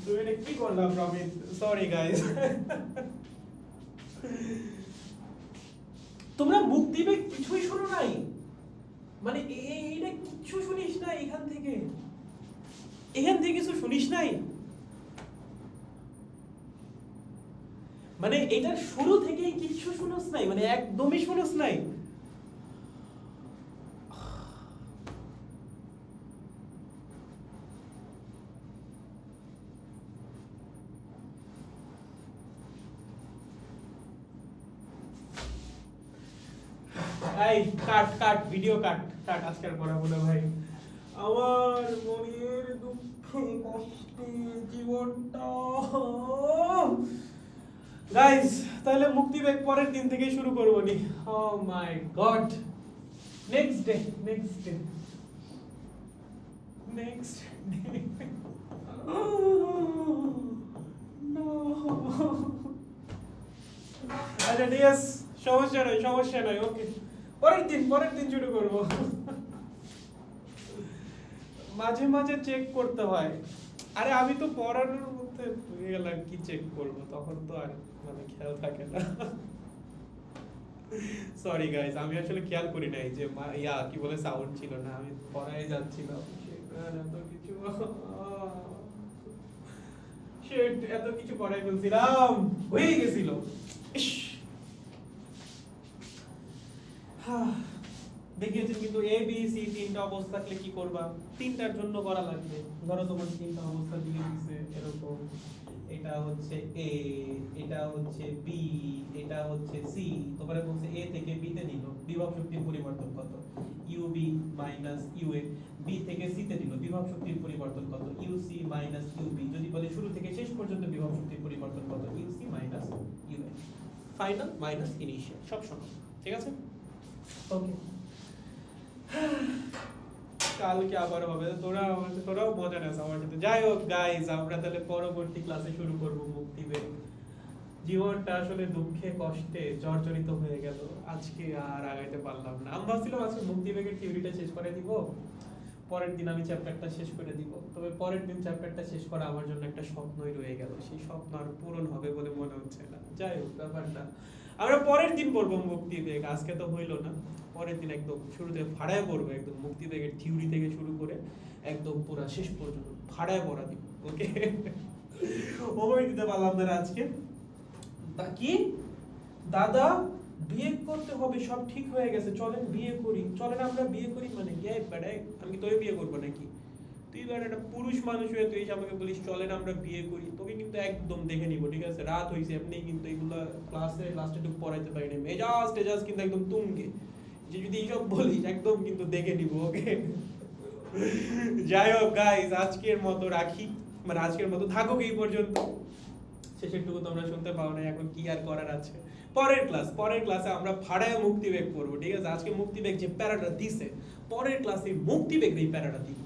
তুমি এটা কি করলা প্রমিত? Sorry guys. তোমরা মুখ দিবে কিছুই শুরু নাই, মানে এইটা কিছু শুনিস না এখান থেকে কিছু শুনিস নাই, মানে এটার শুরু থেকেই কিছু শুনোস নাই, মানে একদমই শুনোস নাই। এই কাট ভিডিও কাট আজকের পড়াবো না ভাই। আমার মনের দুঃখে কষ্টে জীবনটা। গাইস তাহলে মুক্তি বেগ পরের দিন থেকে শুরু করব নি। ও my god, next day no. আচ্ছা ঠিক আছে, সমস্যা নয় ওকে, পরের দিন শুরু করব। মাঝে মাঝে চেক করতে হয়। আরে আমি তো পড়ানোর মধ্যে ভুলে গেলাম কি চেক করব, তখন তো আর মানে খেয়াল থাকে না। সরি গাইস, আমি আসলে খেয়াল করি নাই যে কি বলে সাউন্ড ছিল না, আমি পড়াই যাচ্ছিলাম। এত কিছু পড়াই ফেলছিলাম, হয়ে গেছিল। দেখিয়েছেন কিন্তু এ বি সি তিনটা অবস্থা থাকলে কি করবা, তিনটার জন্য করা লাগবে। ধরো তোমার তিনটা অবস্থা দিয়ে দিছে এরকম, এটা হচ্ছে এ, এটা হচ্ছে বি, এটা হচ্ছে সি। তোমারে বলছে এ থেকে বি তে নিল, বিভব শক্তির পরিবর্তন কত? UB minus UA. বি থেকে সি তে নিল, বিভব শক্তির পরিবর্তন কত? UC minus UB. যদি বলে শুরু থেকে শেষ পর্যন্ত বিভব শক্তির পরিবর্তন কত? UC minus UA. Final minus initial, সব সমান। ঠিক আছে, ওকে। কালকে আবার হবে, তোরাও মজা নেস আমার সাথে। যাই হোক গাইস, আমরা তাহলে পরবর্তী ক্লাসে শুরু করব মুক্তি বেগ। জীবনটা আসলে দুঃখে কষ্টে জর্জরিত হয়ে গেল, আজকে আর আগাইতে পারলাম না। আমি ভাবছিলাম আজকে মুক্তি বেগের থিওরিটা শেষ করে দিব, পরের দিন আমি চ্যাপ্টারটা শেষ করে দিব। তবে পরের দিন চ্যাপ্টারটা শেষ করা আমার জন্য একটা স্বপ্নই রয়ে গেল, সেই স্বপ্ন আর পূরণ হবে বলে মনে হচ্ছে না। যাই হোক, ব্যাপারটা আমরা পরের দিন পড়বো মুক্তি বেগ, আজকে তো হইলো না। পরের দিন একদম শুরুতে ভাড়ায় পড়বো, একদম মুক্তি বেগের থিওরি থেকে শুরু করে একদম পুরো শেষ পর্যন্ত ভাড়ায় পড়া দিব। ওকে, ওই দিতে পারলাম না আজকে। তা কি দাদা বিয়ে করতে হবে, সব ঠিক হয়ে গেছে, চলেন বিয়ে করি, চলেন আমরা বিয়ে করি। মানে আমি তোকে বিয়ে করবো নাকি? তুই একটা পুরুষ মানুষ হয়ে তুই আমাকে বলিস চলেন আমরা বিয়ে করি, তোকে কিন্তু একদম দেখে নিব। ঠিক আছে, রাত হয়েছে এমনি, কিন্তু এগুলা ক্লাসে লাস্টে টুকু পড়াইতে পারি না, মেজাজ কিন্তু একদম তুঙ্গে, যে যদি এইসব বলিস একদম কিন্তু দেখে নিব। ওকে, যাই হোক গাইস, আজকের মতো রাখি, মানে আজকের মতো থাকুক এই পর্যন্ত। শেষের টুকু তোমরা শুনতে পাও না, এখন কি আর করার আছে। পরের ক্লাসে আমরা ভাড়ায় মুক্তি বেগ করবো। ঠিক আছে, আজকে মুক্তি বেগ যে প্যারাটা দিছে, পরের ক্লাসে মুক্তি বেগ এই প্যারাটা দিব।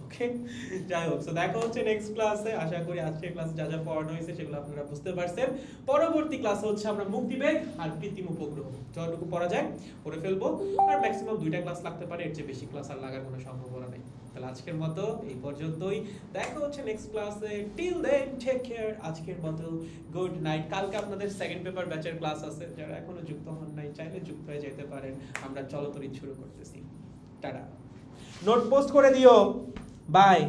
ওকে, যাই হোক, সো দেখা হচ্ছে নেক্সট ক্লাসে। আশা করি আজকের ক্লাসে যা যা পড়ানো হয়েছে সেগুলো আপনারা বুঝতে পারছেন। পরবর্তী ক্লাসে হচ্ছে আমরা মুক্তিবেগ আর কৃত্রিম উপগ্রহ যতটুকু পড়া যায় পড়ে ফেলবো, আর ম্যাক্সিমাম 2টা ক্লাস লাগতে পারে, এর চেয়ে বেশি ক্লাস আর লাগার কোনো সম্ভাবনা নেই। তাহলে আজকের মতো এই পর্যন্তই, দেখা হচ্ছে নেক্সট ক্লাসে। টিল দেন টেক কেয়ার, আজকের মতো গুড নাইট। কালকে আপনাদের সেকেন্ড পেপার ব্যাচের ক্লাস আছে, যারা এখনো যুক্ত হন নাই চাইলে যুক্ত হয়ে যেতে পারেন। আমরা চলতরিত শুরু করতেছি। টাটা, নোট পোস্ট করে দিও। Bye.